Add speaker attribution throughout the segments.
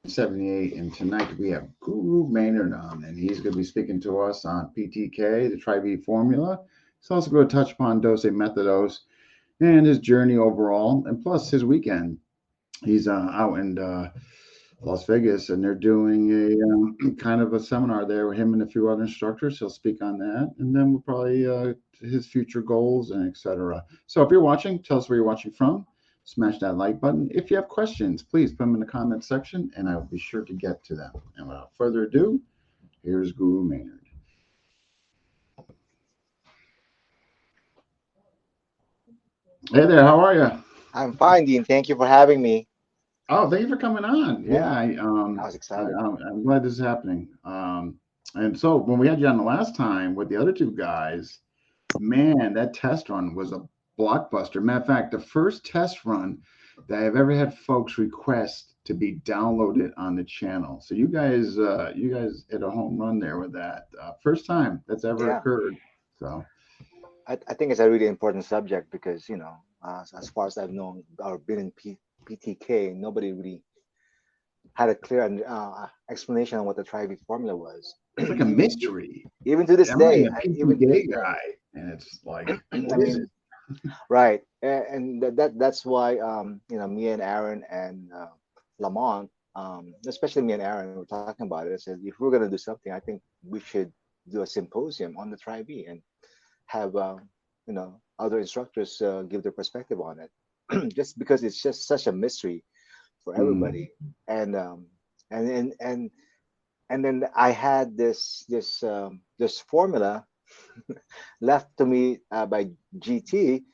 Speaker 1: 78. And tonight we have Guru Maynard on, and he's going to be speaking to us on PTK, the Tri-V formula. He's also going to touch upon Dose Methodos and his journey overall, and plus his weekend. He's out in Las Vegas, and they're doing a kind of a seminar there with him and a few other instructors. He'll speak on that, and then we'll probably his future goals and etc. So if you're watching, tell us where you're watching from. Smash that like button. If you have questions, please put them in the comment section, and I will be sure to get to them. And without further ado, here's Guru Maynard. Hey there, how are you?
Speaker 2: I'm fine, Dean. Thank you for having me.
Speaker 1: Oh, thank you for coming on. Yeah,
Speaker 2: Yeah, I was excited.
Speaker 1: I'm glad this is happening. And so when we had you on the last time with the other two guys, man, that test run was a blockbuster. Matter of fact, the first test run that I've ever had folks request to be downloaded on the channel. So you guys hit a home run there with that. First time that's ever
Speaker 2: Yeah,
Speaker 1: occurred. So
Speaker 2: I think it's a really important subject because, as far as I've known or been in PTK, nobody really had a clear explanation on what the Tri-V formula was.
Speaker 1: it's like a mystery.
Speaker 2: Even to this
Speaker 1: I'm not
Speaker 2: day,
Speaker 1: even a
Speaker 2: even to this
Speaker 1: PTA
Speaker 2: day.
Speaker 1: guy, and it's like,
Speaker 2: I
Speaker 1: what is it?
Speaker 2: mean, right, and that's why me and Aaron and Lamont, especially me and Aaron, were talking about it. I said if we're gonna do something, I think we should do a symposium on the Tri-V and have other instructors give their perspective on it, just because it's just such a mystery for
Speaker 1: Mm,
Speaker 2: everybody. And and and and and then I had this formula left to me by GT.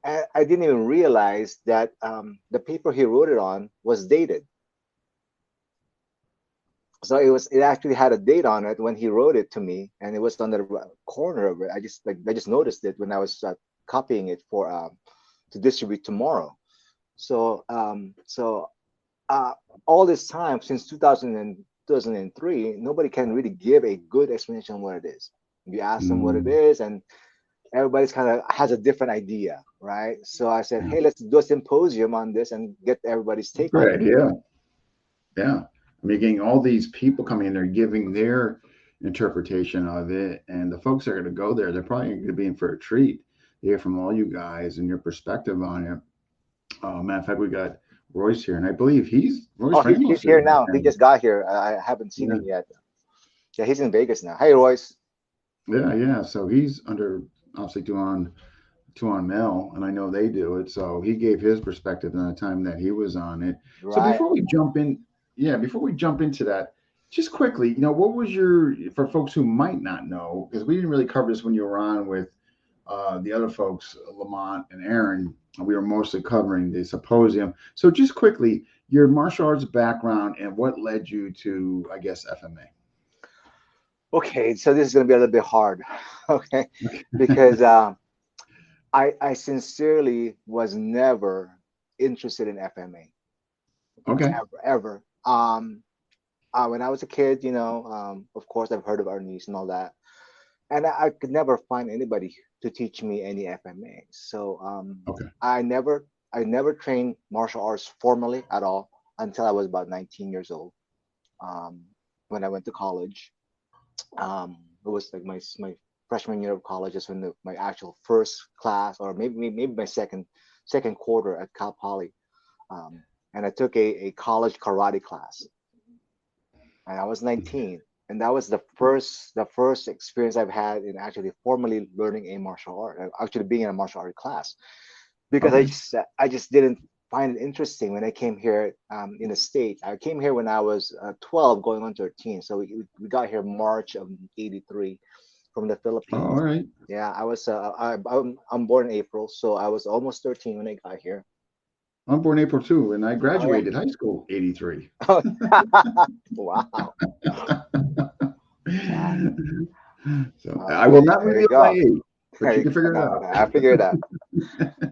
Speaker 2: And I didn't even realize that the paper he wrote it on was dated. So it actually had a date on it when he wrote it to me, and it was on the corner of it. I just noticed it when I was copying it for to distribute tomorrow. So uh, all this time since 2003, nobody can really give a good explanation of what it is. You ask them what it
Speaker 1: mm,
Speaker 2: is, and everybody's kind of has a different idea, right? So I said,
Speaker 1: yeah.
Speaker 2: hey, let's do a symposium on this and get everybody's take on
Speaker 1: Great
Speaker 2: it.
Speaker 1: idea. Yeah. I mean, getting all these people coming in there giving their interpretation of it, and the folks that are going to go there, they're probably going to be in for a treat. They hear from all you guys and your perspective on it. Matter of fact, we got Royce here, and I believe Royce
Speaker 2: Oh, he's
Speaker 1: Ramos is
Speaker 2: here
Speaker 1: in
Speaker 2: now. He
Speaker 1: attendance.
Speaker 2: just got here. I haven't seen
Speaker 1: Yeah,
Speaker 2: him yet. Yeah, he's in Vegas now. Hey, Royce.
Speaker 1: yeah, yeah. So he's under obviously two on Mel, and I know they do it. So he gave his perspective on the time that he was on it. So
Speaker 2: Right.
Speaker 1: before we jump in, yeah, before we jump into that, just quickly, what was for folks who might not know, because we didn't really cover this when you were on with the other folks, Lamont and Aaron. We were mostly covering the symposium. So just quickly, your martial arts background and what led you to, I guess, FMA.
Speaker 2: Okay, so this is going to be a little bit hard. Okay, because I sincerely was never interested in FMA
Speaker 1: Okay.
Speaker 2: ever. When I was a kid, of course, I've heard of Arnis and all that, and I could never find anybody to teach me any FMA. So
Speaker 1: Okay.
Speaker 2: I never trained martial arts formally at all until I was about 19 years old. Um, when I went to college, it was like my freshman year of college is when my actual first class, or maybe my second quarter at Cal Poly, um, and I took a college karate class, and I was 19, and that was the first experience I've had in actually formally learning a martial art, actually being in a martial art class, because
Speaker 1: Okay.
Speaker 2: I just didn't find it interesting when I came here in the States. I came here when I was 12, going on 13. So we got here March of '83 from the
Speaker 1: Oh, all
Speaker 2: Philippines.
Speaker 1: right.
Speaker 2: Yeah, I'm born in April, so I was almost 13 when I got here.
Speaker 1: I'm born April 2, and I
Speaker 2: Oh yeah.
Speaker 1: graduated high school 83.
Speaker 2: Wow. Yeah.
Speaker 1: So I will
Speaker 2: Okay,
Speaker 1: not
Speaker 2: there you
Speaker 1: reveal my
Speaker 2: go.
Speaker 1: age, but
Speaker 2: There
Speaker 1: you
Speaker 2: you
Speaker 1: can
Speaker 2: go.
Speaker 1: figure it
Speaker 2: No,
Speaker 1: out.
Speaker 2: no, I figured it out.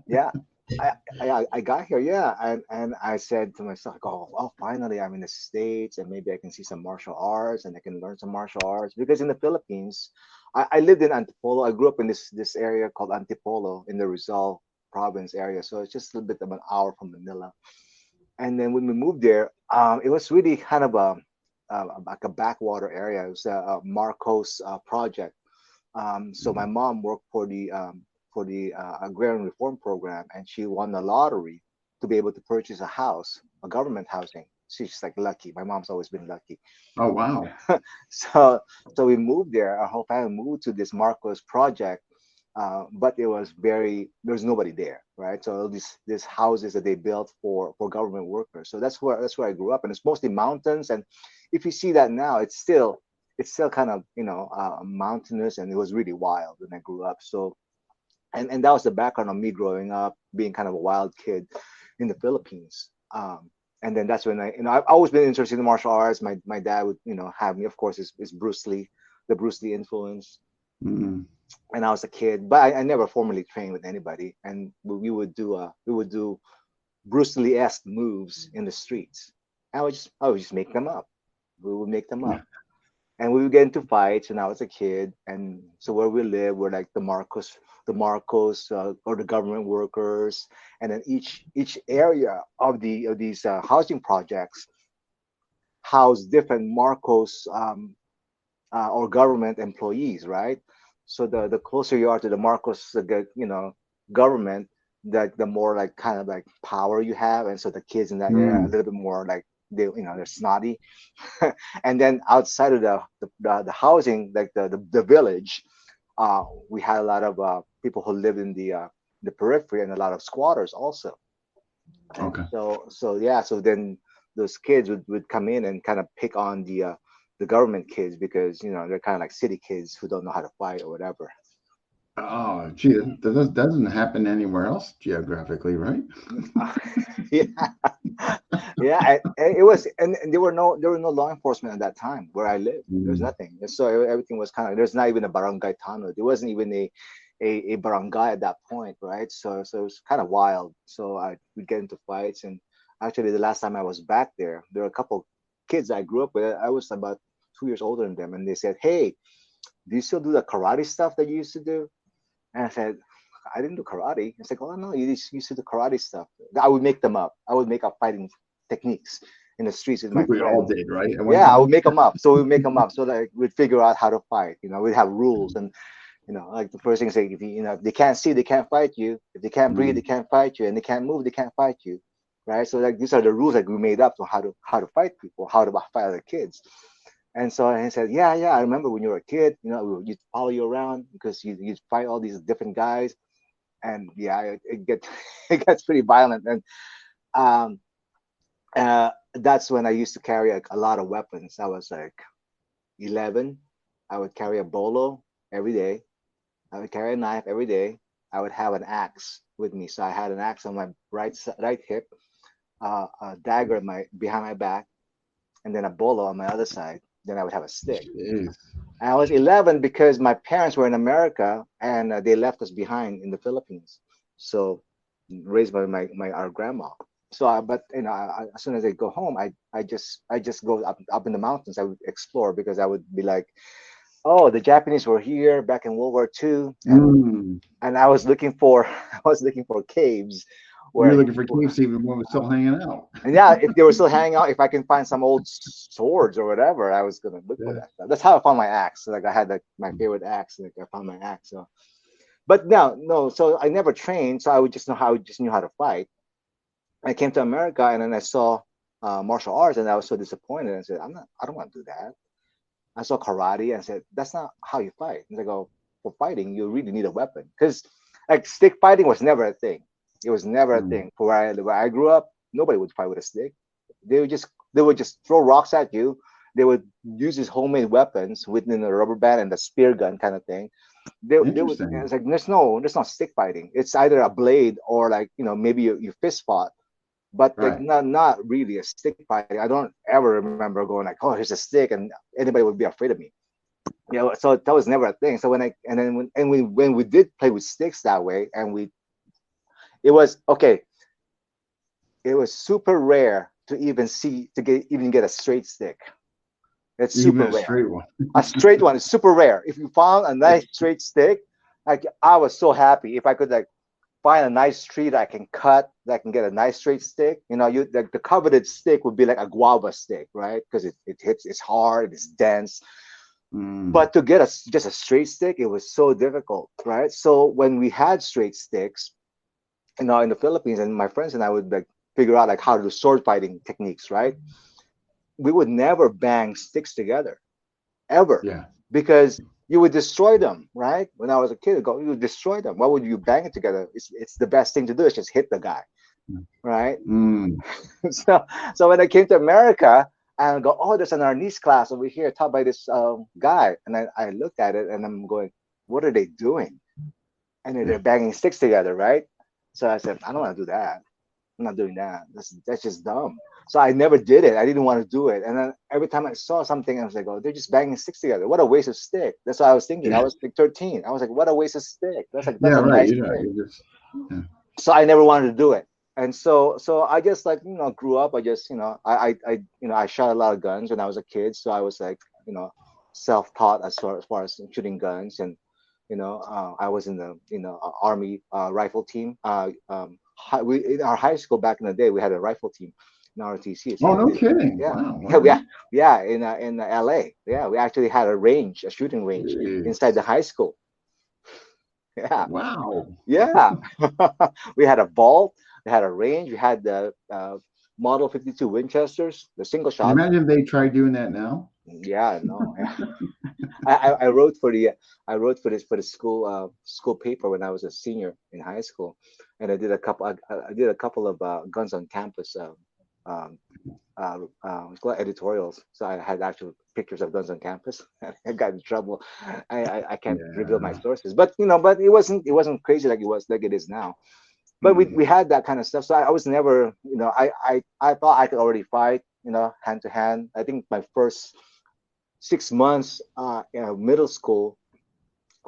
Speaker 2: Yeah. I got here, yeah, and I said to myself, like, oh, finally I'm in the States, and maybe I can see some martial arts, and I can learn some martial arts. Because in the Philippines, I lived in Antipolo. I grew up in this area called Antipolo in the Rizal province area, so it's just a little bit of an hour from Manila. And then when we moved there, it was really kind of like a backwater area. It was a Marcos project. So my mom worked for the agrarian reform program, and she won the lottery to be able to purchase a house, a government housing. She's like lucky. My mom's always been lucky.
Speaker 1: Oh, wow.
Speaker 2: So so we moved there. Our whole family moved to this Marcos project, but it was very there's nobody there, right? So these houses that they built for government workers. So that's where I grew up, and it's mostly mountains. And if you see that now, it's still kind of mountainous, and it was really wild when I grew up. So and that was the background of me growing up, being kind of a wild kid in the Philippines. And then that's when I've always been interested in martial arts. My dad would have me, of course, is Bruce Lee, the Bruce Lee influence.
Speaker 1: Mm.
Speaker 2: And I was a kid, but I never formally trained with anybody. And we would do Bruce Lee-esque moves in the streets. I would just make them up. We would make them up, and we would get into fights when I was a kid. And so where we live, we're like the Marcos, or the government workers, and then each area of these housing projects house different Marcos, or government employees, right? So the closer you are to the Marcos, government, the more like kind of like power you have, and so the kids in that area are a
Speaker 1: Mm.
Speaker 2: little bit more like they're snotty. And then outside of the housing, like the village, we had a lot of people who lived in the periphery, and a lot of squatters also. And
Speaker 1: Okay.
Speaker 2: so yeah, so then those kids would come in and kind of pick on the government kids, because they're kind of like city kids who don't know how to fight or whatever.
Speaker 1: Oh, gee, that doesn't happen anywhere else geographically, right?
Speaker 2: Yeah. Yeah, and it was, and there were no law enforcement at that time where I lived. There's
Speaker 1: Mm.
Speaker 2: nothing. And so everything was kind of, there's not even a barangay tanod. There wasn't even a barangay at that point, right? So it was kind of wild. So I would get into fights. And actually the last time I was back there were a couple kids I grew up with. I was about 2 years older than them, and they said, "Hey, do you still do the karate stuff that you used to do?" And I said, "I didn't do karate." It's like, "Oh no, you used to do karate stuff." I would make them up. I would make up fighting techniques in the streets with my
Speaker 1: We all
Speaker 2: friends.
Speaker 1: did, right? At one
Speaker 2: Yeah, I would
Speaker 1: time.
Speaker 2: make them up. So we make them up. So like we'd figure out how to fight. We'd have rules, and like the first thing is like, if they can't see, they can't fight you. If they can't breathe, they
Speaker 1: Mm.
Speaker 2: can't fight you, and they can't move, they can't fight you, right? So like these are the rules that we made up to how to fight people, how to fight other kids. And so he said, "Yeah, yeah, I remember when you were a kid. You'd follow you around because you'd fight all these different guys." And yeah, it gets it gets pretty violent. And um, that's when I used to carry a lot of weapons. I was like 11. I would carry a bolo every day. I would carry a knife every day. I would have an axe with me. So I had an axe on my right hip, a dagger behind my back, and then a bolo on my other side. Then I would have a stick.
Speaker 1: Jeez.
Speaker 2: And I was 11 because my parents were in America, and they left us behind in the Philippines. So raised by our grandma. So but as soon as I go home, I just go up in the mountains. I would explore, because I would be like, "Oh, the Japanese were here back in World War II,"
Speaker 1: Mm.
Speaker 2: and I was looking for I was looking for caves
Speaker 1: You're
Speaker 2: where,
Speaker 1: looking for caves even when we're still hanging out.
Speaker 2: and yeah, if they were still hanging out, if I can find some old swords or whatever, I was gonna look for
Speaker 1: Yeah.
Speaker 2: that stuff. That's how I found my axe. Like I had my favorite axe, and like I found my axe. So, but no, so I never trained, so I just knew how to fight. I came to America, and then I saw martial arts, and I was so disappointed. I said, I don't want to do that. I saw karate, and I said, "That's not how you fight." And I go, "For fighting, you really need a weapon," because like stick fighting was never a thing. It was never a
Speaker 1: Mm.
Speaker 2: thing. For where I grew up, nobody would fight with a stick. They would just throw rocks at you. They would use these homemade weapons within a rubber band and the spear gun kind of thing. They would.
Speaker 1: Interesting.
Speaker 2: It's like there's no stick fighting. It's either a blade, or like maybe you fist fought, but like
Speaker 1: Right.
Speaker 2: not really a stick fighting. I don't ever remember going like, "Oh, here's a stick," and anybody would be afraid of me. So that was never a thing. So when we did play with sticks that way, and it was okay. It was super rare to even get a straight stick. It's
Speaker 1: Even
Speaker 2: super
Speaker 1: a
Speaker 2: rare.
Speaker 1: straight one.
Speaker 2: A straight one is super rare. If you found a nice straight stick, like I was so happy if I could like find a nice tree that I can cut, that I can get a nice straight stick. You know, the coveted stick would be like a guava stick, right? Because it hits, it's hard, it's dense.
Speaker 1: Mm.
Speaker 2: But to get just a straight stick, it was so difficult, right? So when we had straight sticks, you know, in the Philippines, and my friends and I would like figure out like how to do sword fighting techniques, right? We would never bang sticks together ever,
Speaker 1: Yeah.
Speaker 2: because you would destroy them, right? When I was a kid, you would destroy them. Why would you bang it together? It's the best thing to do is just hit the guy, right?
Speaker 1: Mm.
Speaker 2: so so when I came to America, and I go, oh, there's an arnis class over here taught by this guy, and I looked at it and I'm going, what are they doing? And then they're
Speaker 1: Yeah.
Speaker 2: banging sticks together, right? So I said, I don't want to do that. I'm not doing that. That's just dumb. So I never did it. I didn't want to do it. And then every time I saw something, I was like, oh, they're just banging sticks together. What a waste of stick. That's what I was thinking. I
Speaker 1: Yeah.
Speaker 2: was like 13. I was like, what a waste of stick.
Speaker 1: Yeah.
Speaker 2: That's a
Speaker 1: Right.
Speaker 2: nice
Speaker 1: You know,
Speaker 2: stick.
Speaker 1: you just. Yeah.
Speaker 2: So I never wanted to do it. And so I just like, you know, grew up. I just, I shot a lot of guns when I was a kid. So I was like, you know, self-taught as far as shooting guns. And I was in the army rifle team. In our high school back in the day, we had a rifle team in ROTC.
Speaker 1: Oh, no kidding.
Speaker 2: Yeah,
Speaker 1: Wow.
Speaker 2: yeah,
Speaker 1: Wow.
Speaker 2: in LA. Yeah, we actually had a shooting range inside
Speaker 1: Jeez.
Speaker 2: the high school. Yeah,
Speaker 1: Wow.
Speaker 2: yeah. We had a vault. We had a range. We had the Model 52 Winchesters, the single
Speaker 1: Can you
Speaker 2: shot.
Speaker 1: imagine if they tried doing that now?
Speaker 2: Yeah, no. I wrote for the for the school paper when I was a senior in high school, and I did a couple of guns on campus it's called editorials. So I had actual pictures of guns on campus. I got in trouble. I can't reveal my
Speaker 1: Yeah.
Speaker 2: sources, but but it wasn't crazy like it is now. But we
Speaker 1: Mm.
Speaker 2: had that kind of stuff. So I was never I thought I could already fight hand to hand. I think my first 6 months in middle school,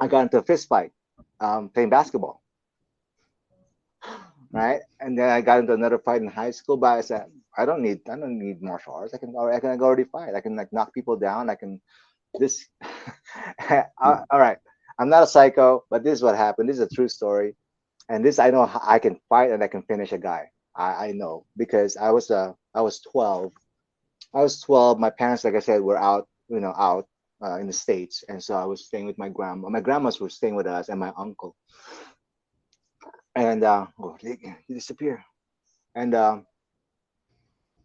Speaker 2: I got into a fist fight playing basketball, right? And then I got into another fight in high school, but I said, I don't need martial arts. I can already fight. I can like knock people down. I can this.
Speaker 1: Yeah.
Speaker 2: All right. I'm not a psycho, but this is what happened. This is a true story, and this I know I can fight and I can finish a guy. I know because I was 12. I was 12. My parents, like I said, were out, out in the States. And so I was staying with my grandma. My grandmas were staying with us and my uncle. And, oh, he disappeared. And,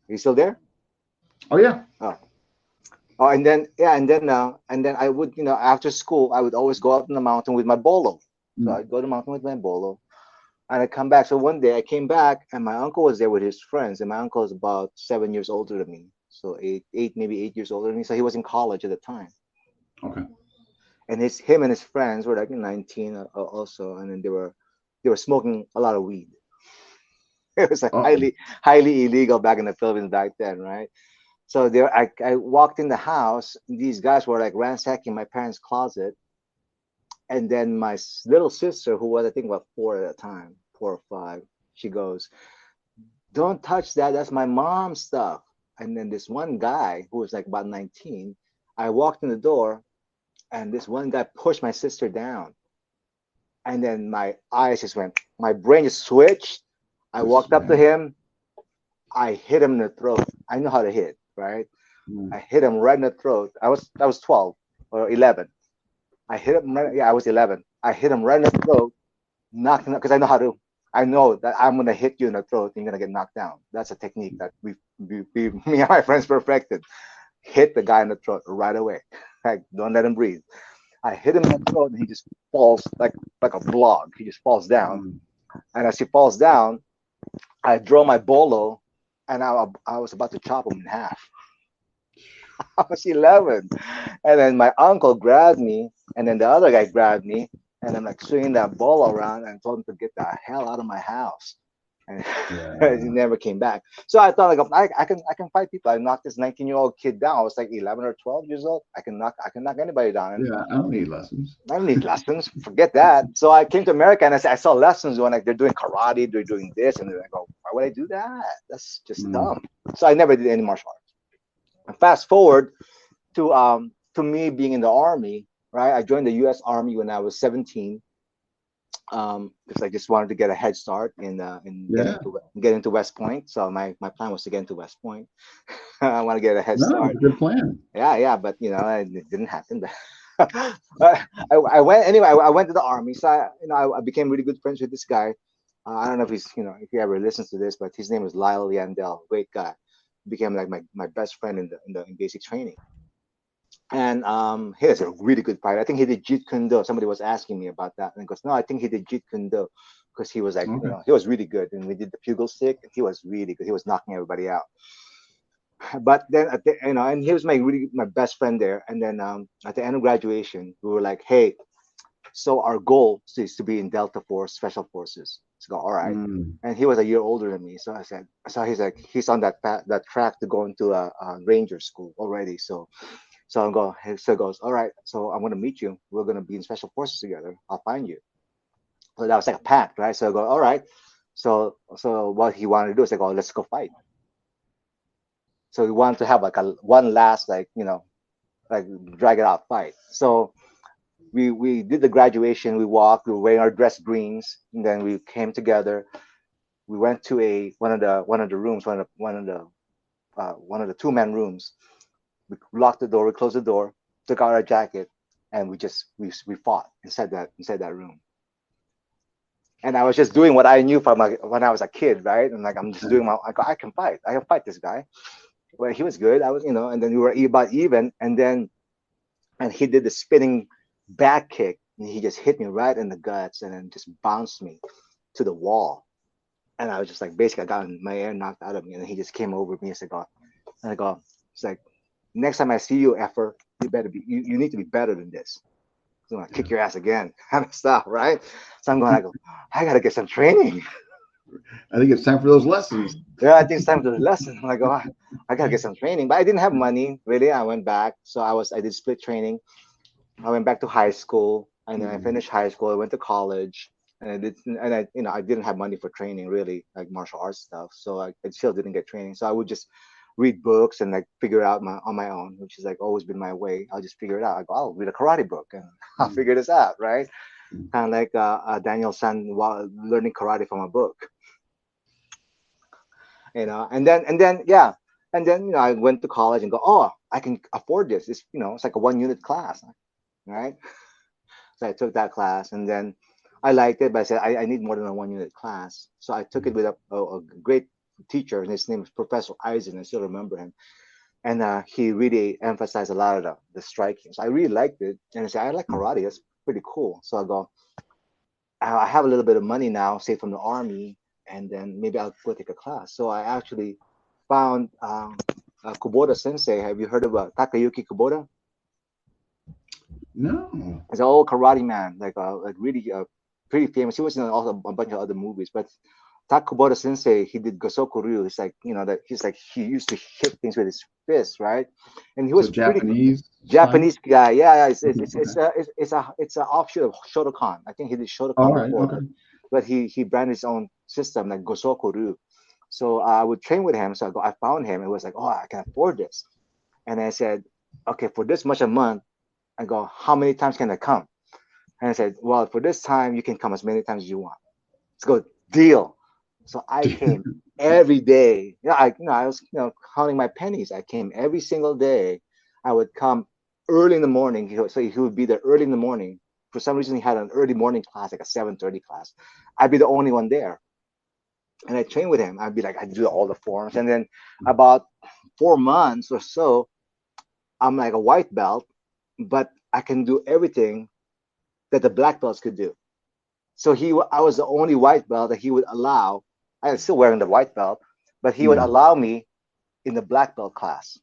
Speaker 2: he's still there?
Speaker 1: Oh, yeah.
Speaker 2: Oh. Oh, and then, yeah, and then I would, after school, I would always go out in the mountain with my bolo. So
Speaker 1: Mm.
Speaker 2: I'd go to the mountain with my bolo and I'd come back. So one day I came back and my uncle was there with his friends. And my uncle is about 7 years older than me. So maybe 8 years older than me. So he was in college at the time.
Speaker 1: Okay.
Speaker 2: And him and his friends were like 19 also, and then they were smoking a lot of weed. It was like
Speaker 1: Uh-oh.
Speaker 2: highly illegal back in the Philippines back then, right? So there, I walked in the house. These guys were like ransacking my parents' closet, and then my little sister, who was I think about 4 at the time, 4 or 5, she goes, "Don't touch that. That's my mom's stuff." And then this one guy who was like about 19, I walked in the door, and this one guy pushed my sister down. And then my brain just switched. I
Speaker 1: Just
Speaker 2: walked up to
Speaker 1: ran.
Speaker 2: him. I hit him in the throat. I know how to hit, right?
Speaker 1: Mm.
Speaker 2: I hit him right in the throat. I was 12 or 11. I hit him right. Yeah, I was 11. I hit him right in the throat, knocked him because I know how to. I know that I'm gonna hit you in the throat. And you're gonna get knocked down. That's a technique that me and my friends perfected. Hit the guy in the throat right away. Like, don't let him breathe. I hit him in the throat, and he just falls like a log. He just falls down.
Speaker 1: Mm.
Speaker 2: And as he falls down, I draw my bolo, and I was about to chop him in half. I was 11, and then my uncle grabbed me, and then the other guy grabbed me, and I'm like swinging that ball around and told him to get the hell out of my house. And he
Speaker 1: Yeah.
Speaker 2: never came back. So I thought like I can fight people. I knocked this 19-year-old kid down. I was like 11 or 12 years old. I can knock anybody down. And
Speaker 1: Yeah. I don't need lessons.
Speaker 2: I don't need lessons. Forget that. So I came to America and I saw lessons when like they're doing karate, they're doing this, and I go, why would I do that? That's just
Speaker 1: Mm.
Speaker 2: dumb. So I never did any martial arts. And fast forward to me being in the army, right? I joined the U.S. Army when I was 17, because I just wanted to get a head start in
Speaker 1: Yeah.
Speaker 2: getting to West Point. So my plan was to get into West Point. I want to get a head
Speaker 1: No,
Speaker 2: start.
Speaker 1: it's a good plan.
Speaker 2: Yeah, but it didn't happen. I went anyway. I went to the army, so I became really good friends with this guy. I don't know if if he ever listens to this, but his name is Lyle Yandel. Great guy. Became like my best friend in basic training. And he is a really good fighter. I think he did Jeet Kune Do. Somebody was asking me about that, and he goes, "No, I think he did Jeet Kune Do because he was like,
Speaker 1: Okay.
Speaker 2: he was really good." And we did the pugil stick, and he was really good. He was knocking everybody out. But then and he was my best friend there. And then at the end of graduation, we were like, "Hey, so our goal is to be in Delta Force Special Forces." So go, all right.
Speaker 1: Mm.
Speaker 2: And he was a year older than me, so I said, so he's like, he's on that track to go into a Ranger school already. So I'm going. So he goes, all right. So I'm gonna meet you. We're gonna be in Special Forces together. I'll find you. So that was like a pact, right? So I go, all right. So what he wanted to do is like, oh, let's go fight. So we wanted to have like a one last like drag it out fight. So we did the graduation. We walked. We were wearing our dress greens, and then we came together. We went to one of the rooms, one of the two-man rooms. We locked the door. We closed the door. Took out our jacket, and we fought inside that room. And I was just doing what I knew from when I was a kid, right? And like I'm just doing I can fight. I can fight this guy. Well, he was good. I was, and then we were about even, and he did the spinning back kick, and he just hit me right in the guts, and then just bounced me to the wall. And I was just like, basically, I got my air knocked out of me, and then he just came over me and said, "Oh," and I go, it's like, next time I see you, effer, you need to be better than this. So I'm gonna kick your ass again, kind of stuff, right? So I gotta get some training.
Speaker 1: I think it's time for those lessons.
Speaker 2: Yeah, I think it's time to the lesson. I'm like, oh, I gotta get some training, but I didn't have money really. I went back, so I did split training. I went back to high school, and then I
Speaker 1: Mm.
Speaker 2: finished high school. I went to college, and I didn't have money for training really, like martial arts stuff. So I still didn't get training. So I would just read books and like figure it out on my own, which is like always been my way. I'll just figure it out. I go, I'll read a karate book and I'll
Speaker 1: Mm.
Speaker 2: figure this out, right?
Speaker 1: Mm.
Speaker 2: Kind of like Daniel San while learning karate from a book, and then yeah, and then I went to college and go, oh, I can afford this. It's like a 1 unit class, right? So I took that class, and then I liked it, but I said I need more than a 1 unit class. So I took it with a great teacher, and his name is Professor Eisen. I still remember him, and he really emphasized a lot of the striking. So I really liked it, and I said I like karate. That's pretty cool. So I go, I have a little bit of money now, saved from the army, and then maybe I'll go take a class. So I actually found Kubota Sensei. Have you heard of Takayuki Kubota?
Speaker 1: No.
Speaker 2: He's an old karate man, like really pretty famous. He was in also a bunch of other movies, but Takubota Sensei, he did Gosoku Ryu. It's like that he's like he used to hit things with his fists, right? And he
Speaker 1: So
Speaker 2: was pretty
Speaker 1: Japanese style?
Speaker 2: Japanese guy. Yeah.
Speaker 1: Okay.
Speaker 2: It's a offshoot of Shotokan. I think he did
Speaker 1: All
Speaker 2: Shotokan
Speaker 1: right.
Speaker 2: before,
Speaker 1: Okay.
Speaker 2: but he branded his own system like Gosoku Ryu. So I would train with him. So I found him. It was like, oh, I can afford this. And I said, okay, for this much a month, I go, how many times can I come? And I said, well, for this time, you can come as many times as you want. Let's go, deal. So I came every day. I was counting my pennies. I came every single day. I would come early in the morning. So he would be there early in the morning. For some reason, he had an early morning class, like a 7:30 class. I'd be the only one there, and I train with him. I'd be like, I do all the forms, and then about 4 months or so, I'm like a white belt, but I can do everything that the black belts could do. So I was the only white belt that he would allow. I was still wearing the white belt, but he would
Speaker 1: Yeah.
Speaker 2: allow me in the black belt class.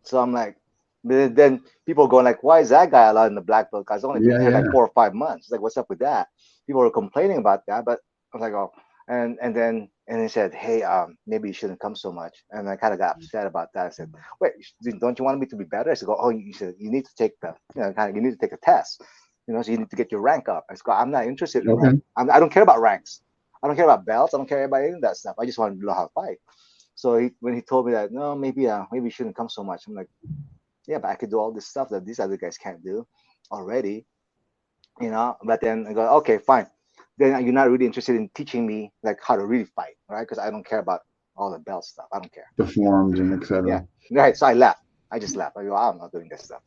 Speaker 2: So I'm like, then people going like, why is that guy allowed in the black belt class? He's only been
Speaker 1: Yeah.
Speaker 2: there like
Speaker 1: Yeah.
Speaker 2: 4 or 5 months. Like, what's up with that? People were complaining about that, but I was like, oh, and he said, hey, maybe you shouldn't come so much. And I kind of got upset about that. I said, wait, don't you want me to be better? I said, oh, you said you need to take you need to take a test. So you need to get your rank up. I said, I'm not interested in rank.
Speaker 1: Okay.
Speaker 2: I don't care about ranks. I don't care about belts. I don't care about any of that stuff. I just want to know how to fight. So when he told me that, no, maybe you shouldn't come so much. I'm like, yeah, but I could do all this stuff that these other guys can't do already. But then I go, okay, fine. Then you're not really interested in teaching me like how to really fight, right? Because I don't care about all the belt stuff. I don't care.
Speaker 1: The forms and
Speaker 2: Yeah,
Speaker 1: etc.
Speaker 2: right. So I left. I just left. I go, I'm not doing this stuff.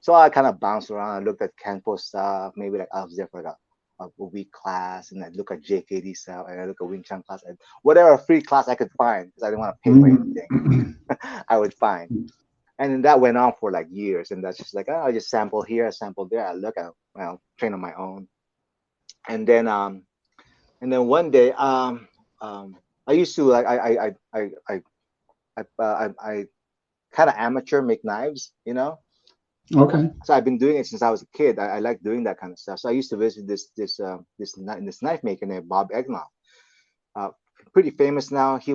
Speaker 2: So I kind of bounced around. I looked at Kenpo stuff. Maybe like I was there for like a week class, and I look at JKD stuff, and I look at Wing Chun class, and whatever free class I could find, because I didn't want to pay for anything, I would find. And then that went on for like years, and that's just like, oh, I just sample here, I sample there, I look at, train on my own. And then one day, I used to like I kind of amateur make knives.
Speaker 1: Okay.
Speaker 2: So I've been doing it since I was a kid. I like doing that kind of stuff. So I used to visit this knife maker named Bob Egnoff. Uh, Pretty famous now. He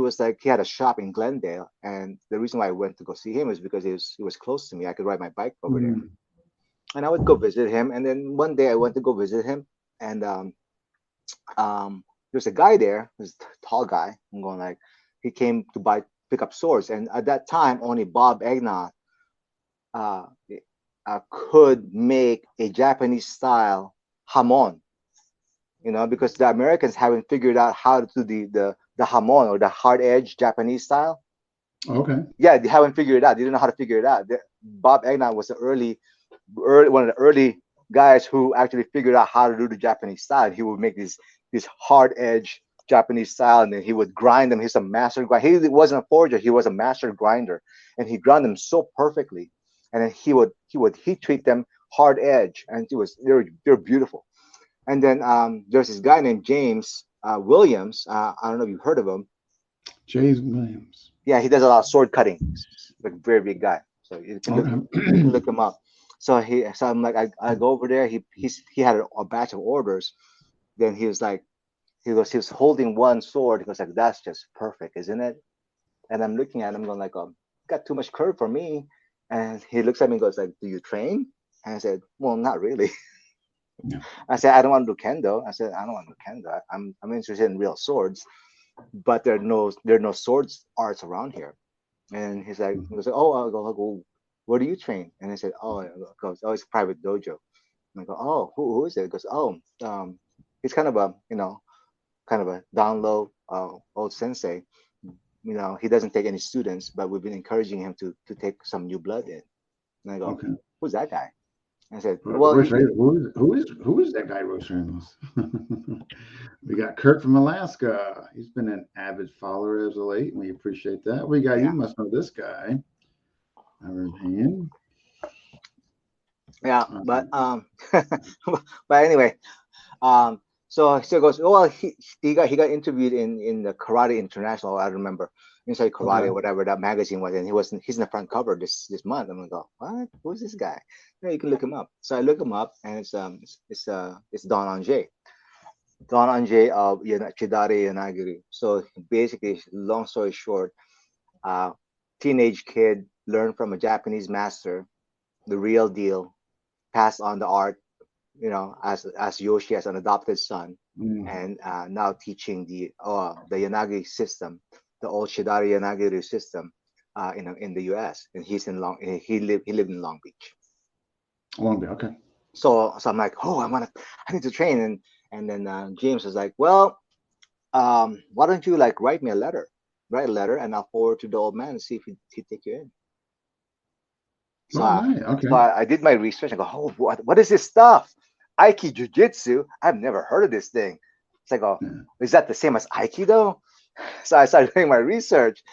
Speaker 2: had a shop in Glendale, and the reason why I went to go see him is because he was close to me. I could ride my bike over there,
Speaker 1: Mm.
Speaker 2: and I would go visit him. And then one day I went to go visit him, and there's a guy there, this tall guy. I'm going like, he came to pick up swords, and at that time only Bob Egnoff uh, could make a Japanese style hamon, because the Americans haven't figured out how to do the hamon, or the hard edge Japanese style.
Speaker 1: Okay.
Speaker 2: Yeah, they haven't figured it out. They didn't know how to figure it out. Bob Egnon was the one of the early guys who actually figured out how to do the Japanese style. He would make these hard edge Japanese style, and then he would grind them. He's a master grinder. He wasn't a forger; he was a master grinder, and he ground them so perfectly. And then he would heat treat them hard edge, and they were beautiful. And then there's this guy named James Williams. I don't know if you've heard of him.
Speaker 1: James Williams.
Speaker 2: Yeah, he does a lot of sword cutting. Like very big guy. So you can
Speaker 1: Okay.
Speaker 2: look him up. So I'm like, I go over there. He had a batch of orders. Then he was holding one sword. He goes like, that's just perfect, isn't it? And I'm looking at him going like, got too much curve for me. And he looks at me and goes like, do you train? And I said, well, not really.
Speaker 1: Yeah.
Speaker 2: I said, I don't want to do kendo. I said, I don't want to do kendo. I'm interested in real swords, but there are no swords arts around here. And he goes, oh, I'll go, where do you train? And I said, oh, it's a private dojo. And I go, oh, who is it? He goes, oh, he's kind of a down low old sensei. He doesn't take any students, but we've been encouraging him to take some new blood in. And I go,
Speaker 1: Okay.
Speaker 2: who's that guy? And I said, well,
Speaker 1: Who is that guy Rose Ramos? We got Kurt from Alaska. He's been an avid follower as of late. We appreciate that. We got you
Speaker 2: yeah,
Speaker 1: must know this guy. Our hand.
Speaker 2: yeah, but
Speaker 1: Um,
Speaker 2: but anyway, so he goes, well, he got interviewed in the Karate International, I remember, Inside Karate
Speaker 1: okay.
Speaker 2: or whatever that magazine was, and he's in the front cover this month. I'm gonna go, what? Who's this guy? Yeah, you can look him up. So I look him up, and it's Don Anjay. Don Anjay of Chidari Yanagiri. So basically, long story short, uh, teenage kid learned from a Japanese master the real deal, passed on the art, as Yoshi, as an adopted son,
Speaker 1: Mm.
Speaker 2: and now teaching the Yanagi system, the old Shidari Yanagiri system, in the U.S. And he lived in Long Beach.
Speaker 1: Long Bay. Okay.
Speaker 2: So I'm like, oh, I need to train, and then James was like, well, why don't you like write a letter, and I'll forward to the old man and see if he'd take you in. So
Speaker 1: Oh,
Speaker 2: I,
Speaker 1: nice.
Speaker 2: so
Speaker 1: Okay.
Speaker 2: I did my research. I go, oh, what is this stuff? Aiki Jiu-Jitsu? I've never heard of this thing. It's like, oh,
Speaker 1: Yeah.
Speaker 2: is that the same as Aikido? So I started doing my research,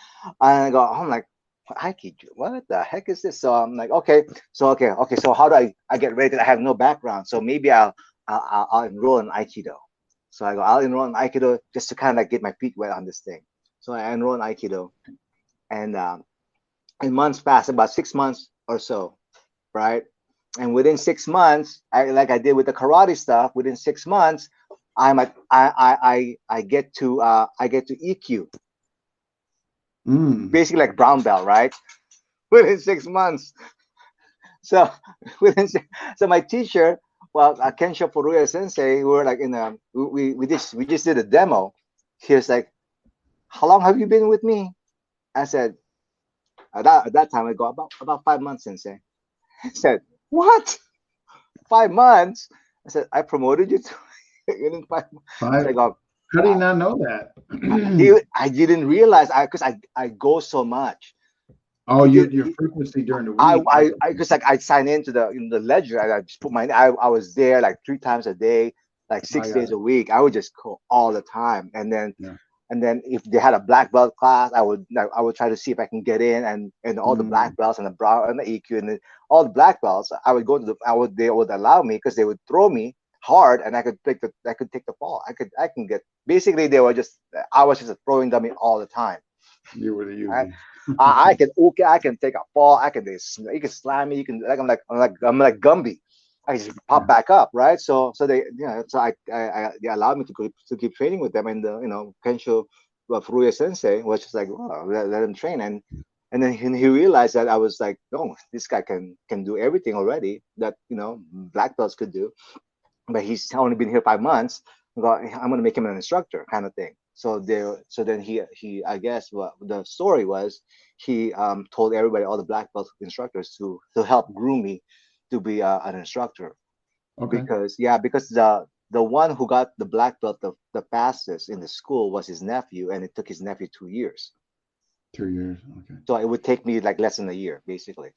Speaker 2: and I'm like, Aikido? What the heck is this? So I'm like, okay. So how do I get ready? I have no background, so maybe I'll enroll in Aikido. So I go, I'll enroll in Aikido just to kind of like get my feet wet on this thing. So I enroll in Aikido, and months passed, about 6 months or so, right? And within 6 months, like I did with the karate stuff, within 6 months, I get to EQ,
Speaker 1: Mm.
Speaker 2: basically like brown belt, right? Within 6 months. So so my teacher, well, Kensho Furuya Sensei, we were like we just did a demo. He was like, "How long have you been with me?" I said, at that time I go about 5 months, Sensei. He said, "What? 5 months?" I said, I promoted you to within 5 months. It's
Speaker 1: Five.
Speaker 2: like, oh,
Speaker 1: How do you not know that?
Speaker 2: I didn't realize because I go so much.
Speaker 1: Oh,
Speaker 2: He did.
Speaker 1: your frequency during the week.
Speaker 2: I just like I sign into the ledger. I just put my. I was there like 3 times a day, like
Speaker 1: I
Speaker 2: six
Speaker 1: got
Speaker 2: days
Speaker 1: it.
Speaker 2: a week. I would just go all the time,
Speaker 1: Yeah.
Speaker 2: and then if they had a black belt class, I would try to see if I can get in, and all the black
Speaker 1: Mm,
Speaker 2: belts and the brown and the EQ and all the black belts. I would go to they would allow me because they would throw me hard, and I could take the fall. I can get basically they were just I was just a throwing dummy all the time.
Speaker 1: you were the
Speaker 2: I,
Speaker 1: user.
Speaker 2: I can okay, I can take a fall. You can slam me. You can like I'm like Gumby. I just pop
Speaker 1: Yeah.
Speaker 2: back up, right? So they so they allowed me to keep training with them, and Kensho Furuya Sensei was just like, well, let him train, and then he realized that I was like, oh, this guy can do everything already that black belts could do, but he's only been here 5 months. I'm gonna make him an instructor, kind of thing. So then he I guess what the story was, he told everybody, all the black belt instructors, to help groom me to be an instructor
Speaker 1: Okay.
Speaker 2: because the one who got the black belt the fastest in the school was his nephew, and it took his nephew 2 years.
Speaker 1: 2 years. Okay.
Speaker 2: So it would take me like less than a year, basically,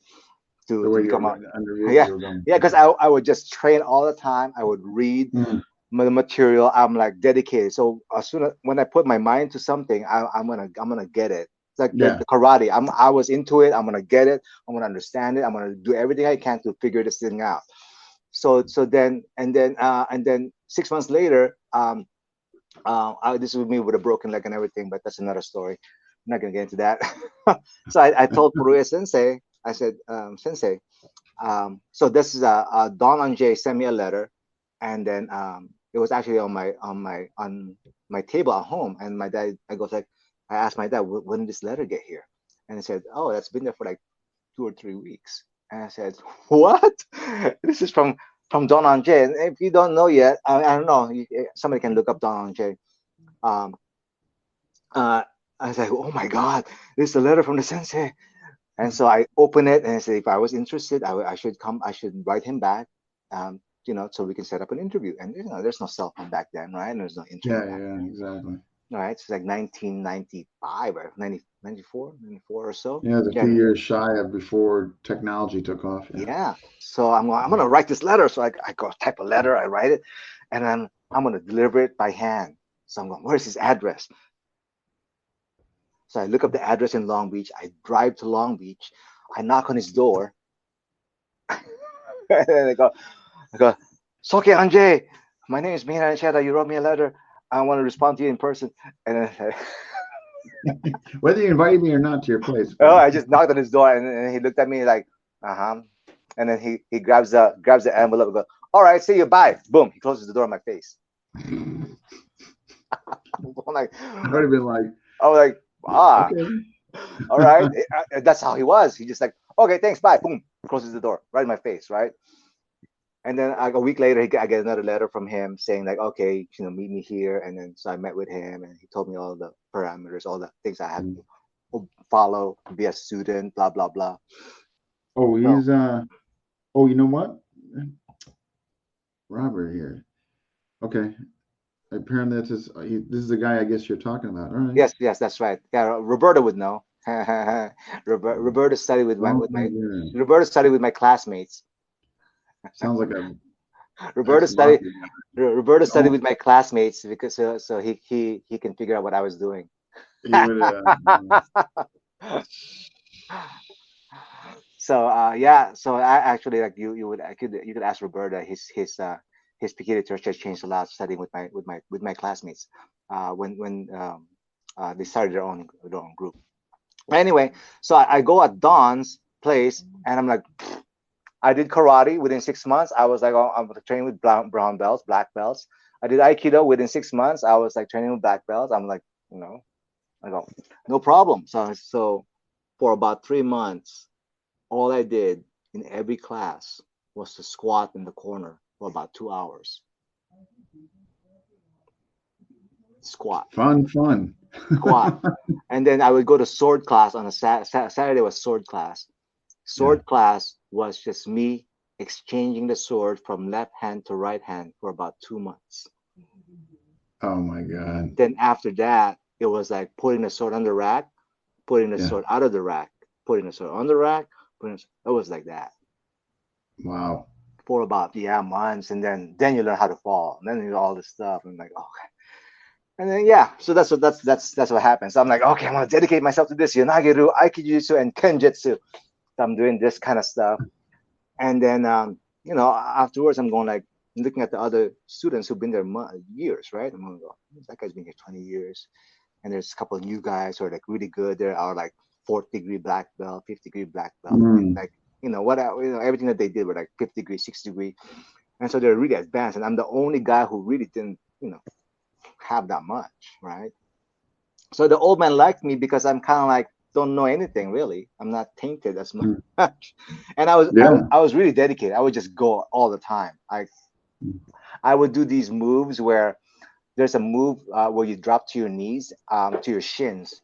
Speaker 1: The
Speaker 2: to
Speaker 1: way
Speaker 2: become a
Speaker 1: you
Speaker 2: yeah
Speaker 1: were going.
Speaker 2: yeah because I would just train all the time. I would read
Speaker 1: Mm,
Speaker 2: the material. I'm like dedicated. So as soon as when I put my mind to something, I'm gonna get it. It's like
Speaker 1: yeah.
Speaker 2: the karate. I was into it. I'm gonna get it. I'm gonna understand it. I'm gonna do everything I can to figure this thing out. So then and then 6 months later, this is me with a broken leg and everything, but that's another story. I'm not gonna get into that. So I told Furuya Sensei. I said, Sensei. So this is Don Anje sent me a letter, and then it was actually on my table at home. And my dad, I asked my dad, when did this letter get here? And he said, oh, that's been there for like 2 or 3 weeks. And I said, what? This is from Don Anje. And if you don't know yet, I don't know. Somebody can look up Don Anje. Um, uh, I was like, oh my God, this is a letter from the sensei. And so I opened it and I said, if I was interested, I should come. I should write him back, so we can set up an interview. And there's no cell phone back then, right? And there's no
Speaker 1: Yeah.
Speaker 2: internet back
Speaker 1: Yeah.
Speaker 2: then,
Speaker 1: Exactly.
Speaker 2: right? It's like 1995 or 94 or so.
Speaker 1: Yeah. It's a few
Speaker 2: Yeah,
Speaker 1: years shy of before technology took off. Yeah.
Speaker 2: yeah. So I'm gonna write this letter. So I go type a letter, I write it, and then I'm gonna deliver it by hand. So I'm going, where's his address? So I look up the address in Long Beach. I drive to Long Beach. I knock on his door. And I go, Soke Anje, my name is Maynard Ancheta. You wrote me a letter. I want to respond to you in person. And then,
Speaker 1: Whether you invited me or not to your place.
Speaker 2: oh, I just knocked on his door, and he looked at me like, uh-huh. And then he grabs the envelope and goes, all right, see you, bye. Boom. He closes the door in my face.
Speaker 1: I
Speaker 2: I'm like,
Speaker 1: would have been like,
Speaker 2: I was like,
Speaker 1: okay.
Speaker 2: all right. That's how he was. He just like, okay, thanks, bye. Boom. Closes the door right in my face, right? And then a week later, I get another letter from him saying like, okay, meet me here. And then so I met with him, and he told me all the parameters, all the things I had to follow to be a student, blah blah blah.
Speaker 1: Oh,
Speaker 2: So
Speaker 1: he's oh, you know what? Robert here. Okay. Apparently this is the guy I guess you're talking about. All right.
Speaker 2: yes, that's right. Yeah, Roberta would know. Roberta studied
Speaker 1: Oh, yeah.
Speaker 2: Roberta studied with my classmates.
Speaker 1: Sounds like a
Speaker 2: Roberta studied
Speaker 1: ex-mafia
Speaker 2: Roberta
Speaker 1: guy.
Speaker 2: studied
Speaker 1: Oh,
Speaker 2: with my classmates because so he can figure out what I was doing.
Speaker 1: he would
Speaker 2: So yeah, so I actually like you could ask Roberta. His peculiar has changed a lot studying with my classmates when they started their own group. Anyway, so I go at Don's place, and I'm like, I did karate within 6 months. I was like, oh, I'm training with brown belts, black belts. I did aikido within 6 months. I was like training with black belts. I'm like, I go, no problem. So for about 3 months, all I did in every class was to squat in the corner for about 2 hours. Squat,
Speaker 1: fun.
Speaker 2: squat. And then I would go to sword class on a Saturday was sword class.
Speaker 1: Yeah.
Speaker 2: Sword class was just me exchanging the sword from left hand to right hand for about 2 months.
Speaker 1: Oh my God.
Speaker 2: Then after that, it was like putting the sword on the rack, putting the
Speaker 1: Yeah.
Speaker 2: sword out of the rack, putting the sword on the rack. It was like that
Speaker 1: Wow.
Speaker 2: for about months, and then you learn how to fall, and then you know all this stuff, and like okay, and then so that's what happens. So I'm like, okay, I'm gonna dedicate myself to this Yonagiru, Aikijutsu, and Kenjutsu. So I'm doing this kind of stuff, and then afterwards I'm going like looking at the other students who've been there years, right? I'm gonna go, that guy's been here 20 years, and there's a couple of new guys who are like really good. There are like fourth degree black belt, fifth degree black belt, and like everything that they did were like fifth degree, sixth degree, and so they're really advanced. And I'm the only guy who really didn't have that much, right? So the old man liked me because I'm kind of like don't know anything really. I'm not tainted as much, and I was really dedicated. I would just go all the time. I would do these moves where there's a move where you drop to your knees, to your shins.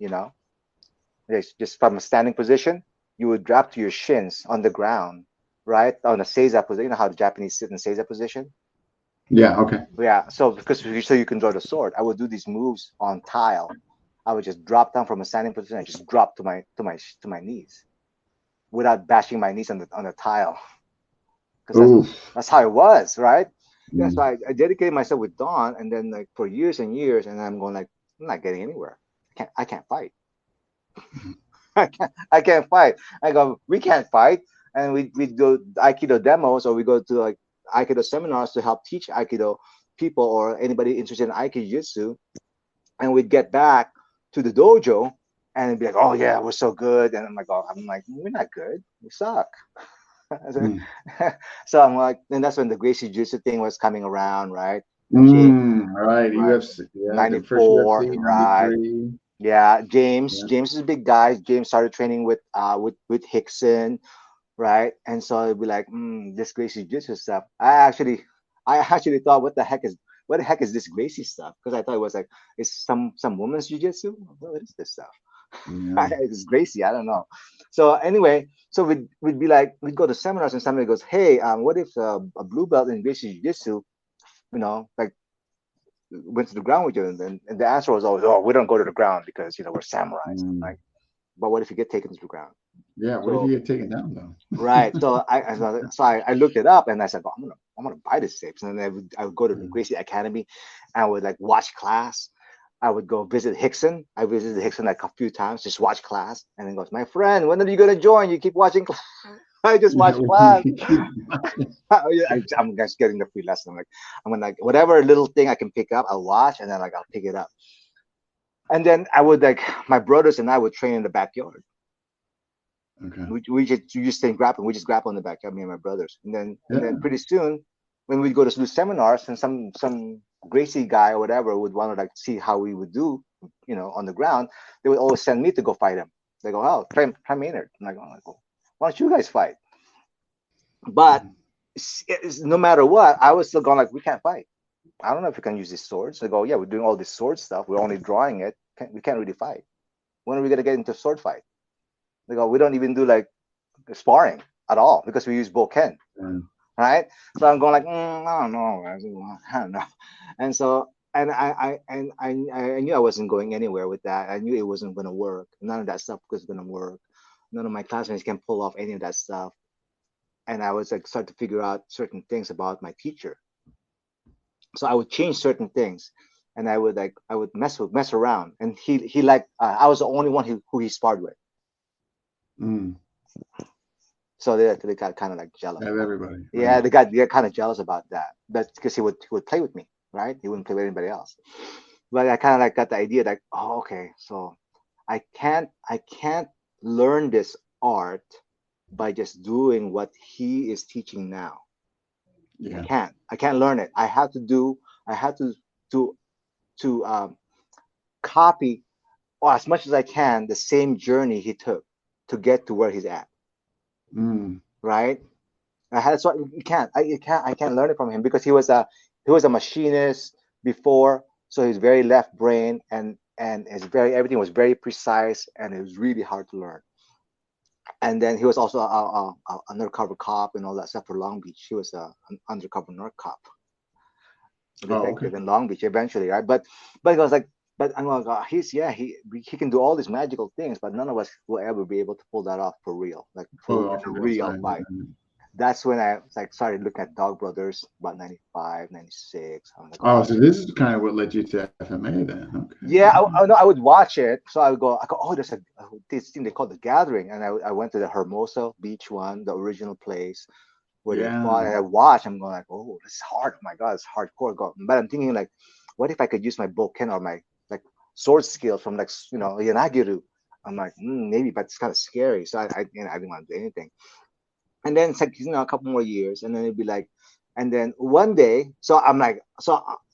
Speaker 2: Just from a standing position, you would drop to your shins on the ground, right? On a seiza position. You know how the Japanese sit in seiza position?
Speaker 1: Yeah. Okay.
Speaker 2: Yeah. So so you can draw the sword, I would do these moves on tile. I would just drop down from a standing position and just drop to my knees without bashing my knees on the tile. Because that's how it was, right? Yeah. So I dedicated myself with Dawn, and then like for years and years, and I'm going like I'm not getting anywhere. I can't fight. I can't fight. I go, we can't fight. And we do Aikido demos, or we go to like Aikido seminars to help teach Aikido people or anybody interested in Aikido Jiu-Jitsu. And we'd get back to the dojo and it'd be like, oh yeah, we're so good. And I'm like, we're not good. We suck. So I'm like, and that's when the Gracie Jiu-Jitsu thing was coming around, right?
Speaker 1: Right.
Speaker 2: Right.
Speaker 1: UFC. Yeah. The first
Speaker 2: 94,
Speaker 1: UFC,
Speaker 2: right?
Speaker 1: 93.
Speaker 2: Yeah, James.
Speaker 1: Yeah.
Speaker 2: James is a big guy. James started training with Hickson, right? And so it'd be like, this Gracie Jiu-Jitsu stuff. I actually thought, what the heck is this Gracie stuff? Because I thought it was like, it's some woman's jiu-jitsu. What is this stuff?
Speaker 1: Yeah.
Speaker 2: It's Gracie. I don't know. So anyway, so we'd be like, we'd go to seminars and somebody goes, hey, what if a blue belt in Gracie Jiu-Jitsu, like went to the ground with you? And the answer was always, oh, we don't go to the ground because we're samurais. Like, but what if you get taken to the ground?
Speaker 1: Yeah. What if you get taken down though?
Speaker 2: Right. So I looked it up and I said, well, I'm gonna buy this tapes. And then I would go to the Gracie Academy and I would like watch class. I would go visit Hickson. I visited Hickson like a few times, just watch class. And then goes, my friend, when are you gonna join? You keep watching class. I just watch class. I'm just getting the free lesson. I'm gonna like whatever little thing I can pick up, I'll watch and then like I'll pick it up. And then I would like my brothers and I would train in the backyard.
Speaker 1: Okay.
Speaker 2: We just stay grappling. We just grapple in the backyard, me and my brothers. And then pretty soon, when we'd go to do seminars, and some Gracie guy or whatever would want to like see how we would do, on the ground, they would always send me to go fight him. They go, oh, try Maynard. I'm like, oh, why don't you guys fight? But no matter what, I was still going like, we can't fight. I don't know if we can use these swords. They go, yeah, we're doing all this sword stuff. We're only drawing it. We can't really fight. When are we gonna get into sword fight? They go, we don't even do like sparring at all because we use boken, right? So I'm going like, I don't know, and so I knew I wasn't going anywhere with that. I knew it wasn't going to work. None of that stuff was going to work. None of my classmates can pull off any of that stuff. And I was like, start to figure out certain things about my teacher. So I would change certain things, and I would mess around. And he like I was the only one who he sparred with. So they got kind of like jealous.
Speaker 1: Everybody.
Speaker 2: Yeah, they got kind of jealous about that. But because he would play with me, right? He wouldn't play with anybody else. But I kind of like got the idea like, oh, okay, so I can't learn this art by just doing what he is teaching now. Yeah. I can't learn it. I have to copy, or as much as I can, the same journey he took to get to where he's at. Right? So I can't learn it from him because he was a machinist before, so he's very left brain and everything was very precise and it was really hard to learn. And then he was also a undercover cop and all that stuff for Long Beach. He was an undercover narc cop, a
Speaker 1: Oh, okay.
Speaker 2: detective in Long Beach eventually, right? But it was like, but I'm like, he's yeah, he can do all these magical things, but none of us will ever be able to pull that off for real, like
Speaker 1: Pull
Speaker 2: for
Speaker 1: it
Speaker 2: in
Speaker 1: off
Speaker 2: a
Speaker 1: the real
Speaker 2: real
Speaker 1: side.
Speaker 2: fight. That's when I like started looking at Dog Brothers about 95, 96. I'm like,
Speaker 1: Oh,
Speaker 2: oh,
Speaker 1: so this is kind of what led you to FMA then.
Speaker 2: yeah,
Speaker 1: Okay. Okay.
Speaker 2: I know I would watch it. So I go, oh, there's this thing they call the Gathering, and I went to the Hermosa Beach one, the original place where they fought,
Speaker 1: Yeah.
Speaker 2: and I watched. I'm going like, oh, this is hard. Oh my God, it's hardcore. But I'm thinking like, what if I could use my bokken or my like sword skills from like Yanagiru? I'm like, maybe, but it's kind of scary. So I didn't want to do anything. And then it's like a couple more years, and then it'd be like, and then one day, so I'm like,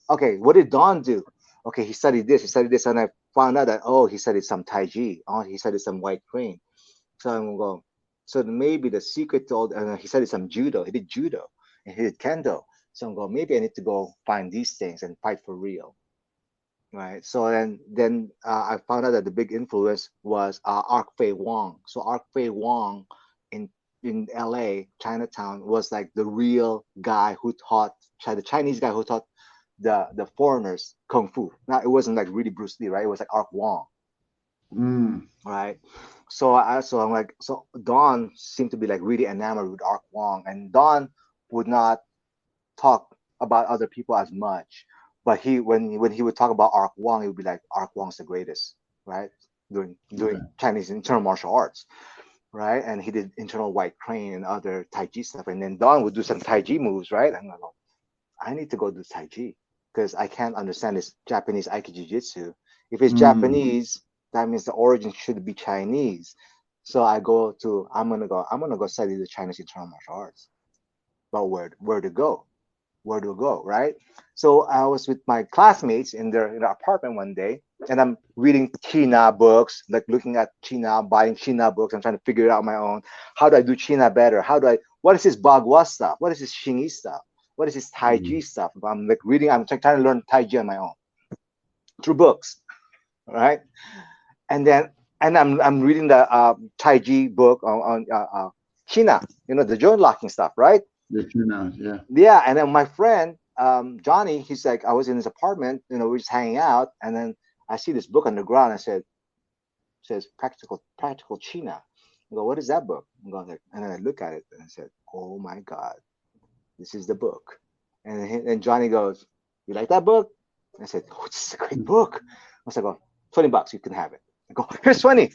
Speaker 2: okay, what did Don do? Okay, he studied this, and I found out that he studied some Tai Chi, he studied some White Crane. So I'm going, so maybe the secret to all, he studied some judo. He did judo and he did kendo. So I'm going, maybe I need to go find these things and fight for real, right? So then I found out that the big influence was Ark Fei Wong. So Ark Fei Wong in LA, Chinatown, was like the real guy who taught the Chinese guy who taught the foreigners kung fu. Now it wasn't like really Bruce Lee, right? It was like Ark Wong,
Speaker 1: Mm.
Speaker 2: right? So I'm like, so Don seemed to be like really enamored with Ark Wong, and Don would not talk about other people as much. But when he would talk about Ark Wong, he would be like, Ark Wong's the greatest, right? Doing
Speaker 1: Okay.
Speaker 2: Chinese internal martial arts, right? And he did internal white crane and other Tai Chi stuff. And then Don would do some Tai Chi moves, right? And I'm like, I need to go do Tai Chi because I can't understand this Japanese Aikido Jiu-Jitsu. If it's
Speaker 1: Mm.
Speaker 2: Japanese, that means the origin should be Chinese. So I'm gonna go study the Chinese internal martial arts. But where to go? Where to go, right? So I was with my classmates in their apartment one day, and I'm reading China books, like looking at China, buying China books. I'm trying to figure it out on my own. How do I do China better? What is this Bagua stuff? What is this Xingyi stuff? What is this Tai Chi
Speaker 1: Mm.
Speaker 2: stuff? I'm like reading, I'm trying to learn Tai Chi on my own through books, right? And then, and I'm reading the Tai Chi book on China, the joint locking stuff, right?
Speaker 1: The two now, yeah.
Speaker 2: Yeah, and then my friend Johnny, he's like, I was in his apartment, we're just hanging out, and then I see this book on the ground. I says practical China. I go, what is that book? I'm going like, and then I look at it and I said, oh my God, this is the book. And Johnny goes, you like that book? I said, oh, this is a great book. I was like, oh, $20, you can have it. I go, here's 20.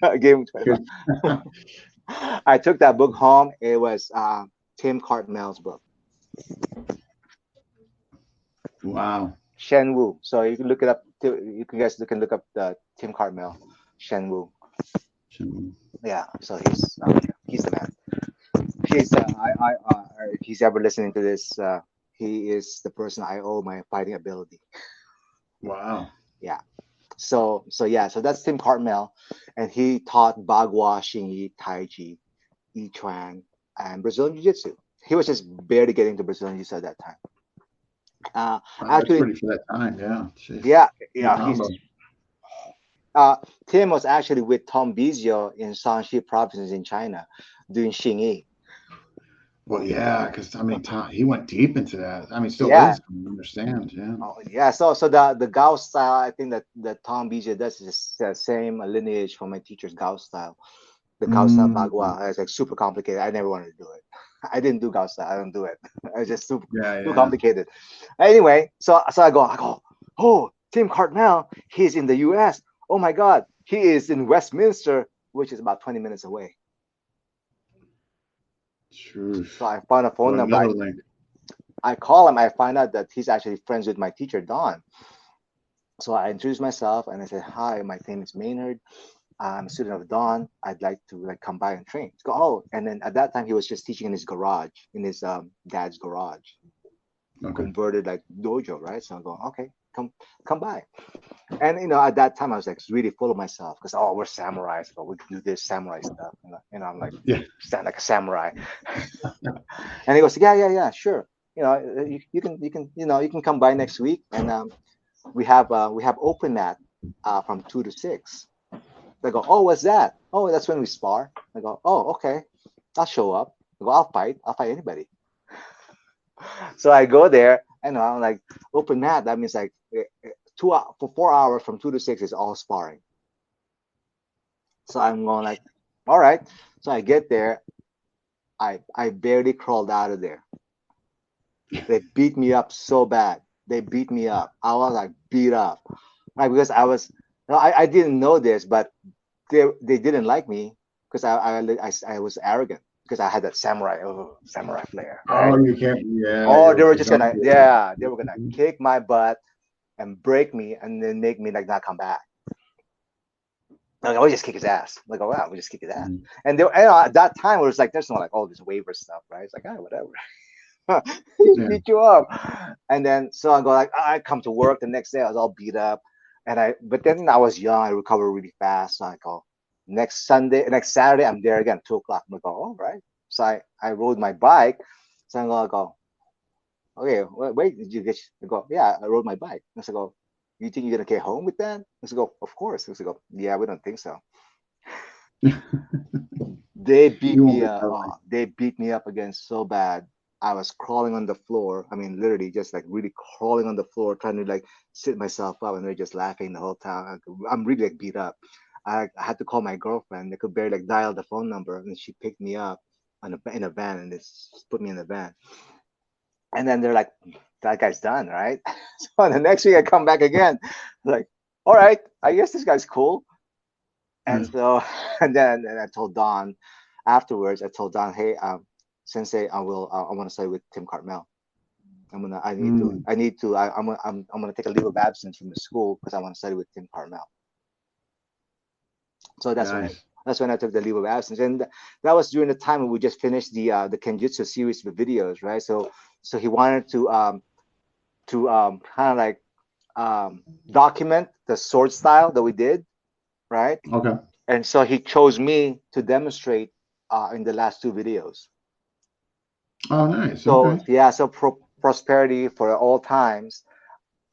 Speaker 2: I gave him 20 bucks. I took that book home. It was Tim Cartmel's book.
Speaker 1: Wow.
Speaker 2: Shen Wu. So you can look it up. You can can look up the Tim Cartmel, Shen Wu. Yeah. So he's the man. He's if he's ever listening to this, he is the person I owe my fighting ability.
Speaker 1: Wow.
Speaker 2: Yeah. So that's Tim Cartmel, and he taught Bagua, Xingyi, Tai Chi, Yi Chuan, and Brazilian Jiu Jitsu. He was just barely getting to Brazilian Jiu Jitsu at that time.
Speaker 1: Wow, that's
Speaker 2: Actually,
Speaker 1: pretty for that time. Yeah. Jeez.
Speaker 2: yeah,
Speaker 1: Good
Speaker 2: yeah, he's
Speaker 1: combo.
Speaker 2: Tim was actually with Tom Bizio in Shanxi province in China doing Xingyi.
Speaker 1: Well, yeah, because I mean, Tom, he went deep into that. I mean, still
Speaker 2: Yeah.
Speaker 1: is. I understand. Yeah.
Speaker 2: Oh, yeah. So the Gao style, I think that Tom Bizio does is the same lineage from my teacher's Gao style. The Gao style
Speaker 1: Mm.
Speaker 2: Bagua is like super complicated. I never wanted to do it. I didn't do Gao style. I don't do it. It's just
Speaker 1: Yeah.
Speaker 2: too
Speaker 1: Yeah.
Speaker 2: complicated. Anyway, so I go, oh, Tim Cartmel, he's in the US. Oh my God, he is in Westminster, which is about 20 minutes away. So
Speaker 1: Truth.
Speaker 2: I found a phone
Speaker 1: What
Speaker 2: number.
Speaker 1: another link.
Speaker 2: I call him. I find out that he's actually friends with my teacher, Don. So I introduced myself and I said, hi, my name is Maynard. I'm a student of Don. I'd like to come by and train. Go, oh, and then at that time he was just teaching in his garage, in his dad's garage,
Speaker 1: Okay.
Speaker 2: converted like dojo, right? So I'm going, okay, come by. And at that time I was like really full of myself because we're samurais, but we can do this samurai stuff. I'm like
Speaker 1: Yeah.
Speaker 2: stand like a samurai. And he goes, yeah, sure. You can come by next week, and we have open mat from 2 to 6. They go, oh, what's that? Oh, that's when we spar. I go, oh, okay, I'll show up. I go, I'll fight anybody. So I go there, and I'm like, open mat. That means like for 4 hours from 2 to 6 is all sparring. So I'm going like, all right. So I get there. I barely crawled out of there. They beat me up so bad. They beat me up. I was like beat up, like because I was. No, I didn't know this, but they didn't like me because I was arrogant because I had that samurai flair, right?
Speaker 1: Oh, you can't. Yeah,
Speaker 2: Oh, they
Speaker 1: you're
Speaker 2: were just gonna,
Speaker 1: presumptuous.
Speaker 2: yeah, they were gonna kick my butt and break me and then make me like not come back. Like, oh, just kick his ass. Like, oh, wow, we just kick his ass.
Speaker 1: Mhm.
Speaker 2: And at that time, it was like, there's no like, oh, this waiver stuff, right? It's like, ah, whatever. He
Speaker 1: Yeah.
Speaker 2: beat you up. And then, so I go like, I come to work the next day, I was all beat up. But then I was young, I recovered really fast. So I go, next Saturday, I'm there again, 2 o'clock. I'm like, oh, all right. So I rode my bike. So I go, okay, wait, did you get? I go, yeah, I rode my bike. I go, you think you're gonna get home with that? I go, of course. I go, yeah, we don't think so. They beat
Speaker 1: You won't
Speaker 2: me
Speaker 1: be
Speaker 2: up.
Speaker 1: covering.
Speaker 2: Oh, they beat me up again so bad. I was crawling on the floor. I mean, literally just like really crawling on the floor, trying to like sit myself up, and they're just laughing the whole time. I'm really like beat up. I had to call my girlfriend. They could barely like dial the phone number, and she picked me up in a van and just put me in the van. And then they're like, that guy's done, right? So the next week I come back again, like, all right, I guess this guy's cool.
Speaker 1: Yeah.
Speaker 2: And so, and then I told Don afterwards, I told Don, hey, Sensei, I want to study with Tim Cartmel.
Speaker 1: Mm,
Speaker 2: I'm gonna take a leave of absence from the school because I want to study with Tim Cartmel. So
Speaker 1: nice.
Speaker 2: that's when I took the leave of absence, and that was during the time when we just finished the Kenjutsu series of videos, right? So he wanted to kind of like document the sword style that we did, right?
Speaker 1: Okay.
Speaker 2: And so he chose me to demonstrate in the last two videos.
Speaker 1: Oh, nice.
Speaker 2: So
Speaker 1: Okay.
Speaker 2: yeah, so prosperity for all times.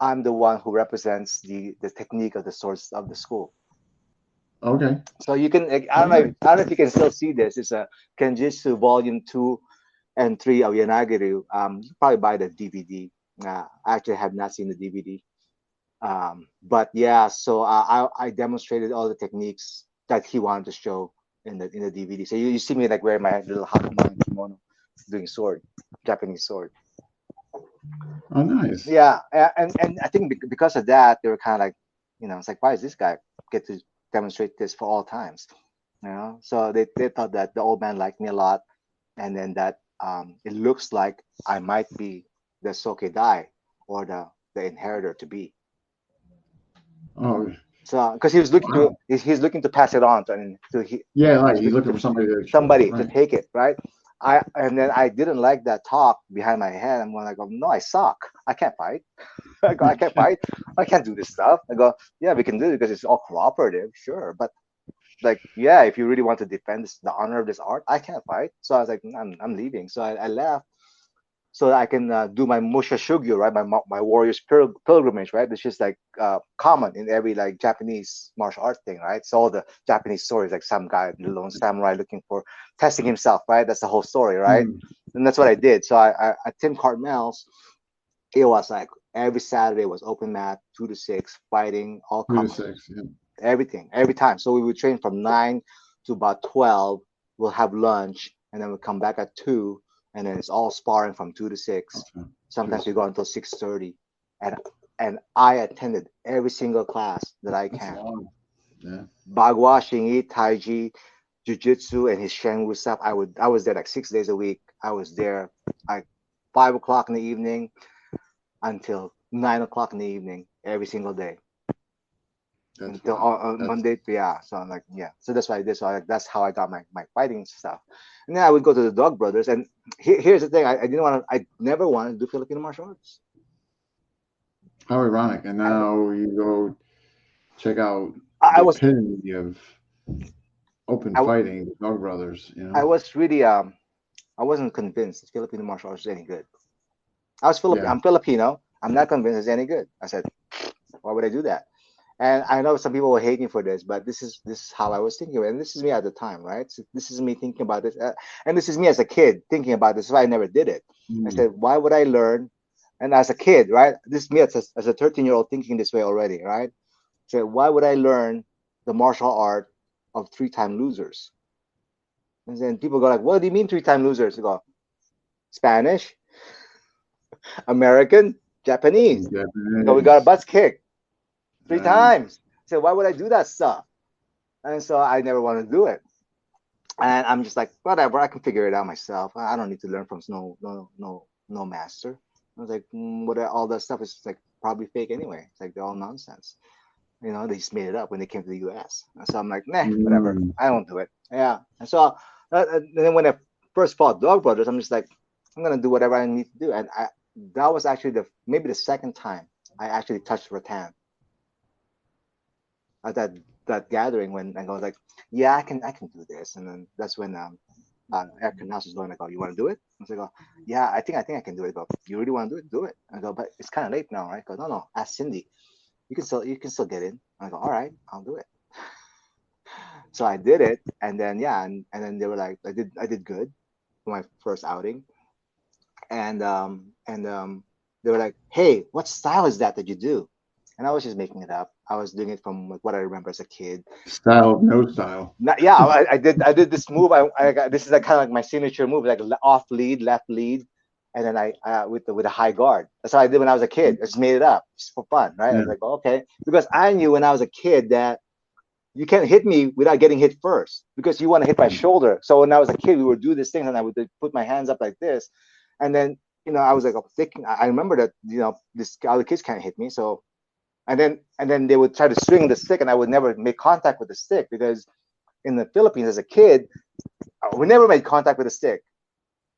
Speaker 2: I'm the one who represents the technique of the swords of the school.
Speaker 1: Okay.
Speaker 2: So you can,
Speaker 1: Oh, nice.
Speaker 2: I don't know if you can still see this. It's a Kenjutsu Volume 2 and 3 of Yanagiru. You probably buy the DVD. I actually have not seen the DVD. But yeah, so I demonstrated all the techniques that he wanted to show in the DVD. So you see me like wearing my little hakama and kimono, doing sword, Japanese sword.
Speaker 1: Oh, nice.
Speaker 2: Yeah, and I think because of that, they were kind of like, it's like, why does this guy get to demonstrate this for all times? So they thought that the old man liked me a lot, and then that it looks like I might be the Sokedai or the inheritor to be.
Speaker 1: Oh,
Speaker 2: So because he was looking to
Speaker 1: wow.
Speaker 2: he's looking to pass it on
Speaker 1: Yeah, like
Speaker 2: he's
Speaker 1: he's
Speaker 2: looking
Speaker 1: looking
Speaker 2: to
Speaker 1: for somebody to,
Speaker 2: somebody to
Speaker 1: right.
Speaker 2: take it, right? And then I didn't like that talk behind my head. I'm going, I go, no, I suck. I can't fight. I go, I can't fight. I can't do this stuff. I go, yeah, we can do it because it's all cooperative, sure. But like, yeah, if you really want to defend the honor of this art, I can't fight. So I was like, I'm leaving. So I left so that I can do my Musha Shugyo, right? My warrior's pilgrimage, right? Which is like common in every like Japanese martial art thing, right? So all the Japanese stories, like some guy, the lone samurai looking for testing himself, right? That's the whole story, right?
Speaker 1: Mm,
Speaker 2: And that's what I did. So I at Tim Cartmel's, it was like every Saturday was open mat, 2 to 6, fighting, all
Speaker 1: 2 to 6.
Speaker 2: comers,
Speaker 1: Yeah.
Speaker 2: everything, every time. So we would train from 9 to about 12. We'll have lunch, and then we come back at 2, and then it's all sparring from 2 to 6.
Speaker 1: Okay. Two to
Speaker 2: Sometimes we
Speaker 1: six.
Speaker 2: go until 6:30, and I attended every single class that I
Speaker 1: That's
Speaker 2: can.
Speaker 1: long. Yeah.
Speaker 2: Bagua, Xingyi, Taiji, Jiu-Jitsu, and his Shenwu stuff. I was there like 6 days a week. I was there like 5 o'clock in the evening until 9 o'clock in the evening every single day
Speaker 1: That's
Speaker 2: until
Speaker 1: wow.
Speaker 2: on
Speaker 1: That's
Speaker 2: Monday. Yeah, so I'm like, yeah. So that's what I did. So that's how I got my fighting stuff. And then I would go to the Dog Brothers. And here's the thing: I didn't want to. I never wanted to do Filipino martial arts.
Speaker 1: how ironic. And
Speaker 2: Ever.
Speaker 1: now you go check out
Speaker 2: I
Speaker 1: the
Speaker 2: was
Speaker 1: epitome of open
Speaker 2: I,
Speaker 1: fighting, the Dog Brothers, you
Speaker 2: I
Speaker 1: know?
Speaker 2: was really I wasn't convinced that Filipino martial arts is any good.
Speaker 1: Yeah.
Speaker 2: I'm Filipino. I'm not convinced it's any good. I said, why would I do that? And I know some people will hate me for this, but this is how I was thinking, and this is me at the time, right? So this is me thinking about this, and this is me as a kid thinking about this. So I never did it. I
Speaker 1: Mm.
Speaker 2: said, why would I learn? And as a kid, right? This is me as a 13-year-old thinking this way already, right? So why would I learn the martial art of three-time losers? And then people go like, what do you mean three-time losers? I go, Spanish, American, Japanese. So we got our
Speaker 1: Japanese.
Speaker 2: butts kicked three
Speaker 1: Uh,
Speaker 2: times. So why would I do that stuff? And so I never wanted to do it. And I'm just like, whatever, I can figure it out myself. I don't need to learn from no master. I was like, what all that stuff is like probably fake anyway. It's like they're all nonsense. They just made it up when they came to the U.S. And so I'm like, nah, whatever.
Speaker 1: mm.
Speaker 2: I won't do it. Yeah. And so and then when I first fought Dog Brothers, I'm just like, I'm gonna do whatever I need to do. And that was actually maybe the second time I actually touched rattan at that gathering when I was like, yeah, I can do this. And then that's when Eric Canals was going like, oh, you want to do it? I was like, oh, yeah, I think I can do it. But you really want to do it? Do it. I go, but it's kind of late now, right? I go, no, ask Cindy. You can still get in. I go, all right, I'll do it. So I did it, and then yeah, and then they were like, I did good for my first outing, and they were like, hey, what style is that you do? And I was just making it up. I was doing it from like, what I remember as a kid.
Speaker 1: Style, no style.
Speaker 2: Yeah, I did this move. I got, this is like kind of like my signature move, like off lead, left lead, and then I with a high guard. That's how I did when I was a kid. I just made it up just for fun, right? I
Speaker 1: Yeah.
Speaker 2: was like, okay, because I knew when I was a kid that you can't hit me without getting hit first because you want to hit my shoulder. So when I was a kid, we would do this thing, and I would put my hands up like this, and then I was like, thinking. I remember that this other kids can't hit me, so and then they would try to swing the stick, and I would never make contact with the stick because in the Philippines as a kid, we never made contact with a stick.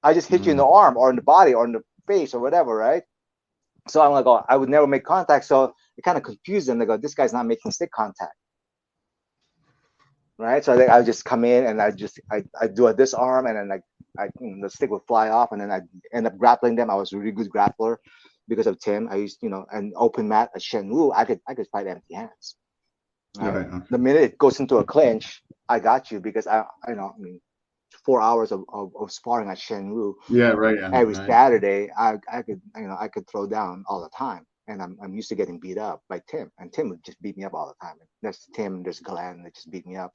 Speaker 2: I just hit you in the
Speaker 1: Mm.
Speaker 2: arm or in the body or in the face or whatever, right? So I'm like, oh, I would never make contact. So it kind of confused them. They go, this guy's not making stick contact, right? So I would just come in and I do a disarm, and then the stick would fly off, and then I end up grappling them. I was a really good grappler because of Tim. I used an open mat at Shenwu. I could fight empty hands. Right.
Speaker 1: Right.
Speaker 2: The minute it goes into a clinch, I got you because I mean 4 hours of sparring at Shenwu
Speaker 1: Yeah. Right. Yeah.
Speaker 2: every
Speaker 1: Right.
Speaker 2: Saturday. I could throw down all the time, and I'm used to getting beat up by Tim, and Tim would just beat me up all the time. There's Tim, there's Glenn that just beat me up,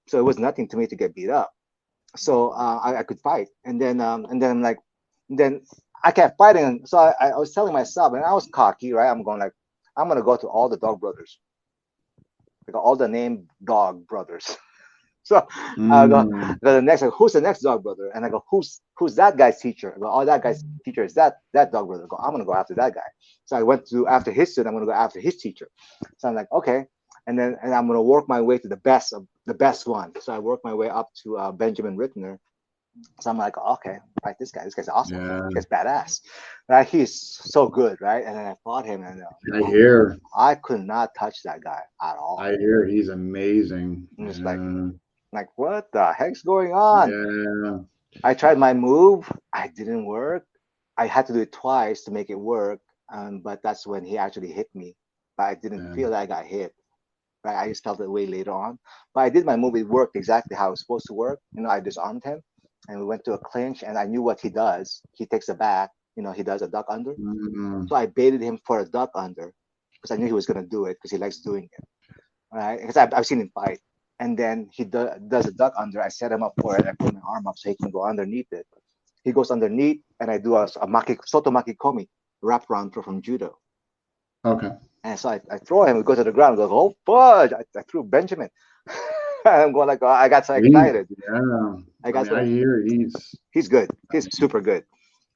Speaker 2: so it was nothing to me to get beat up. So I could fight, and then I'm like, then I kept fighting. So I was telling myself, and I was cocky, right? I'm going like, I'm gonna go to all the dog brothers, like all the named dog brothers. So I
Speaker 1: Mm.
Speaker 2: go the next, like, who's the next dog brother? And I go, who's that guy's teacher? I go, oh, that guy's teacher is that dog brother. I go, I'm gonna go after that guy. So I went to after his student. I'm gonna go after his teacher. So I'm like, okay, and I'm gonna work my way to the best one. So I work my way up to Benjamin Rittner. So I'm like, okay, right, this guy. This guy's awesome.
Speaker 1: Yeah.
Speaker 2: This guy's badass. Right? He's so good, right? And then I fought him, and
Speaker 1: I hear.
Speaker 2: I could not touch that guy at all.
Speaker 1: I hear he's amazing.
Speaker 2: I'm just
Speaker 1: Yeah.
Speaker 2: like, what the heck's going on?
Speaker 1: Yeah.
Speaker 2: I tried my move. I didn't work. I had to do it twice to make it work. But that's when he actually hit me. But I didn't
Speaker 1: Yeah.
Speaker 2: feel that I got hit. Right? I just felt it way later on. But I did my move. It worked exactly how it was supposed to work. I disarmed him, and we went to a clinch. And I knew what he does. He takes a back. He does a duck under.
Speaker 1: Mm.
Speaker 2: So I baited him for a duck under because I knew he was gonna do it because he likes doing it. Right? Because I've seen him fight. And then he does a duck under. I set him up for it. I put my arm up so he can go underneath it. He goes underneath, and I do a soto maki komi wrap round throw from judo.
Speaker 1: Okay.
Speaker 2: And so I throw him. We go to the ground. Goes, oh fudge! I threw Benjamin. And I'm going like, oh, I got so excited.
Speaker 1: Yeah.
Speaker 2: I got
Speaker 1: I
Speaker 2: so
Speaker 1: hear
Speaker 2: he's good. He's super good.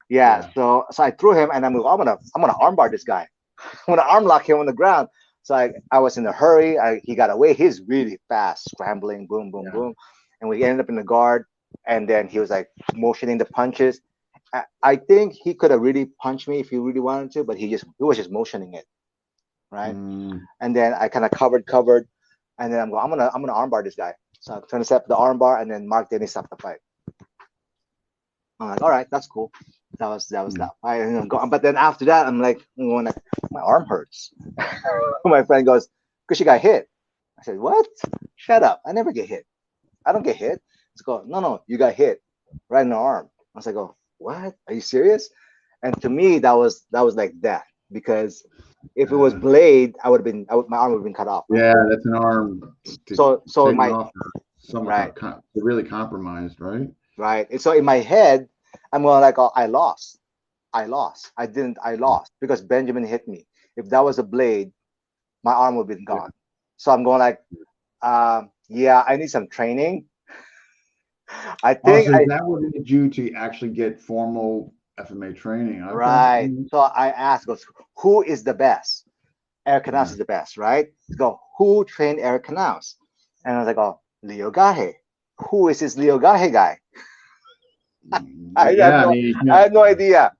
Speaker 2: Yeah.
Speaker 1: yeah.
Speaker 2: So I threw him, and I'm gonna armbar this guy. I'm gonna arm lock him on the ground. So I was in a hurry. He got away. He's really fast, scrambling, boom, boom,
Speaker 1: Yeah.
Speaker 2: boom. And we ended up in the guard. And then he was like motioning the punches. I think he could have really punched me if he really wanted to, but he was just motioning it, right?
Speaker 1: Mm.
Speaker 2: And then I kind of covered, and then I'm gonna armbar this guy. So I'm trying to set up the armbar, and then Mark Denny stopped the fight. I'm like, all right, that's cool. That was that fight. And but then after that, I'm like, my arm hurts. My friend goes, because she got hit. I said, what? Shut up. I never get hit. I don't get hit. Let's go, no, you got hit right in the arm. I was like, oh, what? Are you serious? And to me, that was like death, because if it was blade, my arm would have been cut off. Right?
Speaker 1: Yeah, that's an arm to
Speaker 2: So
Speaker 1: take it
Speaker 2: my
Speaker 1: off. Somewhat
Speaker 2: right,
Speaker 1: really compromised, right?
Speaker 2: right. And so in my head, I'm going like, oh, I lost. I lost. I didn't. I lost because Benjamin hit me. If that was a blade, my arm would have been
Speaker 1: Yeah.
Speaker 2: gone. So I'm going like, yeah, I need some training. I
Speaker 1: Oh,
Speaker 2: think
Speaker 1: so
Speaker 2: I
Speaker 1: that would lead you to actually get formal FMA training. Okay.
Speaker 2: right. So I asked, goes, who is the best? Eric Canals
Speaker 1: Yeah.
Speaker 2: is the best, right? Go, who trained Eric Canals? And I was like, oh, Leo Gahe. Who is this Leo Gahe guy? I have
Speaker 1: Yeah, I
Speaker 2: no,
Speaker 1: mean,
Speaker 2: I had no idea.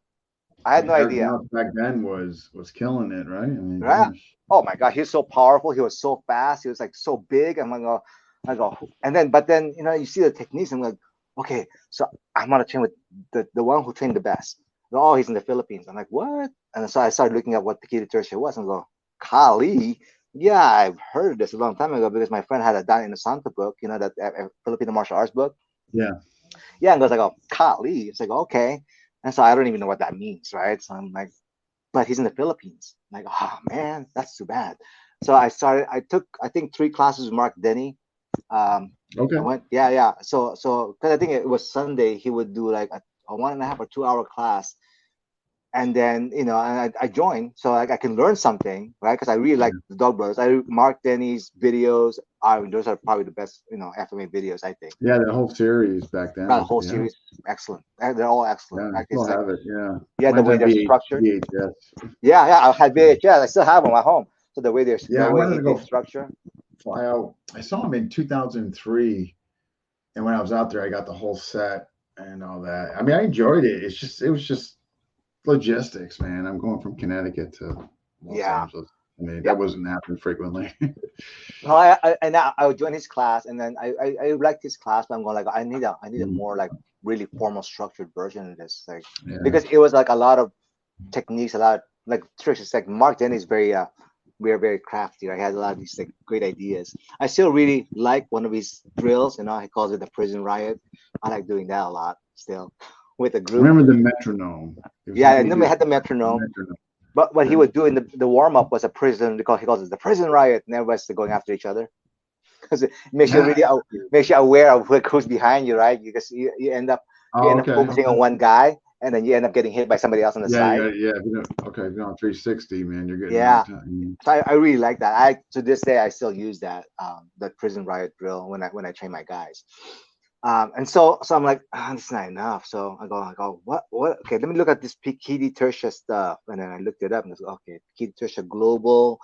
Speaker 2: I had no
Speaker 1: Eric
Speaker 2: idea.
Speaker 1: Mouse back then was killing it, right? I mean,
Speaker 2: Right?
Speaker 1: gosh.
Speaker 2: Oh my God, he's so powerful. He was so fast. He was like so big. I go, and then, but then, you see the techniques. I'm like, okay, so I'm gonna train with the one who trained the best. Oh, he's in the Philippines. I'm like, what? And so I started looking at what Pikiti Tertia was, and I go, Kali. Yeah, I've heard of this a long time ago because my friend had a Dan Inosanto book, that Filipino martial arts book.
Speaker 1: Yeah.
Speaker 2: Yeah, and goes, I go, Kali. It's like, okay. And so I don't even know what that means, right? So I'm like, but he's in the Philippines. I'm like, oh man, that's too bad. So I took, I think, 3 classes with Mark Denny.
Speaker 1: Okay.
Speaker 2: I went, yeah. So because I think it was Sunday, he would do like a 1.5 or 2 hour class, and then and I joined so I can learn something, right? Because I really like the Dog Brothers. Mark Denny's videos those are probably the best FMA videos, I think.
Speaker 1: Yeah, the whole series back then
Speaker 2: That
Speaker 1: was,
Speaker 2: whole
Speaker 1: yeah.
Speaker 2: series, excellent. They're all excellent.
Speaker 1: Yeah, I
Speaker 2: Like
Speaker 1: still
Speaker 2: it's like
Speaker 1: have it. Yeah.
Speaker 2: the
Speaker 1: Mine's
Speaker 2: way
Speaker 1: on
Speaker 2: they're structured.
Speaker 1: VHS.
Speaker 2: Yeah, I had VHS. I still have them at home. So the way
Speaker 1: Yeah, I wanted to
Speaker 2: they
Speaker 1: go
Speaker 2: structure.
Speaker 1: fly out. I saw him in 2003, and when I was out there, I got the whole set and all that. I mean, I enjoyed it. It was just logistics, man. I'm going from Connecticut to Los
Speaker 2: Yeah.
Speaker 1: Angeles. I mean, that
Speaker 2: Yep.
Speaker 1: wasn't happening frequently.
Speaker 2: No, I would join his class, and then I liked his class, but I'm going like I need a more like really formal structured version of this, like
Speaker 1: Yeah.
Speaker 2: because it was like a lot of techniques, a lot like tricks. It's like Mark Denny's very very crafty. Right? He has a lot of these like great ideas. I still really like one of his drills. He calls it the prison riot. I like doing that a lot still with a group.
Speaker 1: Remember the metronome? It was
Speaker 2: Yeah,
Speaker 1: something
Speaker 2: and
Speaker 1: you
Speaker 2: then we
Speaker 1: do.
Speaker 2: had the metronome.
Speaker 1: Metronome.
Speaker 2: But what he would do in the warm up was a prison, because he calls it the prison riot, and everybody's going after each other because it makes you really makes you aware of who's behind you, right? Because you end up
Speaker 1: Oh, okay.
Speaker 2: focusing on one guy, and then you end up getting hit by somebody else on the
Speaker 1: Yeah,
Speaker 2: side.
Speaker 1: yeah. Okay, if you're on 360, man, you're getting
Speaker 2: Yeah,
Speaker 1: knocked out.
Speaker 2: so I really like that. To this day I still use that prison riot drill when I train my guys. And so I'm like, that's not enough. So I go, what? Okay, let me look at this Pikiti Tertia stuff. And then I looked it up and I was okay, Pikiti Tertia Global,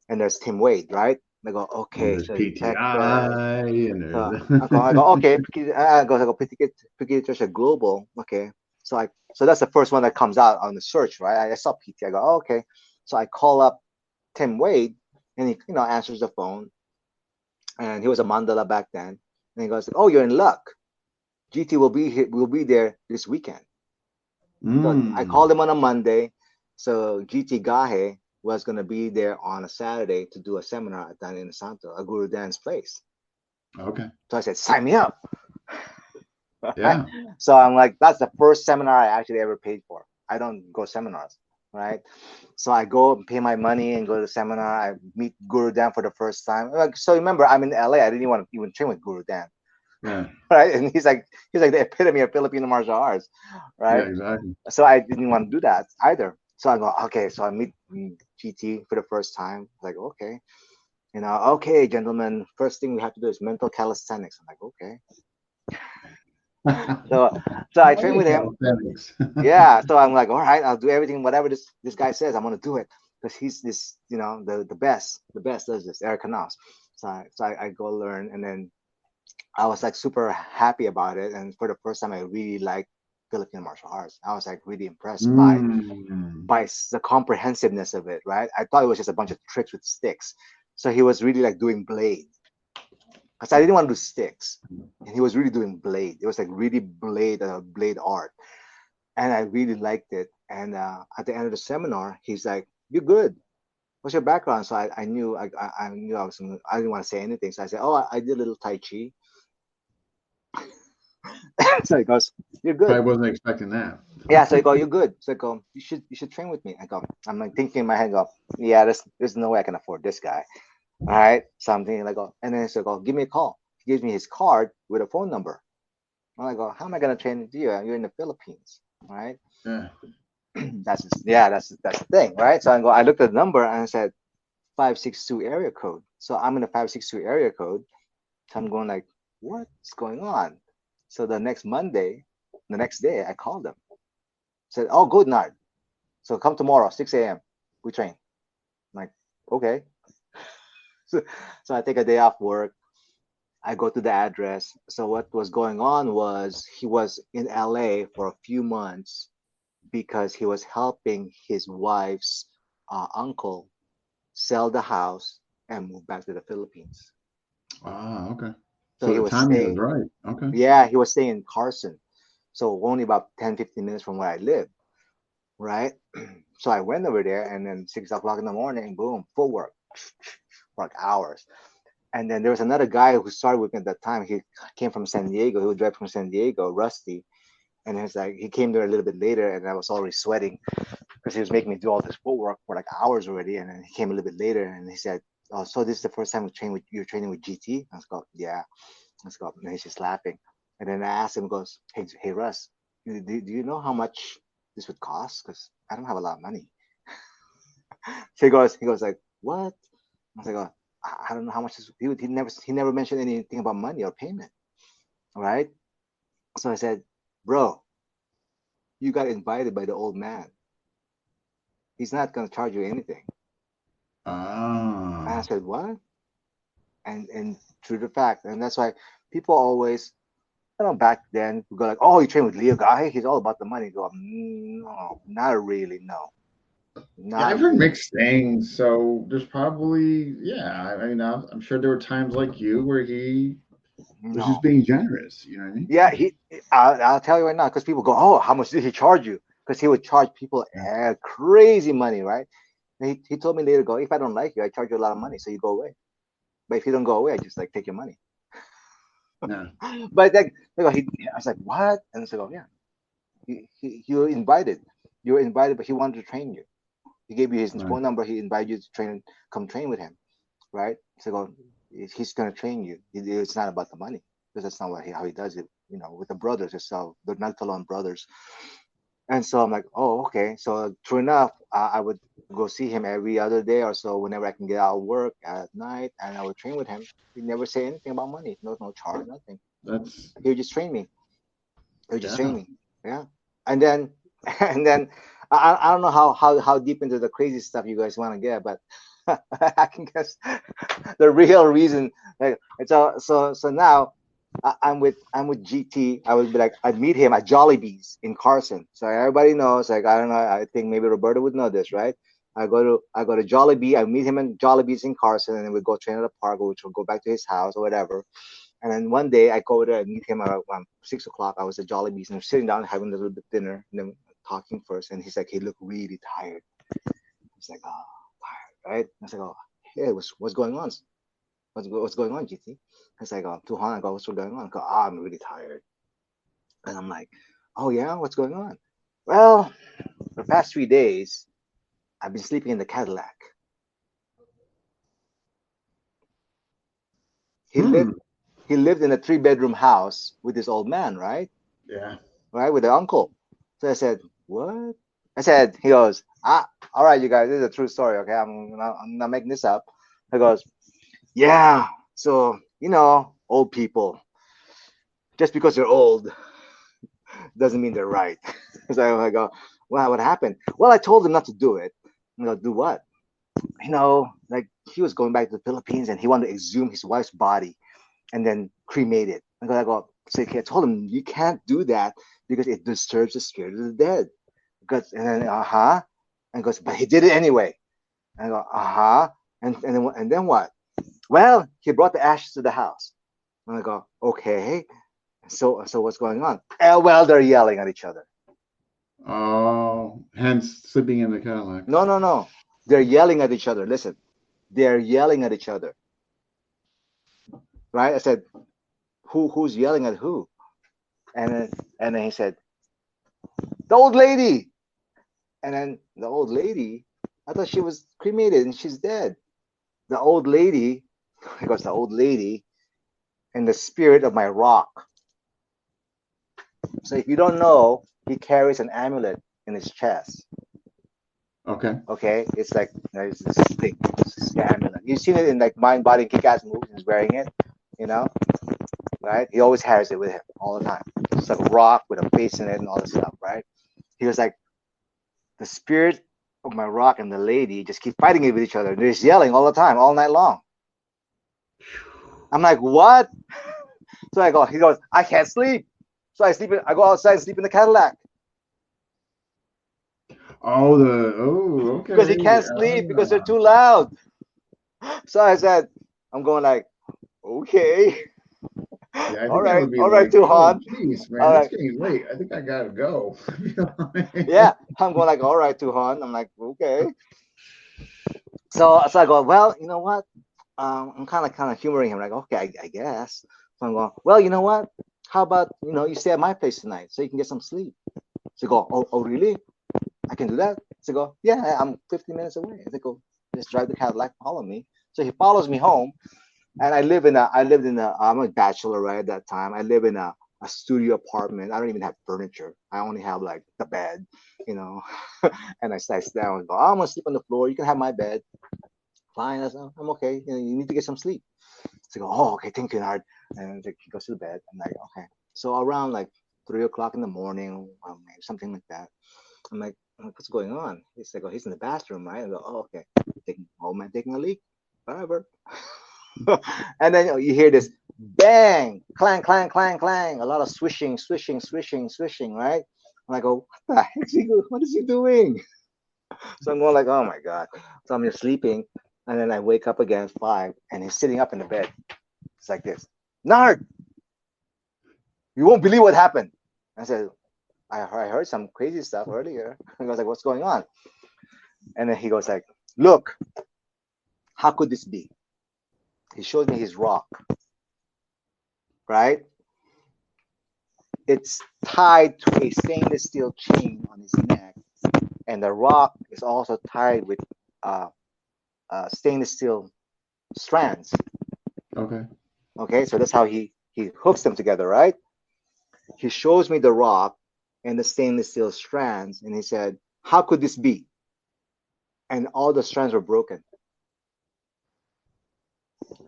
Speaker 2: and there's Tim Wade, right? And I go,
Speaker 1: And
Speaker 2: okay,
Speaker 1: there's
Speaker 2: so in Texas.
Speaker 1: PTI, and
Speaker 2: So
Speaker 1: there's
Speaker 2: I go, okay, I go, Pikiti Tertia Global, okay. So that's the first one that comes out on the search, right? I saw PT. I go, oh, okay. So I call up Tim Wade, and he answers the phone, and he was a Mandala back then. And he goes, "Oh, you're in luck. GT will be there this weekend." So I called him on a Monday. So GT Gahe was gonna be there on a Saturday to do a seminar at Dan Inosanto, at Guro Dan's place.
Speaker 1: Okay.
Speaker 2: So I said, "Sign me up."
Speaker 1: Yeah.
Speaker 2: So I'm like, that's the first seminar I actually ever paid for. I don't go seminars, right? So I go and pay my money and go to the seminar. I meet Guro Dan for the first time. So remember, I'm in LA. I didn't want to even train with Guro Dan.
Speaker 1: Yeah.
Speaker 2: Right, and he's like the epitome of Filipino martial arts, right?
Speaker 1: Yeah, exactly.
Speaker 2: So I didn't want to do that either. So I go, okay. So I meet GT for the first time. Like, okay, okay, gentlemen. First thing we have to do is mental calisthenics. I'm like, okay. So I train with him. Yeah. So I'm like, all right, I'll do everything, whatever this guy says, I'm gonna do it, because he's this, the best does this, Eric Knaus. So I go learn, and then I was like super happy about it. And for the first time, I really liked Filipino martial arts. I was like really impressed by the comprehensiveness of it, right? I thought it was just a bunch of tricks with sticks. So he was really like doing blade. Because I didn't want to do sticks. And he was really doing blade. It was like really blade art. And I really liked it. And at the end of the seminar, he's like, "You're good. what's your background? So I knew I knew I didn't want to say anything. So I said, oh, I did a little Tai Chi. So he goes, you're good.
Speaker 1: Probably wasn't expecting that.
Speaker 2: Yeah, so I go, you're good. So I go, you should train with me. I go, I'm like thinking in my head, go, yeah, there's no way I can afford this guy. All right, something like, go, and then so I go, give me a call. He gives me his card with a phone number. And I go, how am I gonna train with you? You're in the Philippines, right?
Speaker 1: Yeah.
Speaker 2: That's the thing, right? So I looked at the number and I said 562 area code. So I'm in the 562 area code. So I'm going like, what's going on? So the next day, I called them. Said, oh, good night. So come tomorrow, 6 a.m. We train. I'm like, okay. So, so I take a day off work. I go to the address. So what was going on was he was in LA for a few months because he was helping his wife's uncle sell the house and move back to the Philippines.
Speaker 1: Ah, okay.
Speaker 2: So
Speaker 1: So
Speaker 2: he
Speaker 1: the
Speaker 2: was
Speaker 1: timing was
Speaker 2: staying,
Speaker 1: right. Okay.
Speaker 2: yeah, he was staying in Carson. So only about 10, 15 minutes from where I live, right? So I went over there and then 6 o'clock in the morning, boom, footwork, work hours. And then there was another guy who started with me at that time. He came from San Diego. He would drive from San Diego, Rusty. And it's like he came there a little bit later and I was already sweating because he was making me do all this footwork for like hours already. And then he came a little bit later and he said, oh, so this is the first time you're training with GT? I was like, yeah. Let's go. And he's just laughing. And then I asked him, goes, hey Russ, do you know how much this would cost? Because I don't have a lot of money. So he goes like, what? I was like, oh, I don't know how much this. He never mentioned anything about money or payment. All right. So I said, bro, you got invited by the old man. He's not gonna charge you anything. And I
Speaker 1: Ah.
Speaker 2: said, what? And true to fact, and that's why people always, back then we go like, oh, you train with Leo guy, he's all about the money. Go, no, not really, no,
Speaker 1: Yeah, I've
Speaker 2: not
Speaker 1: heard
Speaker 2: really,
Speaker 1: mixed things. So there's probably, yeah. I mean, I'm sure there were times like you where he was just
Speaker 2: no.
Speaker 1: being generous. You know what I mean?
Speaker 2: Yeah, I'll tell you right now, because people go, oh, how much did he charge you? Because he would charge people crazy money, right? And he told me later, go, if I don't like you, I charge you a lot of money, so you go away. But if you don't go away, I just like take your money.
Speaker 1: Yeah.
Speaker 2: But like, I was like, what? And I said, oh yeah, you're invited. You're invited, but he wanted to train you. He gave you his
Speaker 1: Right.
Speaker 2: phone number. He invited you to come train with him, right? So go, he's gonna train you. It's not about the money because that's not how he does it. With the brothers itself, the Nagtalon brothers. And so I'm like, oh, okay. So true enough, I would go see him every other day or so whenever I can get out of work at night, and I would train with him. He never say anything about money. No charge, nothing.
Speaker 1: That's,
Speaker 2: He would just train me. He would just train
Speaker 1: yeah.
Speaker 2: me. Yeah. And then and then I don't know how deep into the crazy stuff you guys want to get, but I can guess the real reason. Like, so now I'm with GT. I would be like, I'd meet him at Jollibee's in Carson. So everybody knows. Like, I don't know. I think maybe Roberto would know this, right? I go to Jollibee. I meet him in Jollibee's in Carson, and then we go train at the park, which will go back to his house or whatever. And then one day I go there and meet him around 6 o'clock. I was at Jollibee's and we're sitting down having a little bit dinner and then talking first. And he's like, he looked really tired. He's like, oh, tired, right? I was like, oh, hey, what's going on? What's going on, GT? He's like, oh, Tuhan. I go, what's going on? I go, I'm really tired. And I'm like, oh yeah, what's going on? Well, for the past 3 days, I've been sleeping in the Cadillac. He
Speaker 1: Hmm.
Speaker 2: lived he lived in a 3-bedroom house with this old man, right?
Speaker 1: Yeah.
Speaker 2: Right, with the uncle. So I said, what? I said, he goes, all right, you guys, this is a true story, okay? I'm not making this up. He goes, yeah. So, old people, just because they're old doesn't mean they're right. So I go, well, what happened? Well, I told him not to do it. I go, do what? Like he was going back to the Philippines and he wanted to exhume his wife's body and then cremate it. So I told him, you can't do that because it disturbs the spirit of the dead. And then, and goes, but he did it anyway. And I go, and then what? Well, he brought the ashes to the house. And I go, okay. So what's going on? Well, they're yelling at each other.
Speaker 1: Oh, hence sleeping in the Cadillac.
Speaker 2: No, no, no. They're yelling at each other. Listen, they're yelling at each other, right? I said, who's yelling at who? And then he said, the old lady. And then the old lady, I thought she was cremated and she's dead. The old lady, he goes, the old lady and the spirit of my rock. So if you don't know, he carries an amulet in his chest.
Speaker 1: Okay.
Speaker 2: Okay, it's like there's this thing, this amulet. You've seen it in like Mind, Body, and Kick-Ass movies. He's wearing it, right? He always carries it with him all the time. It's like a rock with a face in it and all this stuff, right? He was like, the spirit of my rock and the lady just keep fighting it with each other. They're just yelling all the time, all night long. I'm like, what? So I go, he goes, I can't sleep. So I go outside and sleep in the Cadillac.
Speaker 1: Oh,
Speaker 2: Because he
Speaker 1: okay.
Speaker 2: can't sleep because they're too loud. So I said, I'm going like, okay.
Speaker 1: Yeah, I
Speaker 2: all
Speaker 1: think I
Speaker 2: right,
Speaker 1: would be
Speaker 2: all right,
Speaker 1: like, oh,
Speaker 2: Tuhan.
Speaker 1: geez, man,
Speaker 2: All
Speaker 1: it's
Speaker 2: right.
Speaker 1: getting late. I think I gotta go.
Speaker 2: Yeah, I'm going like, all right, Tuhan. I'm like, okay. So I go, well, you know what? I'm kind of humoring him, like, okay, I guess. So I'm going, well, you know what? How about you stay at my place tonight so you can get some sleep? So I go, oh, really? I can do that. So I go, yeah, I'm 15 minutes away. I go, just drive the Cadillac, follow me. So he follows me home, and I'm a bachelor right at that time. I live in a studio apartment. I don't even have furniture. I only have like the bed, and I sit down and go, I'm gonna sleep on the floor. You can have my bed. Fine, I'm okay. You need to get some sleep. So I go, oh, okay, thank you, Nard. And he goes to the bed. I'm like, okay. So around like 3 o'clock in the morning, maybe something like that. I'm like, what's going on? He's like, oh, he's in the bathroom, right? I go, oh, okay. Old man taking a leak, whatever. And then you hear this bang, clang, clang, clang, clang. A lot of swishing, swishing, swishing, swishing, right? And I go, what is he doing? So I'm going like, oh my God. So I'm just sleeping. And then I wake up again at 5, and he's sitting up in the bed. It's like this. Nard, you won't believe what happened. I said, I heard some crazy stuff earlier. I was like, what's going on? And then he goes like, look, how could this be? He showed me his rock, right? It's tied to a stainless steel chain on his neck, and the rock is also tied with stainless steel strands. Okay, so that's how he hooks them together, right? He shows me the rock and the stainless steel strands, and he said, how could this be? And all the strands were broken.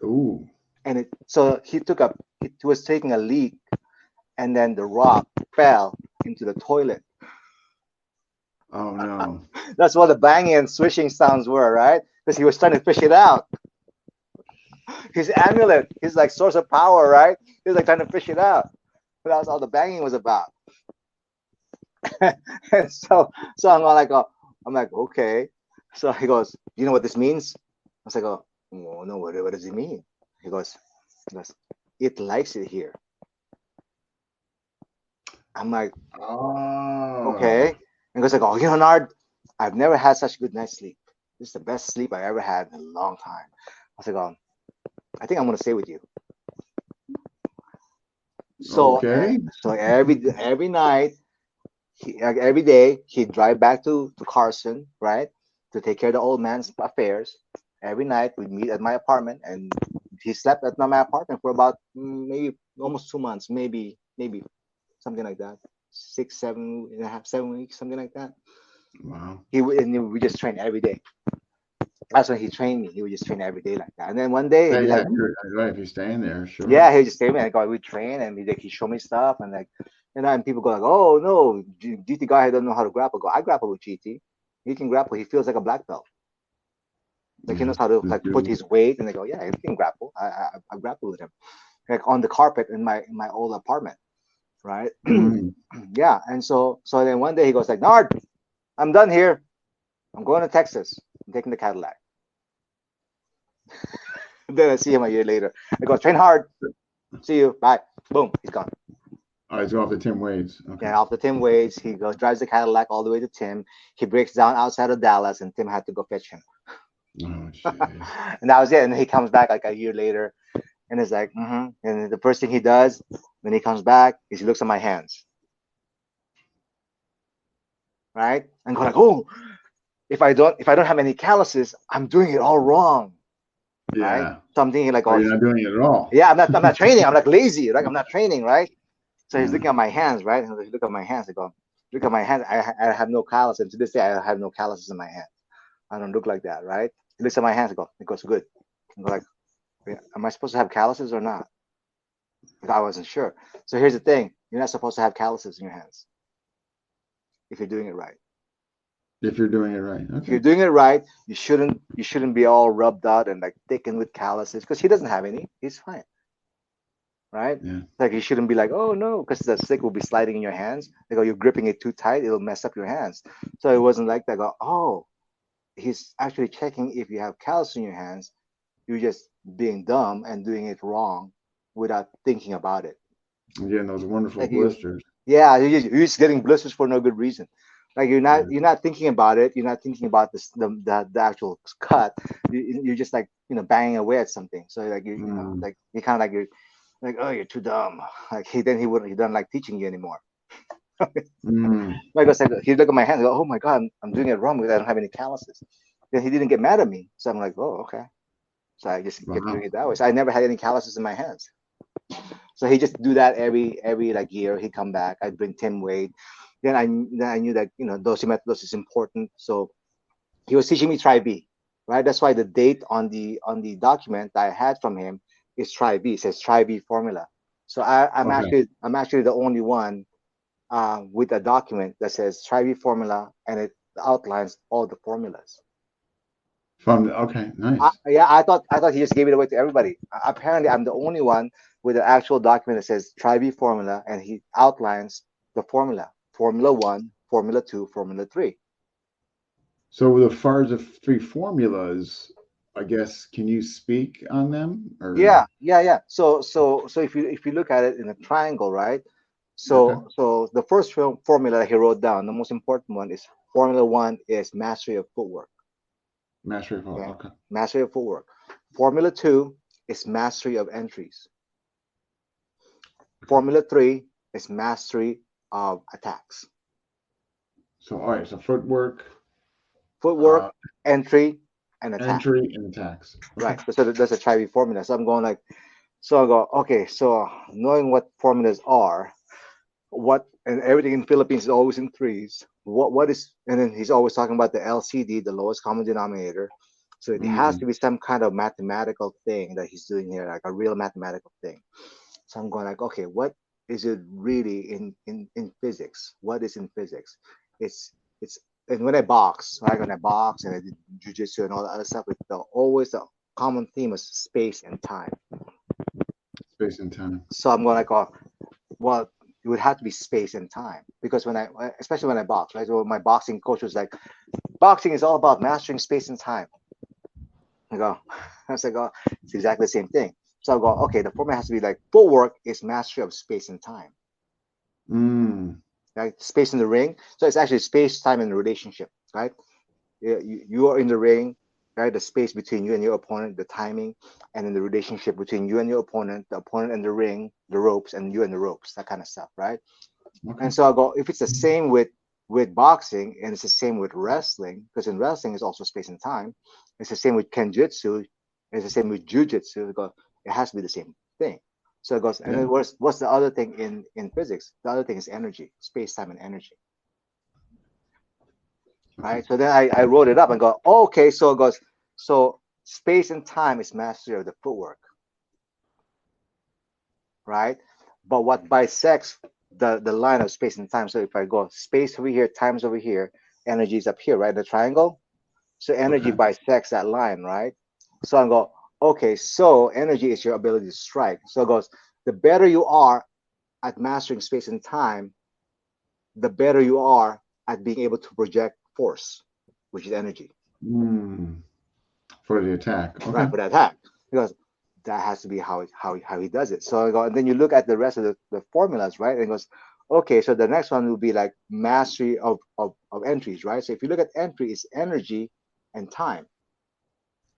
Speaker 1: Ooh.
Speaker 2: And so he was taking a leak, and then the rock fell into the toilet.
Speaker 1: Oh no.
Speaker 2: That's what the banging and swishing sounds were, right? Because he was trying to fish it out. His amulet, his like source of power, right? He was like trying to fish it out. But that's all the banging was about. And so I'm like, okay. So he goes, you know what this means? I was like, oh no, what does it mean? He goes, it likes it here. I'm like,
Speaker 1: oh,
Speaker 2: okay. And goes like, oh, Nard, I've never had such a good night's sleep. This is the best sleep I ever had in a long time. I was like, I think I'm gonna stay with you. So
Speaker 1: okay.
Speaker 2: So every night, every day he'd drive back to Carson, right, to take care of the old man's affairs. Every night we'd meet at my apartment, and he slept at my apartment for about maybe almost 2 months, maybe something like that, 6, 7.5, 7 weeks, something like that.
Speaker 1: Wow.
Speaker 2: We just train every day. That's when he trained me. He would just train every day like that. And then one day,
Speaker 1: Yeah, if you're staying there, sure.
Speaker 2: yeah, he would just stay me. We train, and he show me stuff, and and people go like, oh no, GT guy doesn't know how to grapple. I grapple with GT. He can grapple. He feels like a black belt. Like he knows how to put his weight, and they go, yeah, he can grapple. I grapple with him, like on the carpet in my old apartment, right? Yeah, and so then one day he goes like, Nard, I'm done here. I'm going to Texas. I'm taking the Cadillac. Then I see him a year later. I go, train hard. See you. Bye. Boom. He's gone.
Speaker 1: Oh, he's off the Tim Wade's. Okay.
Speaker 2: Yeah, off the Tim Wade's. He goes, drives the Cadillac all the way to Tim. He breaks down outside of Dallas, and Tim had to go fetch him.
Speaker 1: Oh, jeez.
Speaker 2: And that was it. And he comes back like a year later, and it's like, and the first thing he does when he comes back is he looks at my hands, right? And go like, oh, if I don't have any calluses, I'm doing it all wrong, right?
Speaker 1: Yeah.
Speaker 2: So I'm thinking like,
Speaker 1: Or
Speaker 2: oh,
Speaker 1: you're not doing it at all.
Speaker 2: yeah, I'm not training. I'm like lazy, right? I'm not training, right? So he's
Speaker 1: Yeah.
Speaker 2: looking at my hands, right? And he look at my hands. I go, look at my hands. I have no calluses. And to this day, I have no calluses in my hands. I don't look like that, right? He looks at my hands. It goes good. I go like, am I supposed to have calluses or not? Because I wasn't sure. So here's the thing: you're not supposed to have calluses in your hands if you're doing it right.
Speaker 1: If you're doing it right.
Speaker 2: If you're
Speaker 1: Okay.
Speaker 2: doing it right, you shouldn't be all rubbed out and like thickened with calluses because he doesn't have any. He's fine, right?
Speaker 1: Yeah.
Speaker 2: Like you shouldn't be like, oh no, because the stick will be sliding in your hands. They go, you're gripping it too tight, it'll mess up your hands. So it wasn't like that. I go, oh, he's actually checking if you have calluses in your hands. You're just being dumb and doing it wrong without thinking about it.
Speaker 1: And getting those wonderful
Speaker 2: Like you,
Speaker 1: blisters.
Speaker 2: yeah, you're just getting blisters for no good reason. Like
Speaker 1: Yeah.
Speaker 2: you're not thinking about it. You're not thinking about the actual cut. You're just like banging away at something. So like like you kind of like you're like, oh, you're too dumb. Like he doesn't like teaching you anymore.
Speaker 1: Mm.
Speaker 2: Like I said, he look at my hand and go, oh my god, I'm doing it wrong because I don't have any calluses. Then he didn't get mad at me. So I'm like, oh, okay. So I just kept doing
Speaker 1: Wow.
Speaker 2: it that way. So I never had any calluses in my hands. So he just do that every like year. He come back. I bring Tim Wade. Then I knew that dosimethodose is important. So he was teaching me Tri B, right? That's why the date on the document that I had from him is Tri B. It says Tri B formula. So
Speaker 1: Okay.
Speaker 2: I'm actually the only one with a document that says Tri B formula and it outlines all the formulas.
Speaker 1: Okay. Nice.
Speaker 2: Yeah, I thought he just gave it away to everybody. Apparently, I'm the only one with an actual document that says Tri B formula, and he outlines the formula: Formula One, Formula Two, Formula Three.
Speaker 1: So as far as the three formulas, I guess, can you speak on them or?
Speaker 2: Yeah. So if you look at it in a triangle, right?
Speaker 1: Okay.
Speaker 2: So the first formula that he wrote down, the most important one is Formula One is mastery of footwork.
Speaker 1: Mastery.
Speaker 2: Okay,
Speaker 1: Okay.
Speaker 2: mastery of footwork. Formula Two is mastery of entries.
Speaker 1: Okay.
Speaker 2: Formula Three is mastery of attacks.
Speaker 1: So all right. So footwork,
Speaker 2: Footwork,
Speaker 1: uh,
Speaker 2: entry, and attack.
Speaker 1: entry, and attacks. Okay.
Speaker 2: Right. So that's a Tri formula. So I'm going like, so I go, okay, so knowing what formulas are, what and everything in Philippines is always in threes. What is and then he's always talking about the LCD, the lowest common denominator. So it has
Speaker 1: Mm.
Speaker 2: to be some kind of mathematical thing that he's doing here, like a real mathematical thing. So I'm going like, okay, what is it really in physics? What is in physics? It's and when I box, right? When I box and I did jujitsu and all that other stuff, it's always the common theme is space and time.
Speaker 1: Space and time.
Speaker 2: So I'm going like, oh, well, it would have to be space and time because especially when I box, right? So my boxing coach was like, boxing is all about mastering space and time. I go, I was like, oh, it's exactly the same thing. So I go, okay, the format has to be like footwork is mastery of space and time.
Speaker 1: Mm.
Speaker 2: Right? Space in the ring. So it's actually space, time, and relationship, right? You are in the ring, right? The space between you and your opponent, the timing, and then the relationship between you and your opponent, the opponent and the ring, the ropes, and you and the ropes, that kind of stuff, right?
Speaker 1: Okay.
Speaker 2: And so I go, if it's the same with boxing and it's the same with wrestling, because in wrestling is also space and time. It's the same with kenjutsu. It's the same with jujitsu. It has to be the same thing. So it goes, and
Speaker 1: Yeah.
Speaker 2: then what's the other thing in physics? The other thing is energy, space, time, and energy.
Speaker 1: Okay.
Speaker 2: Right. So then I wrote it up and go, oh, okay. So it goes, so space and time is mastery of the footwork, right? But what bisects the line of space and time? So if I go space over here, time's over here, energy is up here, right? The triangle. So energy
Speaker 1: Okay.
Speaker 2: bisects that line, right? So I go, okay, so energy is your ability to strike. So it goes, the better you are at mastering space and time, the better you are at being able to project force, which is energy,
Speaker 1: Mm. For the attack.
Speaker 2: right?
Speaker 1: Okay.
Speaker 2: For that attack. Because that has to be how he does it. So I go, and then you look at the rest of the formulas, right? And it goes, okay, so the next one will be like mastery of entries, right? So if you look at entry, it's energy and time,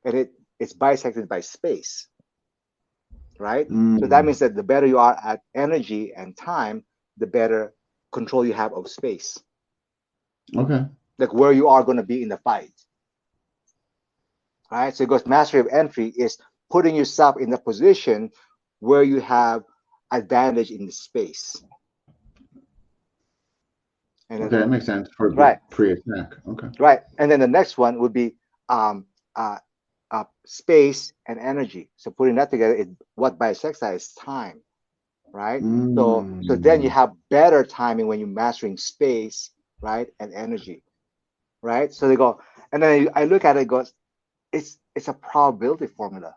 Speaker 2: and it's bisected by space, right? So that means that the better you are at energy and time, the better control you have of space.
Speaker 1: Okay.
Speaker 2: Like where you are going to be in the fight, right? So it goes, mastery of entry is putting yourself in a position where you have advantage in the space. And
Speaker 1: Okay, that makes sense for
Speaker 2: right,
Speaker 1: pre-attack. Okay.
Speaker 2: right. And then the next one would be um, uh, space and energy. So putting that together, what bisects that is time, right? So then you have better timing when you're mastering space, right, and energy, right? So they go, and then I look at it, it goes, it's a probability formula.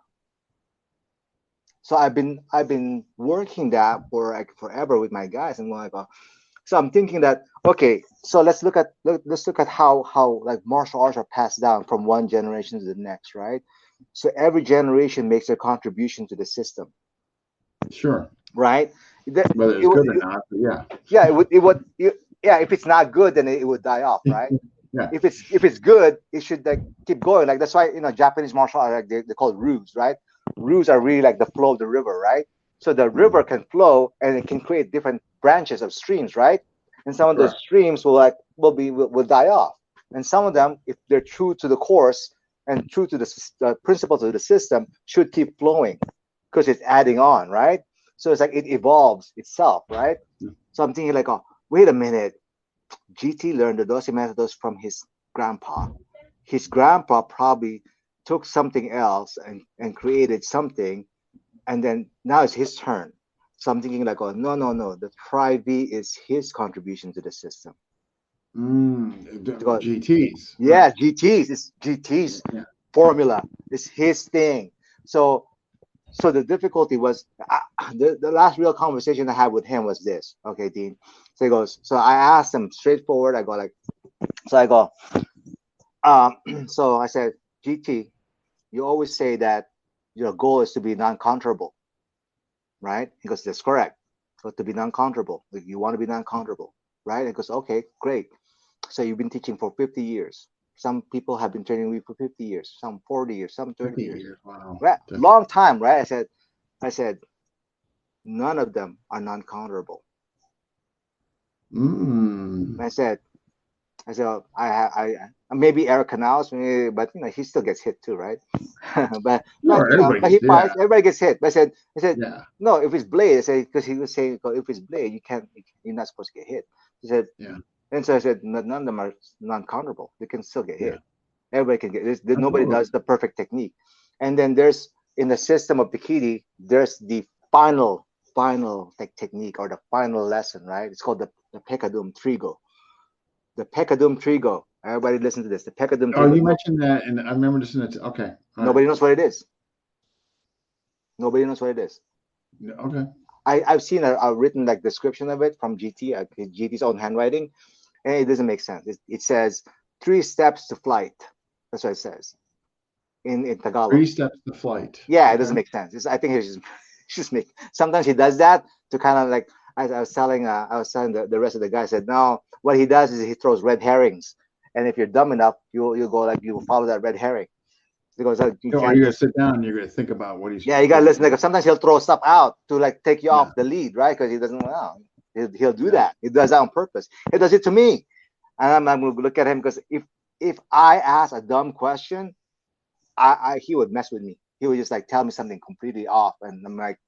Speaker 2: So I've been working that for like forever with my guys, and like, so I'm thinking that, okay, so let's look at how like martial arts are passed down from one generation to the next, right? So every generation makes a contribution to the system.
Speaker 1: Sure.
Speaker 2: Right.
Speaker 1: Whether it's good or not, but yeah.
Speaker 2: Yeah, yeah. If it's not good, then it would die off, right?
Speaker 1: Yeah.
Speaker 2: If it's good, it should like keep going. Like that's why Japanese martial art, like they call ruse, right? Ruse are really like the flow of the river, right? So the river can flow and it can create different branches of streams, right? And some of those streams will die off, and some of them, if they're true to the course and true to the principles of the system, should keep flowing because it's adding on, right? So it's like it evolves itself, right? So I'm thinking like, oh, wait a minute. GT learned the Dosi methods from his grandpa. His grandpa probably took something else and created something, and then now it's his turn. So I'm thinking like, oh, no. The Tri-V is his contribution to the system.
Speaker 1: GTs.
Speaker 2: Yeah, GTs. It's GT's formula. It's his thing. So the difficulty was the last real conversation I had with him was this. Okay, Dean. So he goes. So I asked him straightforward. I go like, so I go. So I said, GT, you always say that your goal is to be non-counterable, right? He goes, that's correct. So to be non-counterable, like you want to be non-counterable, right? He goes, okay, great. So you've been teaching for 50 years. Some people have been training with for 50 years, some 40 years, some 30 years.
Speaker 1: Wow.
Speaker 2: Right? Long time, right? I said, none of them are non-counterable. I said, I maybe Eric Canals, but he still gets hit too, right? but he fights. Everybody gets hit. But I said, no. If it's blade, I said, because he was saying, if it's blade, you're not supposed to get hit. He said, and so I said, none of them are non-counterable. They can still get hit. Everybody can get this. Nobody does the perfect technique. And then there's in the system of Pikiti, there's the final technique or the final lesson, right? It's called the Pekadum Trigo. The Pekadum Trigo. Everybody listen to this. The Pekadum Trigo.
Speaker 1: Oh, you mentioned that, and I remember this in it. Okay.
Speaker 2: Nobody knows what it is. Nobody knows what it is.
Speaker 1: Okay.
Speaker 2: I've seen a written like description of it from GT, GT's own handwriting, and it doesn't make sense. It says 3 steps to flight. That's what it says in Tagalog.
Speaker 1: 3 steps to flight.
Speaker 2: Yeah, it doesn't make sense. I think it's just make. Sometimes he does that to kind of like. I was telling the rest of the guys, said no. What he does is he throws red herrings, and if you're dumb enough, you'll go like you follow that red herring. Because
Speaker 1: you're gonna sit down and you're gonna think about what he's.
Speaker 2: Yeah, you gotta listen. Like sometimes he'll throw stuff out to like take you off the lead, right? Because he doesn't know. He'll do that. He does that on purpose. He does it to me, and I'm gonna look at him because if I ask a dumb question, he would mess with me. He would just like tell me something completely off, and I'm like,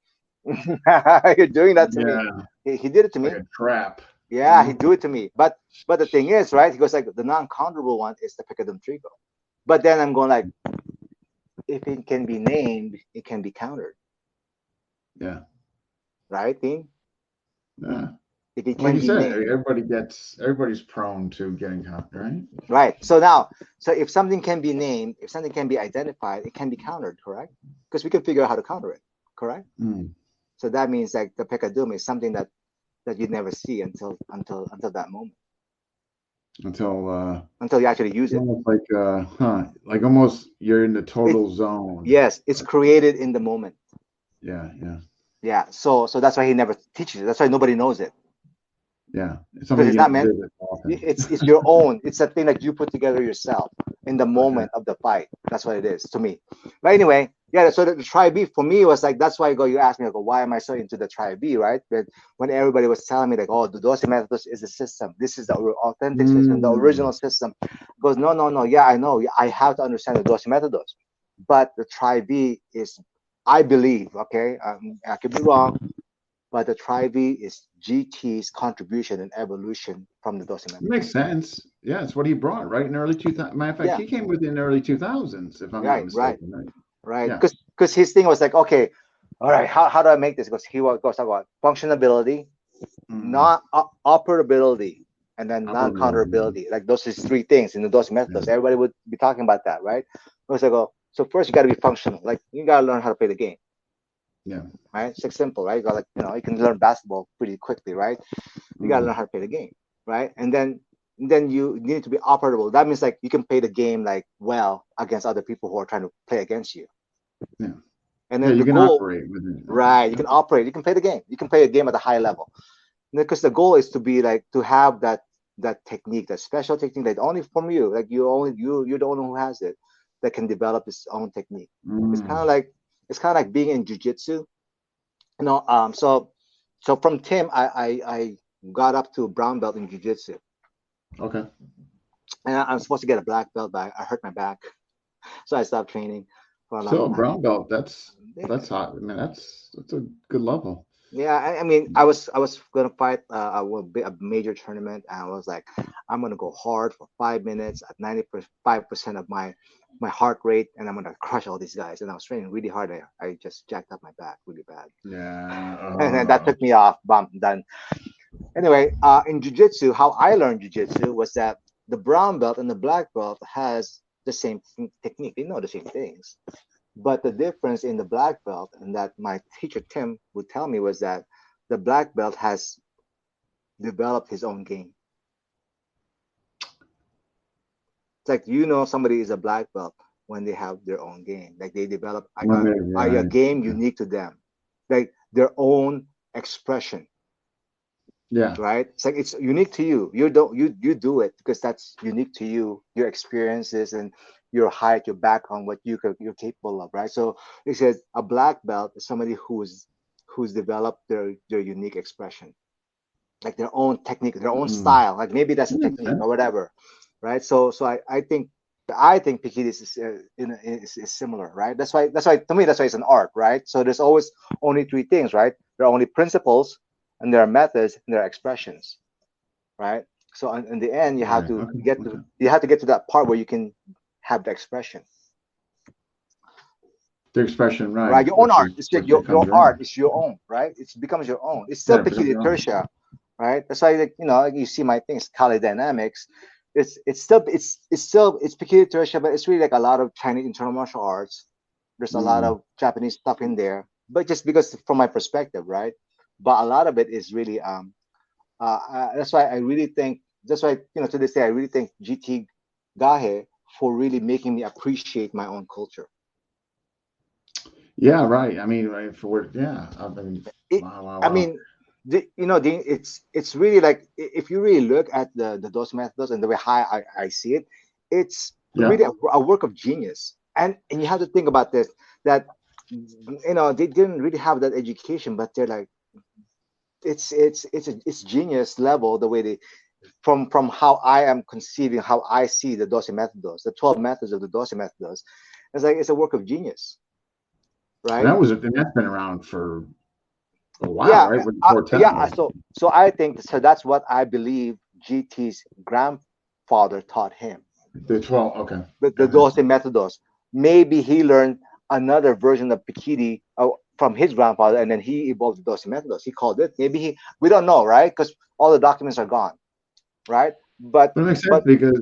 Speaker 2: you're doing that to me. He did it to me.
Speaker 1: Like a trap.
Speaker 2: Yeah, he do it to me. But the thing is, right? He goes like the non-counterable one is the Pekadum Trigo. But then I'm going like, if it can be named, it can be countered.
Speaker 1: Yeah.
Speaker 2: Right, Dean?
Speaker 1: Yeah.
Speaker 2: If it
Speaker 1: can like you said,
Speaker 2: named,
Speaker 1: everybody's prone to getting countered, right?
Speaker 2: Right. So if something can be named, if something can be identified, it can be countered, correct? Because we can figure out how to counter it, correct? So that means like the Pekadum is something that you never see until that moment. Until you actually use it.
Speaker 1: Almost like like almost you're in the total zone.
Speaker 2: Yes, it's created in the moment.
Speaker 1: Yeah, yeah,
Speaker 2: Yeah. So that's why he never teaches it. That's why nobody knows it,
Speaker 1: yeah. It's
Speaker 2: because
Speaker 1: something
Speaker 2: it's
Speaker 1: you
Speaker 2: not
Speaker 1: don't
Speaker 2: meant.
Speaker 1: visit often.
Speaker 2: It's your own. It's a thing that you put together yourself in the
Speaker 1: Okay.
Speaker 2: moment of the fight. That's what it is to me. But anyway, yeah. So the tri B for me was like, that's why I go. You asked me, I go, why am I so into the tri B, right? But when everybody was telling me like, oh, the Dose Methods is the system. This is the authentic system, the
Speaker 1: Mm,
Speaker 2: original system. Goes, no, no, no. Yeah, I know. I have to understand the Dose Methods, but the tri B is, I believe, okay, I could be wrong, but the tri B is GT's contribution and evolution from the Dose
Speaker 1: makes
Speaker 2: Methods.
Speaker 1: sense. Yeah, it's what he brought right in early 2000. Matter of fact,
Speaker 2: Yeah,
Speaker 1: he came within early 2000s, if I'm not
Speaker 2: right, right,
Speaker 1: mistaken, right?
Speaker 2: right.
Speaker 1: Yeah.
Speaker 2: Because his thing was like, okay, all right, how do I make this? Because goes about functionability,
Speaker 1: Mm,
Speaker 2: not operability, and then
Speaker 1: operability.
Speaker 2: non-counterability. Like those is three things in those
Speaker 1: Yeah.
Speaker 2: methods. Everybody would be talking about that, right? It was like, oh, so first you got to be functional. Like you got to learn how to play the game,
Speaker 1: Yeah.
Speaker 2: right? It's like simple, right? You got, like, you can learn basketball pretty quickly, right? You got to learn
Speaker 1: Mm,
Speaker 2: how to play the game, right? And then you need to be operable. That means like you can play the game like well against other people who are trying to play against you.
Speaker 1: yeah.
Speaker 2: And
Speaker 1: Yeah,
Speaker 2: then
Speaker 1: you
Speaker 2: the
Speaker 1: can
Speaker 2: goal,
Speaker 1: operate within it. Okay.
Speaker 2: right? You
Speaker 1: Yeah.
Speaker 2: can operate. You can play the game. You can play a game at a high level because the goal is to be like to have that technique, that special technique that only from you, like you're the one who has it, that can develop its own technique. It's kind of
Speaker 1: Mm,
Speaker 2: like it's kind of like being in jujitsu, so from Tim, I got up to brown belt in jujitsu,
Speaker 1: okay.
Speaker 2: and I'm supposed to get a black belt, but I hurt my back, so I stopped training for a long
Speaker 1: So
Speaker 2: time.
Speaker 1: brown belt,
Speaker 2: Yeah,
Speaker 1: that's hot. I mean, that's a good level.
Speaker 2: yeah. I mean, I was gonna fight a major tournament, and I was like, I'm gonna go hard for 5 minutes at 95% of my heart rate, and I'm gonna crush all these guys. And I was training really hard. I just jacked up my back really bad,
Speaker 1: Yeah.
Speaker 2: and then that took me off. Bump done. Anyway, in jiu-jitsu, how I learned jiu-jitsu was that the brown belt and the black belt has the same technique. They know the same things. But the difference in the black belt and that my teacher Tim would tell me was that the black belt has developed his own game. It's like somebody is a black belt when they have their own game. Like they develop
Speaker 1: When they
Speaker 2: a
Speaker 1: right.
Speaker 2: game
Speaker 1: Yeah.
Speaker 2: unique to them. Like their own expression,
Speaker 1: Yeah.
Speaker 2: right? It's like it's unique to you. You do it because that's unique to you, your experiences and your height, your background, what you're capable of, right? So it says a black belt is somebody who's developed their unique expression, like their own technique, their own
Speaker 1: Mm,
Speaker 2: style. Like maybe that's a
Speaker 1: that makes
Speaker 2: technique
Speaker 1: sense.
Speaker 2: or whatever, right? So I think Pikitis is similar, right? That's why to me that's why it's an art, right? So there's always only three things, right? There are only principles, and there are methods, and there are expressions, right? So in the end,
Speaker 1: Right. Okay. Okay.
Speaker 2: you have to get to that part where you can have the expression,
Speaker 1: The expression,
Speaker 2: right?
Speaker 1: right,
Speaker 2: Your own art. It's like
Speaker 1: which becomes
Speaker 2: your
Speaker 1: your
Speaker 2: art
Speaker 1: own.
Speaker 2: is your own, right? It becomes your own. It's still
Speaker 1: Yeah, it becomes
Speaker 2: peculiar
Speaker 1: your own.
Speaker 2: tertia, right? That's why, like, like you see my things, Kali Dynamics. It's peculiar tertia, but it's really like a lot of Chinese internal martial arts. There's a lot
Speaker 1: Mm.
Speaker 2: of Japanese stuff in there, but just because from my perspective, right? But a lot of it is really that's why I really think that's why to this day I really thank GT Gahe for really making me appreciate my own culture.
Speaker 1: Yeah, right. I mean, right, yeah. I mean,
Speaker 2: It,
Speaker 1: wow, wow,
Speaker 2: I
Speaker 1: wow.
Speaker 2: mean, it's really like if you really look at the Dos Methods and the way I see it, it's
Speaker 1: Yeah.
Speaker 2: really a work of genius. And you have to think about this that they didn't really have that education, but they're like it's genius level the way they from how I am conceiving how I see the Dos Methods, the 12 methods of the Dos Methods. It's like it's a work of genius,
Speaker 1: And
Speaker 2: right?
Speaker 1: that's been around for a while,
Speaker 2: Yeah,
Speaker 1: right? With the Cortez.
Speaker 2: yeah. So I think so. That's what I believe GT's grandfather taught him.
Speaker 1: The 12. Okay.
Speaker 2: The
Speaker 1: Okay.
Speaker 2: Doce Metodos. Maybe he learned another version of Pikiti from his grandfather, and then he evolved the Doce Metodos. He called it. Maybe we don't know, right? Because all the documents are gone, right? But
Speaker 1: But it makes sense
Speaker 2: but
Speaker 1: because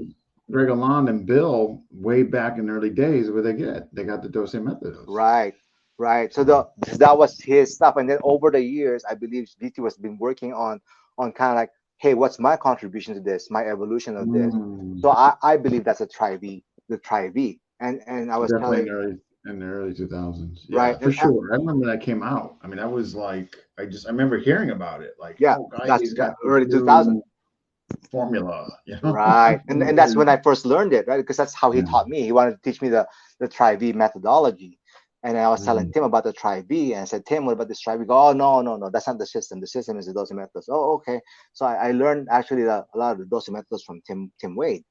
Speaker 1: Greg Alon and Bill, way back in the early days, what they get? They got the Dos Methodos.
Speaker 2: right, right. So
Speaker 1: So,
Speaker 2: that was his stuff, and then over the years, I believe GT was been working on kind of like, hey, what's my contribution to this, my evolution of this.
Speaker 1: mm,
Speaker 2: So I believe that's a tri V, the tri V, and I was
Speaker 1: definitely in
Speaker 2: telling
Speaker 1: the early. in the early 2000s.
Speaker 2: right?
Speaker 1: Yeah, for sure. I remember that came out. I mean, I was like, I remember hearing about it. Like,
Speaker 2: Yeah,
Speaker 1: oh, guys,
Speaker 2: that's
Speaker 1: he's got this
Speaker 2: early 2000.
Speaker 1: new formula,
Speaker 2: Right, and that's when I first learned it, right? Because that's how he
Speaker 1: Yeah.
Speaker 2: taught me. He wanted to teach me the Tri-V methodology, and I was telling
Speaker 1: Mhm.
Speaker 2: Tim about the Tri-V, and I said, Tim, what about this Tri-V? Go, oh no, no, no, that's not the system. The system is the dosimeters. Oh, okay. So I learned actually a lot of the dosimeters from Tim Wade.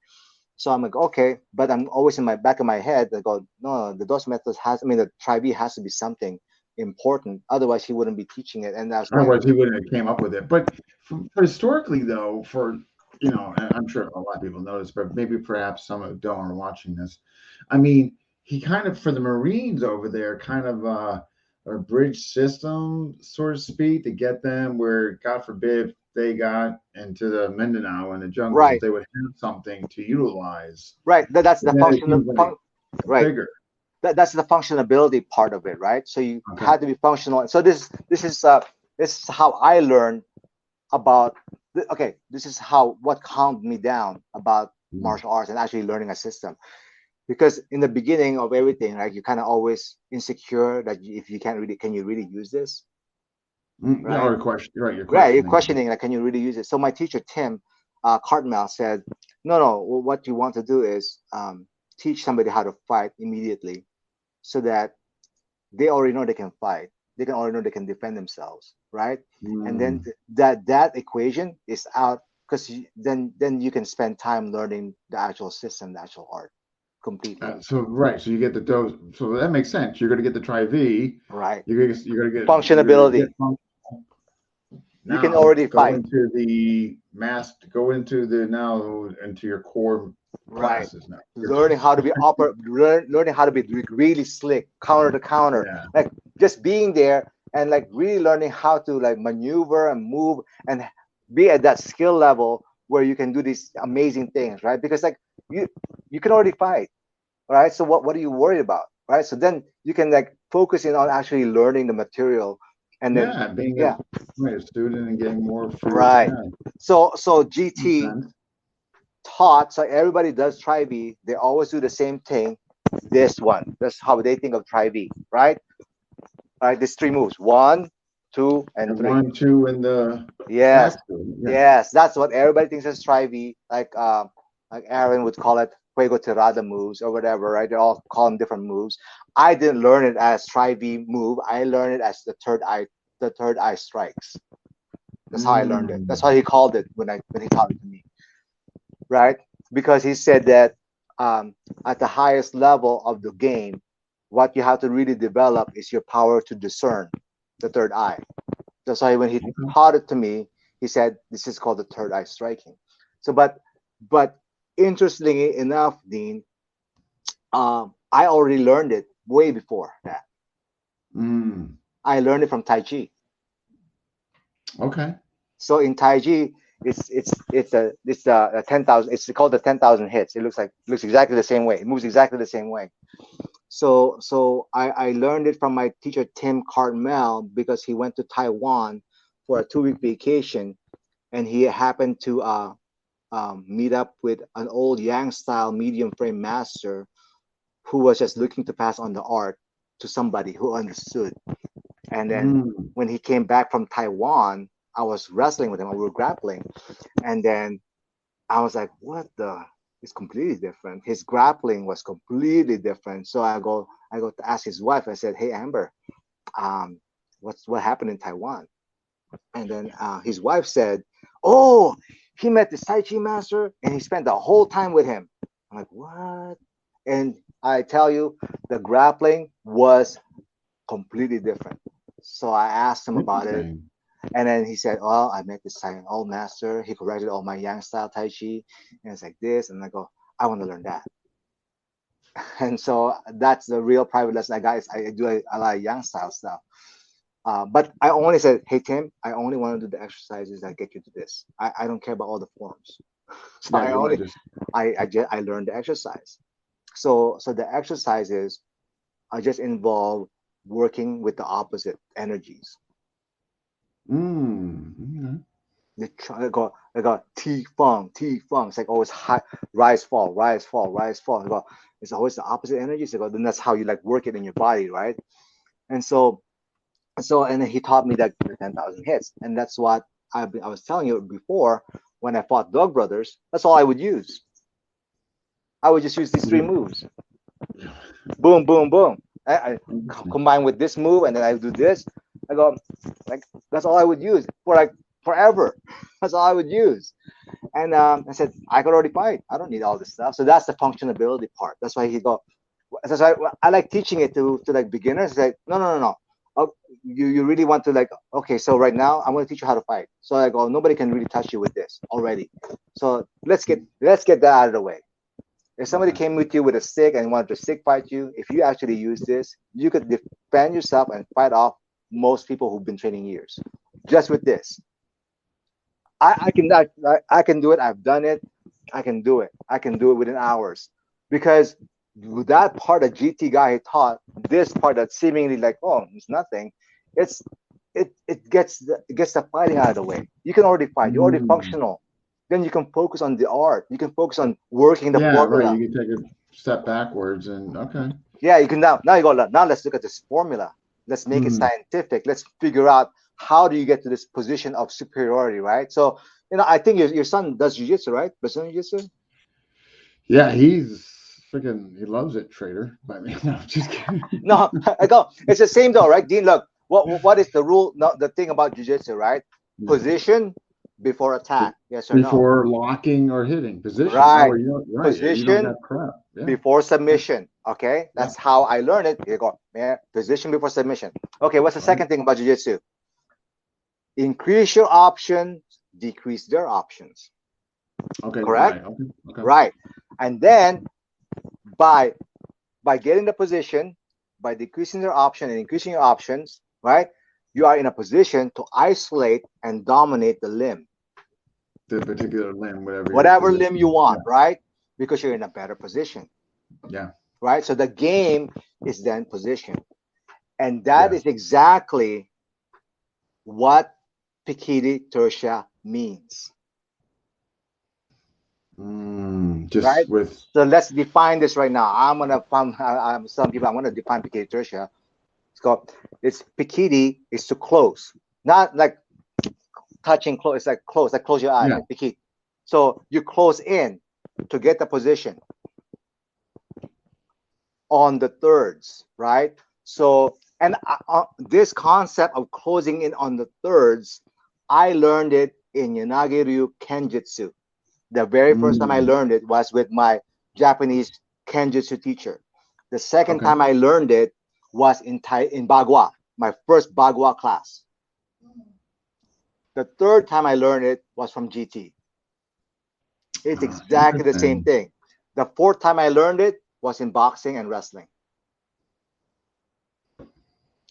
Speaker 2: So I'm like, okay, but I'm always in my back of my head. I go, no, the dosimeters has. I mean, the Tri-V has to be something important. Otherwise, he wouldn't be teaching it. And I was going,
Speaker 1: Otherwise, he wouldn't have came up with it. But for historically, though, for and I'm sure a lot of people know this, but maybe perhaps some of don't are watching this. I mean, he kind of for the Marines over there, kind of a bridge system, so to speak, to get them where, God forbid, they got into the Mindanao and the jungles, that
Speaker 2: right,
Speaker 1: they would have something to utilize.
Speaker 2: right. That's
Speaker 1: But
Speaker 2: the
Speaker 1: then it
Speaker 2: function of
Speaker 1: seems like
Speaker 2: right.
Speaker 1: bigger.
Speaker 2: That's the functionability part of it, right? So you
Speaker 1: Okay.
Speaker 2: had to be functional. So this is how I learned about. Okay, this is how what calmed me down about
Speaker 1: Mm.
Speaker 2: martial arts and actually learning a system. Because in the beginning of everything, right, you kind of always insecure that if you can't really, can you really use this,
Speaker 1: Yeah,
Speaker 2: right?
Speaker 1: or question, right? You're
Speaker 2: Right, you're
Speaker 1: questioning.
Speaker 2: questioning like, can you really use it? So my teacher Tim Cartmel said, no, no. What you want to do is teach somebody how to fight immediately, so that they already know they can fight. They can already know they can defend themselves, right? And then
Speaker 1: Mm.
Speaker 2: that equation is out, because then you can spend time learning the actual system, the actual art, completely,
Speaker 1: So right, so you get the dose. So that makes sense. You're going to get the tri V.
Speaker 2: right?
Speaker 1: You're going to get
Speaker 2: Functionability. You can
Speaker 1: now
Speaker 2: already
Speaker 1: go
Speaker 2: fight,
Speaker 1: into the mass. Go into the now into your core
Speaker 2: right?
Speaker 1: classes now. Your
Speaker 2: Learning how to be learning how to be really slick, counter to counter,
Speaker 1: yeah.
Speaker 2: like just being there and like really learning how to like maneuver and move and be at that skill level where you can do these amazing things, right? Because like you you can already fight, right? So what are you worried about, right? So then you can like focus in on actually learning the material, and then
Speaker 1: Yeah, being
Speaker 2: yeah,
Speaker 1: a student and getting more for your
Speaker 2: right.
Speaker 1: yeah.
Speaker 2: So
Speaker 1: Makes
Speaker 2: GT
Speaker 1: sense.
Speaker 2: taught, so everybody does Tri V. They always do the same thing. This one, that's how they think of Tri V, right? Right, these three moves: one, two, and
Speaker 1: And
Speaker 2: three.
Speaker 1: 1, 2 in the
Speaker 2: Yes,
Speaker 1: back. Yeah.
Speaker 2: yes, that's what everybody thinks is Tri V. Like Aaron would call it Fuego Tirada moves or whatever, right? They all call them different moves. I didn't learn it as Tri V move. I learned it as the third eye strikes. That's how I learned it. That's how
Speaker 1: Mm.
Speaker 2: he called it when he taught it to me, right? Because he said that um, at the highest level of the game, what you have to really develop is your power to discern the third eye. That's why when he
Speaker 1: Okay.
Speaker 2: taught it to me, he said this is called the third eye striking. So, but interestingly enough, Dean, I already learned it way before that.
Speaker 1: Mm.
Speaker 2: I learned it from Tai Chi.
Speaker 1: Okay.
Speaker 2: So in Tai Chi, it's a 10,000. It's called the 10,000 hits. It looks exactly the same way. It moves exactly the same way. So I learned it from my teacher Tim Cartmel, because he went to Taiwan for a 2 week vacation, and he happened to meet up with an old Yang style medium frame master who was just looking to pass on the art to somebody who understood. And then
Speaker 1: Mm.
Speaker 2: when he came back from Taiwan, I was wrestling with him. We were grappling, and then I was like, "What the?" It's completely different. His grappling was completely different. So I go to ask his wife. I said, "Hey, Amber, um, what happened in Taiwan?" And then his wife said, "Oh, he met the Tai Chi master and he spent the whole time with him." I'm like, "What?" And I tell you, the grappling was completely different. So I asked him about it,
Speaker 1: Interesting.
Speaker 2: and then he said, "Well, I met this old master. He corrected all my Yang style Tai Chi, and it's like this." And I go, "I want to learn that." And so that's the real private lesson I got. Is I do a lot of Yang style stuff. But I only said, "Hey Tim, I only want to do the exercises that get you to this. I don't care about all the forms." So
Speaker 1: Yeah,
Speaker 2: I
Speaker 1: you want
Speaker 2: only
Speaker 1: to just
Speaker 2: I learned the exercise. So the exercises are just involve working with the opposite energies.
Speaker 1: mm. Okay.
Speaker 2: They got T funk. It's like always high, rise, fall, rise, fall, rise, fall. It's always the opposite energy. So then that's how you like work it in your body, right? And and then he taught me that the 10,000 hits, and that's what I was telling you before. When I fought Dog Brothers, that's all I would use. I would just use these three moves. Boom, boom, boom. I combine with this move, and then I do this. I go like that's all I would use for like forever. That's all I would use. And I said I could already fight. I don't need all this stuff. So that's the functionability part. That's why he go. That's why I like teaching it to like beginners. Like no. Oh, you really want to like okay. So right now I'm going to teach you how to fight. So I go nobody can really touch you with this already. So let's get that out of the way. If somebody came with you with a stick and wanted to stick fight you, if you actually use this, you could defend yourself and fight off most people who've been training years just with this. I can do it. I've done it. I can do it. I can do it within hours because with that part that GT guy taught, this part that's seemingly like oh it's nothing, it's it gets the fighting out of the way. You can already fight. You're already functional. Then you can focus on the art. You can focus on working the
Speaker 1: Yeah, right.
Speaker 2: formula.
Speaker 1: You can take a step backwards and okay.
Speaker 2: Yeah, you can now you go now let's look at this formula. Let's make it scientific. Let's figure out how do you get to this position of superiority, right? So I think your son does jiu-jitsu, right? Brazilian jiu-jitsu?
Speaker 1: Yeah, he's freaking he loves it, trader. I mean, no, just kidding.
Speaker 2: No, I go. It's the same though, right? Dean, look, what is the rule? No, the thing about jiu-jitsu, right? Position before attack. Yes or no?
Speaker 1: Before locking or hitting. Position.
Speaker 2: Right.
Speaker 1: Oh, you don't right. You don't
Speaker 2: Position
Speaker 1: have crap. Yeah.
Speaker 2: before submission. Okay, that's how I learned it. You go, man. Position before submission. Okay, what's the second thing about jiu-jitsu? Increase your options, decrease their options.
Speaker 1: Okay.
Speaker 2: Correct.
Speaker 1: Right. Okay.
Speaker 2: Right. And then by getting the position, by decreasing their option and increasing your options, right? You are in a position to isolate and dominate the limb.
Speaker 1: The particular limb,
Speaker 2: whatever limb you want, right? Because you're in a better position.
Speaker 1: Yeah.
Speaker 2: Right. So the game is then position. And that is exactly what Pikiti Tertia means.
Speaker 1: Just
Speaker 2: right?
Speaker 1: with
Speaker 2: So let's define this right now. I'm gonna some people I'm gonna define Pikiti Tertia. It's Pikiti is to close, not like touching close. It's like close, like close your eyes, like Pikiti. So you close in to get the position on the thirds, right? So and this concept of closing in on the thirds, I learned it in Yanagi-ryu Kenjutsu. The very first time I learned it was with my Japanese Kenjutsu teacher. The second time I learned it was in Bagua, my first Bagua class. The third time I learned it was from GT. It's exactly the same thing. The fourth time I learned it was in boxing and wrestling.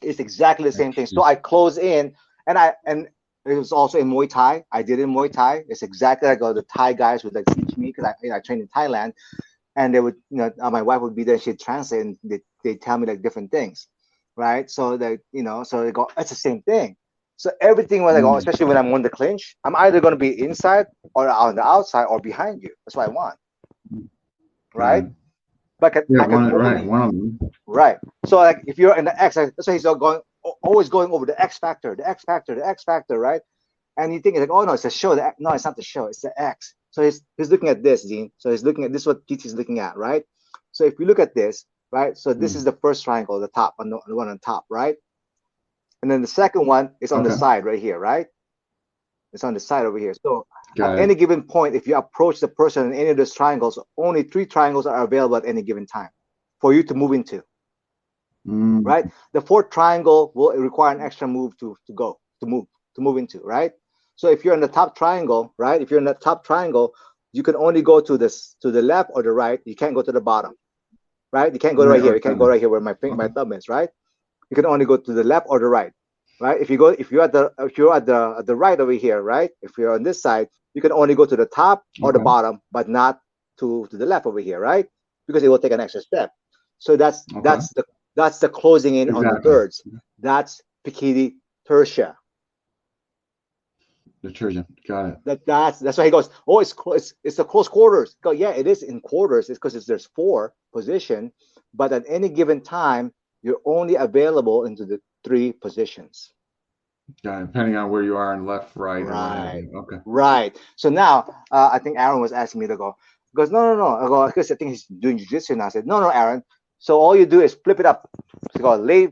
Speaker 2: It's exactly the same thing. So I close in, and it was also in Muay Thai. I did in Muay Thai. It's exactly like the Thai guys would like teach me because I trained in Thailand, and they would, my wife would be there. She'd translate, and they tell me like different things, right? So they, so they go, it's the same thing. So everything when I go, especially when I'm on the clinch, I'm either going to be inside or on the outside or behind you. That's what I want, right? But right. So like if you're in the X, that's why he's always going over the X factor, right? And you think it's like, oh no, it's a show. No, it's not the show. It's the X. So he's looking at this, Dean. So he's looking at this. What GT is looking at, right? So if you look at this, right? So this is the first triangle, the top, the one on top, right? And then the second one is on the side right here, right? It's on the side over here. So at any given point, if you approach the person in any of those triangles, only 3 triangles are available at any given time for you to move into. Right? The 4th triangle will require an extra move to move into, right? So if you're in the top triangle, right? If you're in the top triangle, you can only go to the left or the right. You can't go to the bottom, right? You can't go right here. You can't go right here where my thumb is, right? You can only go to the left or the right, right? If you're at the right over here, right? If you're on this side, you can only go to the top or the bottom, but not to the left over here, right? Because it will take an extra step. So that's the closing in on the thirds. That's Pikiti Tertia.
Speaker 1: Detergent. Got it.
Speaker 2: That's why he goes, oh, it's the close quarters. Go, yeah, it is in quarters. It's because there's 4 position, but at any given time, you're only available into the 3 positions.
Speaker 1: Got it. Depending on where you are in left, right, or what have
Speaker 2: Right.
Speaker 1: you. Okay.
Speaker 2: Right. So now, I think Aaron was asking me to go. He goes, no, no, no. I go, because I think he's doing jujitsu now. I said, no, no, Aaron. So all you do is flip it up. So go lay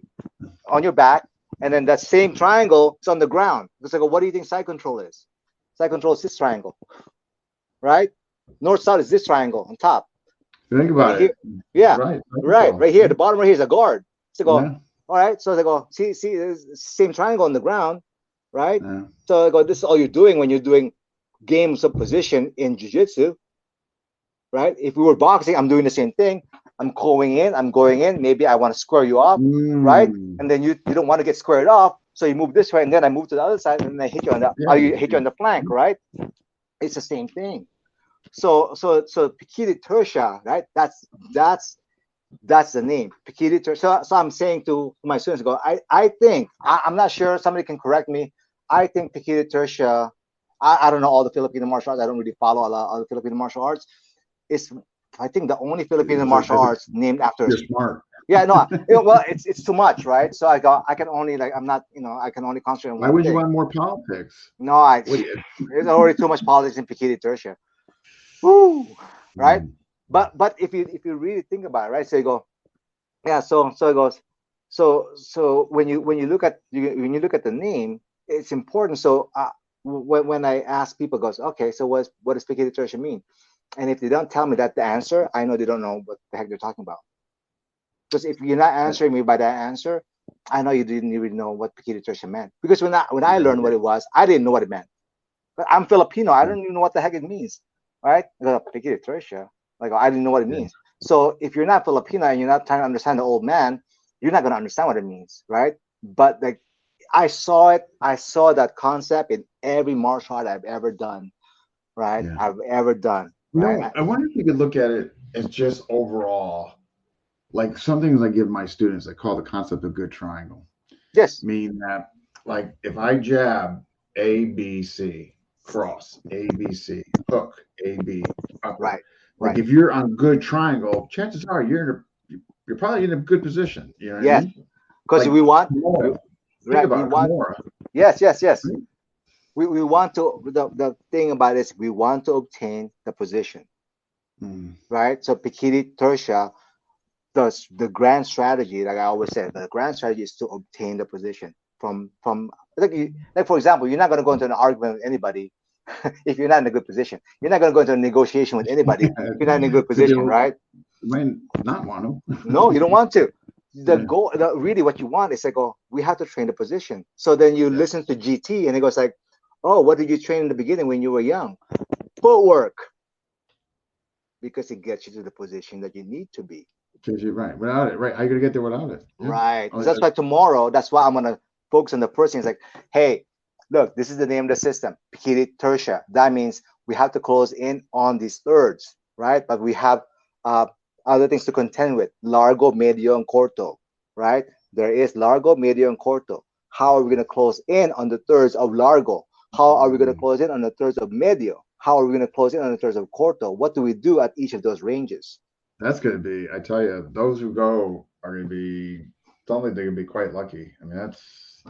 Speaker 2: on your back, and then that same triangle is on the ground. Because I go, what do you think side control is? Side control is this triangle, right? North south is this triangle on top.
Speaker 1: Think about
Speaker 2: Right
Speaker 1: it.
Speaker 2: here. Yeah.
Speaker 1: Right.
Speaker 2: Right here. The bottom right here is a guard. So go,
Speaker 1: Yeah.
Speaker 2: all right. So I go, see, it's the same triangle on the ground, right?
Speaker 1: Yeah.
Speaker 2: So I go, this is all you're doing when you're doing games of position in jiu-jitsu, right? If we were boxing, I'm doing the same thing. I'm going in. Maybe I want to square you off, right? And then you don't want to get squared off, so you move this way, and then I move to the other side, and then I hit you on the you hit you on the flank, right? It's the same thing. So Pikiri Tersha, right? That's the name, Pikiri Tersha. So I'm saying to my students, I think I'm not sure. Somebody can correct me. I think Pikiri Tersha. I don't know all the Filipino martial arts. I don't really follow a lot of the Filipino martial arts. It's I think the only Filipino martial arts named after.
Speaker 1: You're smart.
Speaker 2: Yeah, no, well, it's too much, right? So I can only I'm not, I can only concentrate on
Speaker 1: Why
Speaker 2: one
Speaker 1: would
Speaker 2: thing.
Speaker 1: you want more politics?
Speaker 2: No, there's already too much politics in Pikiri Tersha. Woo, right? But if you really think about it, right? So you go, yeah. So it goes. So when you look at the name, it's important. So when I ask people, goes, okay, so what does Pikiri Tersha mean? And if they don't tell me that the answer, I know they don't know what the heck they're talking about. Because if you're not answering me by that answer, I know you didn't even know what Pikiri Tersha meant. Because when I learned what it was, I didn't know what it meant. But I'm Filipino. I don't even know what the heck it means, right? Pikiri Tersha. Like, I didn't know what it means. So if you're not Filipino and you're not trying to understand the old man, you're not going to understand what it means, right? But like, I saw that concept in every martial art I've ever done, right?
Speaker 1: Yeah.
Speaker 2: I've ever done. Right?
Speaker 1: I wonder if you could look at it as just overall, like some things I give my students, I call the concept of good triangle.
Speaker 2: Yes.
Speaker 1: Mean that, like, if I jab A, B, C, cross, A, B, C, hook, A, B, upper.
Speaker 2: Right.
Speaker 1: Like, if you're on good triangle, chances are you're probably in a good position. You know what I mean?
Speaker 2: Because
Speaker 1: like,
Speaker 2: we want. Yes. Right? We want to. The thing about it is we want to obtain the position. Right. So Pikiri Tersha, the grand strategy, like I always say, the grand strategy is to obtain the position from like for example, you're not going to go into an argument with anybody if you're not in a good position. You're not going to go into a negotiation with anybody if you're not in a good position, right?
Speaker 1: You might not want to.
Speaker 2: No, you don't want to. The goal, really, what you want is like, we have to train the position. So then you listen to GT, and it goes like, oh, what did you train in the beginning when you were young? Footwork, because it gets you to the position that you need to be.
Speaker 1: Because you're right. Without it, right? How are you gonna get there without it?
Speaker 2: Yeah. Right. So that's why tomorrow, that's why I'm gonna focus on the person. It's like, hey, look, this is the name of the system, Pikiri Tersha. That means we have to close in on these thirds, right? But we have other things to contend with: largo, medio, and corto, right? There is largo, medio, and corto. How are we gonna close in on the thirds of largo? How are we gonna close in on the thirds of medio? How are we gonna close in on the thirds of corto? What do we do at each of those ranges?
Speaker 1: That's going to be, I tell you, those who go are going to be, don't think they're going to be quite lucky. I mean, that's.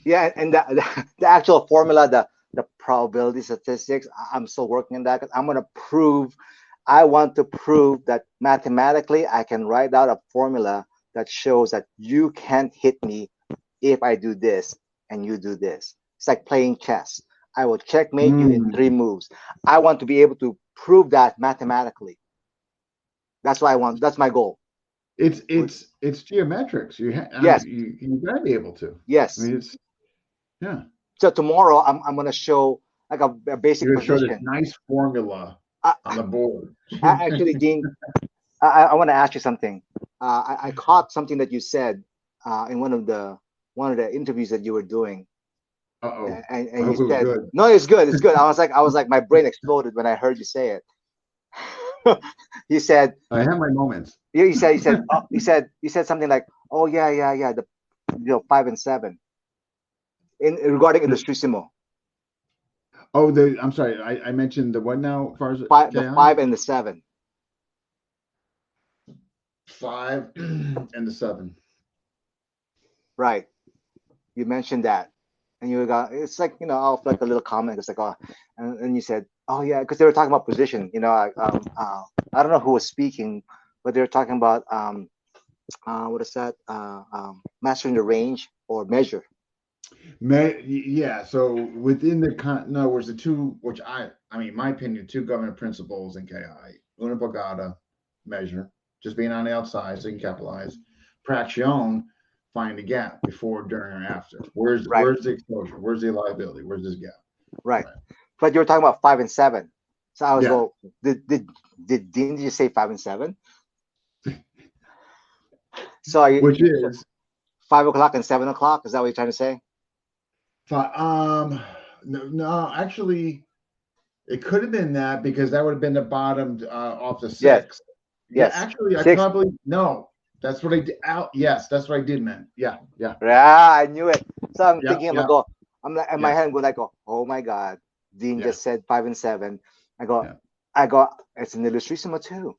Speaker 2: Yeah, and the actual formula, the probability statistics, I'm still working on that because I want to prove that mathematically I can write out a formula that shows that you can't hit me if I do this and you do this. It's like playing chess. I will checkmate you in 3 moves. I want to be able to prove that mathematically. That's what I want. That's my goal.
Speaker 1: It's geometrics. You gotta be able to.
Speaker 2: Yes.
Speaker 1: I mean,
Speaker 2: So tomorrow I'm gonna show like a basic
Speaker 1: You're
Speaker 2: position.
Speaker 1: Show this nice formula on the board.
Speaker 2: Actually, Dean, I want to ask you something. I caught something that you said in one of the interviews that you were doing.
Speaker 1: Uh-oh.
Speaker 2: And you said, good. No, it's good. It's good. I was like, my brain exploded when I heard you say it. He said,
Speaker 1: I have my moments.
Speaker 2: He said something like, oh yeah, the 5 and 7 regarding Illustrissimo.
Speaker 1: Oh, I'm sorry. I mentioned the what now? As far as
Speaker 2: Five, the
Speaker 1: KI,
Speaker 2: 5 and the 7.
Speaker 1: 5 and the 7.
Speaker 2: Right. You mentioned that, and you got it's like off like a little comment. It's like and you said, oh yeah, because they were talking about position. I don't know who was speaking, but they were talking about what is that? Mastering the range or measure.
Speaker 1: Yeah. So within the in other words, the two, which I mean, my opinion, two government principles in KI: una pagata, measure, just being on the outside so you can capitalize. Praction, find the gap before, during, or after.
Speaker 2: Right.
Speaker 1: Where's the exposure? Where's the liability? Where's this gap?
Speaker 2: Right.
Speaker 1: Right.
Speaker 2: But you were talking about 5 and 7. So I was
Speaker 1: Yeah.
Speaker 2: go. Didn't you say 5 and 7? So
Speaker 1: Which is
Speaker 2: 5 o'clock and 7 o'clock. Is that what you're trying to say?
Speaker 1: no, actually, it could have been that because that would have been the bottom off the
Speaker 2: Yes.
Speaker 1: 6. Yeah,
Speaker 2: Yes.
Speaker 1: actually, I
Speaker 2: 6.
Speaker 1: probably no. That's what I did. Out. Yes, that's what I did, man. Yeah, yeah,
Speaker 2: Yeah, I knew it. So I'm
Speaker 1: yeah,
Speaker 2: thinking, I'm
Speaker 1: yeah,
Speaker 2: gonna go. I'm like, in my
Speaker 1: yeah,
Speaker 2: head, go like, oh my God, Dean
Speaker 1: yeah,
Speaker 2: just said 5 and 7. I go,
Speaker 1: yeah.
Speaker 2: I go. It's an illustration too.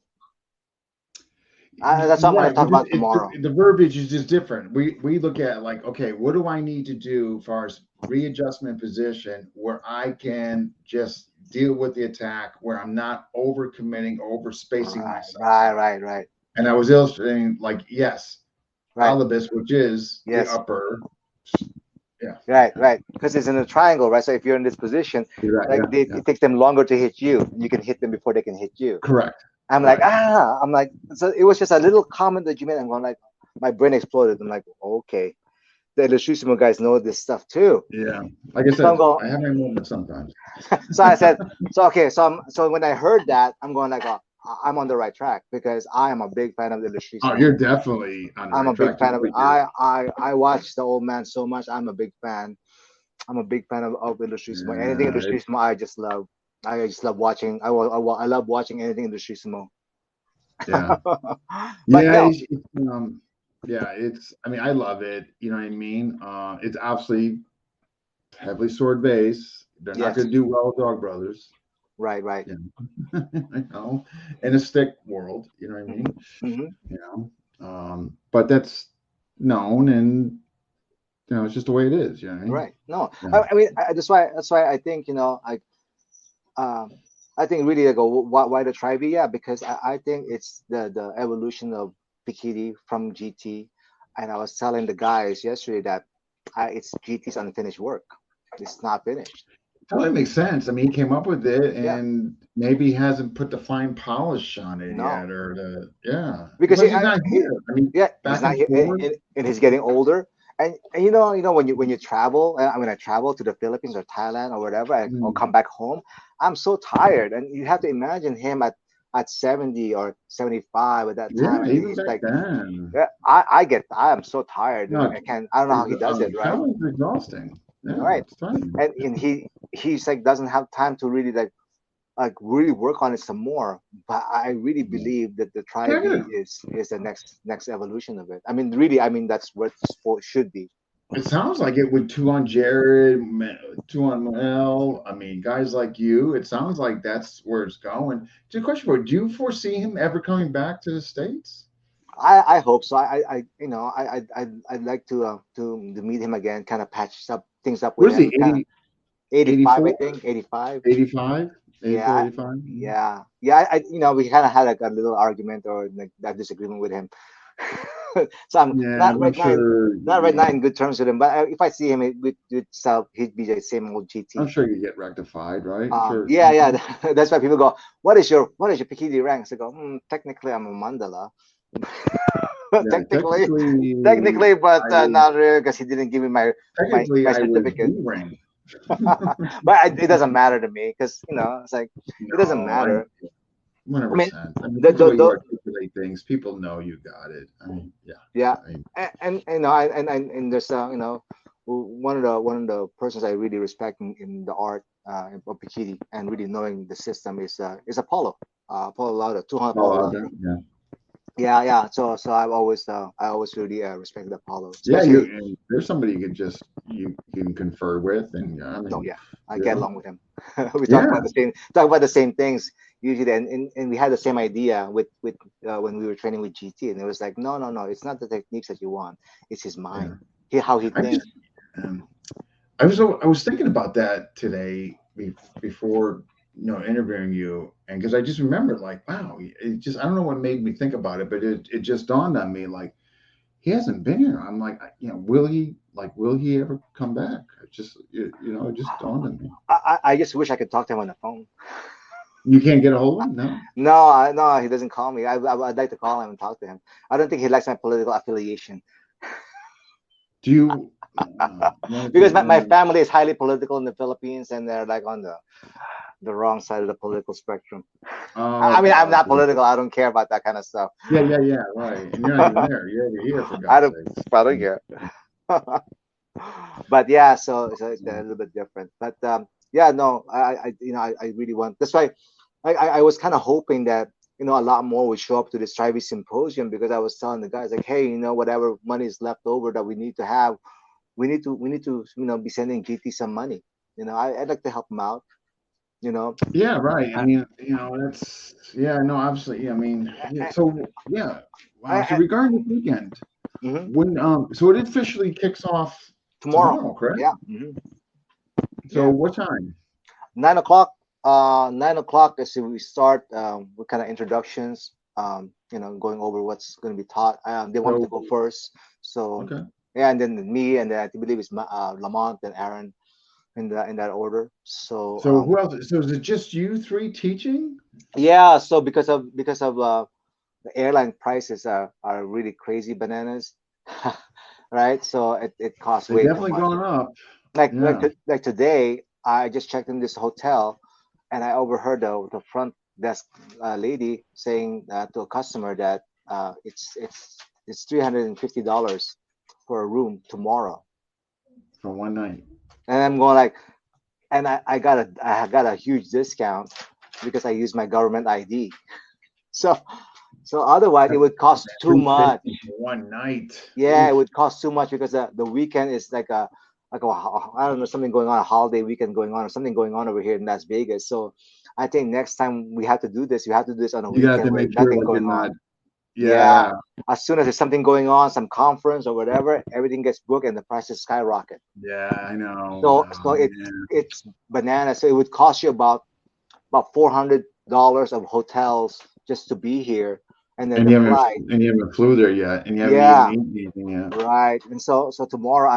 Speaker 2: That's what I'm gonna
Speaker 1: Right,
Speaker 2: talk
Speaker 1: but just
Speaker 2: about tomorrow.
Speaker 1: the verbiage is just different. We look at like, okay, what do I need to do as far as readjustment position where I can just deal with the attack where I'm not over committing, over spacing
Speaker 2: Right,
Speaker 1: myself.
Speaker 2: right, right, right,
Speaker 1: And I was illustrating like, yes,
Speaker 2: right.
Speaker 1: alibis, which is the
Speaker 2: Yes,
Speaker 1: upper. Yeah,
Speaker 2: right, right. Because it's in a triangle, right? So if you're in this position,
Speaker 1: you're right.
Speaker 2: like
Speaker 1: Yeah, yeah,
Speaker 2: it takes them longer to hit you. You can hit them before they can hit you.
Speaker 1: correct.
Speaker 2: I'm like,
Speaker 1: Right.
Speaker 2: I'm like, so it was just a little comment that you made. I'm going like, my brain exploded. I'm like, okay, the Illustrissimo guys know this stuff too.
Speaker 1: Yeah. Like I
Speaker 2: So I'm
Speaker 1: said,
Speaker 2: going,
Speaker 1: I have my moments sometimes.
Speaker 2: so I said, so okay, so when I heard that, I'm going like, I'm on the right track because I am a big fan of the
Speaker 1: Oh,
Speaker 2: Illustrissimo.
Speaker 1: you're definitely on the
Speaker 2: I'm a
Speaker 1: right
Speaker 2: big
Speaker 1: track.
Speaker 2: fan of it.
Speaker 1: Typically, you're,
Speaker 2: I watch the old man so much. I'm a big fan. I'm a big fan of Illustrissimo. Anything
Speaker 1: yeah,
Speaker 2: Illustrissimo, I just love. I just love watching. I love watching anything Illustrissimo.
Speaker 1: yeah.
Speaker 2: But
Speaker 1: Yeah,
Speaker 2: no,
Speaker 1: yeah, I mean, I love it. You know what I mean? It's obviously heavily sword based. They're not
Speaker 2: yes,
Speaker 1: going to do well with Dog Brothers,
Speaker 2: right, right.
Speaker 1: you know, in a stick world, you know what I
Speaker 2: Hmm.
Speaker 1: mean?
Speaker 2: Hmm.
Speaker 1: You but that's known and, it's just the way it is, you know what I mean?
Speaker 2: Right. No,
Speaker 1: Yeah.
Speaker 2: I mean that's why I think um, I think really I go why the tribe? Yeah, because I think it's the evolution of Pikiti from GT, and I was telling the guys yesterday that it's GT's unfinished work. It's not finished.
Speaker 1: Totally makes sense. I mean, he came up with it
Speaker 2: Yeah.
Speaker 1: and maybe he hasn't put the fine polish on it
Speaker 2: No,
Speaker 1: yet, or yeah.
Speaker 2: because
Speaker 1: Plus, he's not here. I mean,
Speaker 2: yeah, he's
Speaker 1: back
Speaker 2: not
Speaker 1: and
Speaker 2: here,
Speaker 1: forth.
Speaker 2: and he's getting older. And when you travel, when I travel to the Philippines or Thailand or whatever, or
Speaker 1: Mm.
Speaker 2: come back home, I'm so tired. And you have to imagine him at 70 or 75 at that time,
Speaker 1: Yeah,
Speaker 2: and
Speaker 1: even
Speaker 2: he's
Speaker 1: back
Speaker 2: like,
Speaker 1: then.
Speaker 2: yeah, I am so tired.
Speaker 1: No,
Speaker 2: I don't know how he does it, right?
Speaker 1: traveling's exhausting.
Speaker 2: All
Speaker 1: Yeah,
Speaker 2: right,
Speaker 1: it's fine.
Speaker 2: and he's like doesn't have time to really like really work on it some more. But I really
Speaker 1: Yeah.
Speaker 2: believe that the Tri
Speaker 1: Yeah,
Speaker 2: V is the next evolution of it. I mean, really, I mean that's what the sport should be.
Speaker 1: it sounds like it with two on Jared, two on Mel. I mean, guys like you. It sounds like that's where it's going. Just a question for you: do you foresee him ever coming back to the States?
Speaker 2: I hope so. I'd like to meet him again, kind of patch up things up with
Speaker 1: What is he?
Speaker 2: him. Kind of 85, I
Speaker 1: 84,
Speaker 2: think 85.
Speaker 1: 85, 84,
Speaker 2: Yeah,
Speaker 1: 85?
Speaker 2: yeah, yeah. We kind of had like a little argument or like a disagreement with him. So I'm
Speaker 1: Yeah, I'm not sure.
Speaker 2: not right now in good terms with him. But if I see him with Sal, he'd be the same old
Speaker 1: I'm
Speaker 2: GT.
Speaker 1: sure you get rectified, right? I'm sure.
Speaker 2: Yeah, yeah. That's why people go, what is your PKD ranks? I go, technically I'm a Mandala.
Speaker 1: Yeah,
Speaker 2: technically, technically, but
Speaker 1: I was
Speaker 2: not really because he didn't give me
Speaker 1: technically
Speaker 2: my
Speaker 1: I was
Speaker 2: certificate.
Speaker 1: B rank.
Speaker 2: But it doesn't matter to me because it's like it doesn't
Speaker 1: No, I
Speaker 2: matter. I mean,
Speaker 1: 100%. I mean,
Speaker 2: the
Speaker 1: just the
Speaker 2: the,
Speaker 1: way you
Speaker 2: the
Speaker 1: articulate things, people know you got it. I mean, yeah,
Speaker 2: yeah,
Speaker 1: I mean,
Speaker 2: and and there's one of the persons I really respect in the art of Pichidi and really knowing the system is Apollo, Apollo Lauda, 200
Speaker 1: all
Speaker 2: Apollo
Speaker 1: out
Speaker 2: Lauda.
Speaker 1: there. Yeah,
Speaker 2: Yeah, yeah. So I always really respected Apollo,
Speaker 1: yeah.
Speaker 2: especially.
Speaker 1: And there's somebody you can confer with, and I
Speaker 2: Oh
Speaker 1: mean,
Speaker 2: yeah, I get
Speaker 1: Yeah.
Speaker 2: along with him. We
Speaker 1: Yeah.
Speaker 2: talk about the same things usually, and we had the same idea with when we were training with GT, and it was like, no, no, no, it's not the techniques that you want, it's his
Speaker 1: Yeah.
Speaker 2: mind, how he
Speaker 1: I just
Speaker 2: thinks.
Speaker 1: um, I was thinking about that today before interviewing you, and because I just remembered like, wow, it just I don't know what made me think about it, but it just dawned on me like he hasn't been here. I'm like, will he ever come back? It just dawned on me.
Speaker 2: I just wish I could talk to him on the phone.
Speaker 1: You can't get a hold of him? No.
Speaker 2: No, no, he doesn't call me. I'd like to call him and talk to him. I don't think he likes my political affiliation.
Speaker 1: Do you? One of
Speaker 2: Because
Speaker 1: the,
Speaker 2: my family is highly political in the Philippines, and they're like on the wrong side of the political spectrum. I mean, I'm not
Speaker 1: okay.
Speaker 2: political. I don't care about that kind of stuff.
Speaker 1: Yeah, right. And you're not even there. You're over here for
Speaker 2: I
Speaker 1: God's
Speaker 2: don't,
Speaker 1: sakes.
Speaker 2: I don't care. But yeah, so it's a little bit different. But yeah, no, I really want. That's why I was kind of hoping that a lot more would show up to this Tribe symposium, because I was telling the guys like, hey, whatever money is left over that we need to have, we need to be sending GT some money. I'd like to help them out. You know,
Speaker 1: Yeah, right. I
Speaker 2: I,
Speaker 1: mean, that's yeah, no, obviously. Yeah, I mean, yeah. So yeah, wow. So
Speaker 2: I
Speaker 1: regarding this weekend,
Speaker 2: mhm.
Speaker 1: so it officially kicks off
Speaker 2: Tomorrow.
Speaker 1: tomorrow, correct?
Speaker 2: Yeah,
Speaker 1: So
Speaker 2: yeah.
Speaker 1: what time?
Speaker 2: 9 o'clock. 9 o'clock is when we start with kind of introductions. Going over what's going to be taught. They want me to
Speaker 1: So
Speaker 2: go first, so
Speaker 1: okay.
Speaker 2: yeah, and then me, and then I believe it's Lamont and Aaron in that order. So
Speaker 1: So who else? So is it just you three teaching?
Speaker 2: yeah, so because of the airline prices are really crazy bananas, right? So it costs
Speaker 1: They've
Speaker 2: way too
Speaker 1: definitely
Speaker 2: much.
Speaker 1: gone up.
Speaker 2: Like like
Speaker 1: Yeah.
Speaker 2: to- like today, I just checked in this hotel, and I overheard the front desk lady saying to a customer that it's $350 for a room tomorrow.
Speaker 1: For one night.
Speaker 2: And I'm going like, and I got a huge discount because I used my government ID. So otherwise it
Speaker 1: That's
Speaker 2: would cost too much.
Speaker 1: 350 for one night.
Speaker 2: Yeah, it
Speaker 1: Oof.
Speaker 2: would cost too much because the weekend is like a I don't know, something going on, a holiday weekend going on, or something going on over here in Las Vegas. So I think next time we have to do this, we have to do this on a
Speaker 1: You got
Speaker 2: weekend
Speaker 1: to
Speaker 2: where
Speaker 1: make sure
Speaker 2: nothing
Speaker 1: like you're
Speaker 2: going
Speaker 1: not.
Speaker 2: on. Yeah,
Speaker 1: Yeah.
Speaker 2: as soon as there's something going on, some conference or whatever, everything gets booked and the prices skyrocket.
Speaker 1: Yeah, I know.
Speaker 2: So
Speaker 1: Oh, man.
Speaker 2: it's bananas. So it would cost you about $400 of hotels just to be here, and then
Speaker 1: And
Speaker 2: the
Speaker 1: you haven't
Speaker 2: flight.
Speaker 1: and you haven't flew there yet, and you haven't even
Speaker 2: Yeah,
Speaker 1: eaten anything yet.
Speaker 2: right. And so tomorrow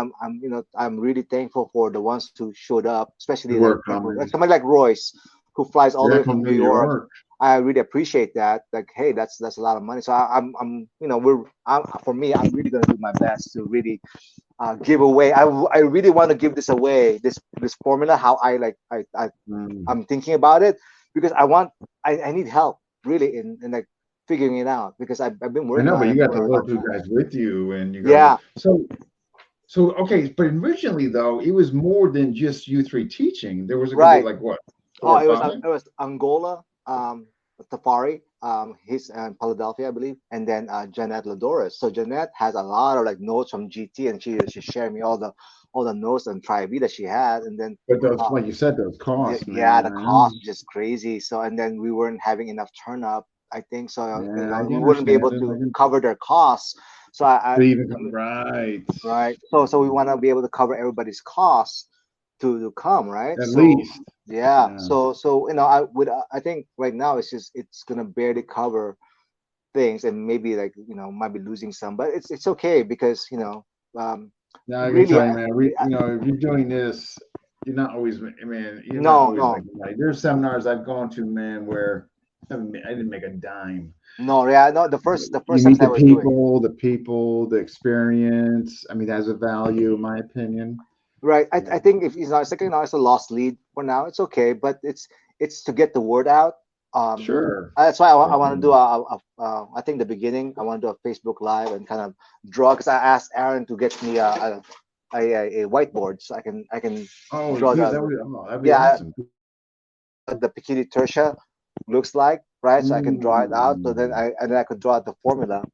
Speaker 2: I'm really thankful for the ones who showed up, especially
Speaker 1: Who
Speaker 2: like
Speaker 1: are
Speaker 2: people like
Speaker 1: coming?
Speaker 2: somebody like Royce, who flies all the
Speaker 1: Yeah,
Speaker 2: way from
Speaker 1: come
Speaker 2: New
Speaker 1: to New
Speaker 2: York.
Speaker 1: York.
Speaker 2: I really appreciate that. Like, hey, that's a lot of money. So I'm for me, I'm really gonna do my best to really give away. I really want to give this away. This formula, how
Speaker 1: Mm.
Speaker 2: I'm thinking about it, because I need help really in like figuring it out, because I've been
Speaker 1: I
Speaker 2: working
Speaker 1: know, but
Speaker 2: on
Speaker 1: you
Speaker 2: it
Speaker 1: got the
Speaker 2: for a long
Speaker 1: local
Speaker 2: time.
Speaker 1: guys with you, and you got to.
Speaker 2: Yeah.
Speaker 1: So okay, but originally though, it was more than just you three teaching. There was going to be
Speaker 2: Right.
Speaker 1: like what,
Speaker 2: Oh,
Speaker 1: four or five?
Speaker 2: it was Angola, Tafari, he's in Philadelphia, I believe, and then Jeanette Ladores. So Jeanette has a lot of like notes from GT, and she shared me all the notes and Tri B that she had, and then
Speaker 1: But those,
Speaker 2: uh,
Speaker 1: like you said, those costs,
Speaker 2: yeah,
Speaker 1: man.
Speaker 2: the
Speaker 1: I know.
Speaker 2: cost is just crazy. So and then we weren't having enough turn up. I think so.
Speaker 1: Yeah, I can
Speaker 2: We wouldn't be
Speaker 1: understand
Speaker 2: able
Speaker 1: it.
Speaker 2: to cover their costs. So
Speaker 1: To even
Speaker 2: I
Speaker 1: come
Speaker 2: mean,
Speaker 1: right,
Speaker 2: right. So we want to be able to cover everybody's costs to come, right?
Speaker 1: at
Speaker 2: So
Speaker 1: least.
Speaker 2: yeah,
Speaker 1: Yeah.
Speaker 2: so I think right now it's gonna barely cover things, and maybe like might be losing some, but it's okay, because um
Speaker 1: Now I can
Speaker 2: really
Speaker 1: tell you, man. If you're doing this, you're not always, man. You're not
Speaker 2: no,
Speaker 1: always
Speaker 2: no,
Speaker 1: making money. There's seminars I've gone to, man, where I didn't make a dime.
Speaker 2: no, yeah, no, the first
Speaker 1: You
Speaker 2: times
Speaker 1: meet
Speaker 2: I was doing.
Speaker 1: the people, the experience. I mean, that has a value, in my opinion.
Speaker 2: Right. I think if he's not second now, it's a lost lead for now. It's okay, but it's to get the word out. Um,
Speaker 1: Sure.
Speaker 2: that's why I want to do
Speaker 1: Definitely.
Speaker 2: I think the beginning I want to do a Facebook Live and kind of draw, because I asked Aaron to get me a whiteboard so I can
Speaker 1: Oh,
Speaker 2: draw
Speaker 1: dude, that'd be
Speaker 2: yeah,
Speaker 1: awesome.
Speaker 2: what the Pikiti Tertia looks like, right? So I can draw it out. So then
Speaker 1: Mm.
Speaker 2: I could draw out the formula,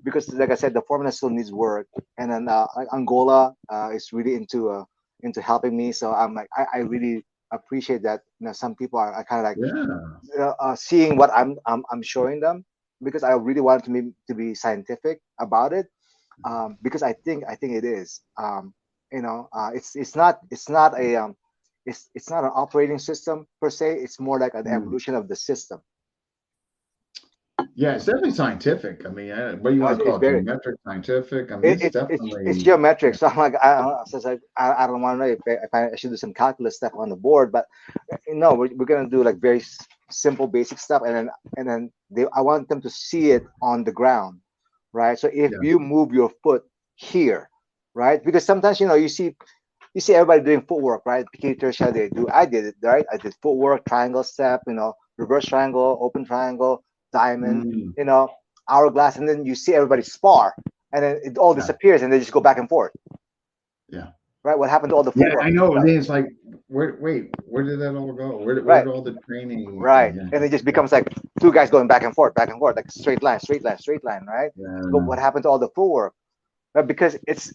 Speaker 2: because like I said, the formula still needs work. And then like Angola is really into helping me. So I'm like I really appreciate that. Some people are kind of like
Speaker 1: Yeah.
Speaker 2: seeing what I'm showing them, because I really want to be scientific about it, because I think it is. It's not a it's not an operating system per se. It's more like an
Speaker 1: Mm.
Speaker 2: evolution of the system.
Speaker 1: Yeah, it's definitely scientific. I mean, what do you want to
Speaker 2: It's
Speaker 1: call it?
Speaker 2: very
Speaker 1: Geometric, scientific? I mean,
Speaker 2: it,
Speaker 1: it's
Speaker 2: it's
Speaker 1: definitely,
Speaker 2: geometric.
Speaker 1: yeah.
Speaker 2: So I'm like, so it's like I don't want to know if I should do some calculus stuff on the board, but no, we're gonna do like very simple, basic stuff, and then I want them to see it on the ground, right? So if
Speaker 1: Yeah.
Speaker 2: you move your foot here, right? Because sometimes you see everybody doing footwork, right? Piquet tertia, they do. I did it, right? I did footwork, triangle step, reverse triangle, open triangle, diamond,
Speaker 1: Mm.
Speaker 2: you know, hourglass, and then you see everybody spar, and then it all
Speaker 1: Yeah.
Speaker 2: disappears, and they just go back and forth,
Speaker 1: Yeah.
Speaker 2: right? What happened to all the
Speaker 1: Yeah,
Speaker 2: footwork
Speaker 1: I
Speaker 2: and
Speaker 1: know. And
Speaker 2: stuff,
Speaker 1: then it's like, where did that all go? Where
Speaker 2: right?
Speaker 1: did all the training?
Speaker 2: Right,
Speaker 1: Yeah.
Speaker 2: and it just
Speaker 1: Yeah.
Speaker 2: becomes like two guys going back and forth, like straight line, straight line, straight line, right? But
Speaker 1: Yeah.
Speaker 2: what happened to all the footwork? Right? Because it's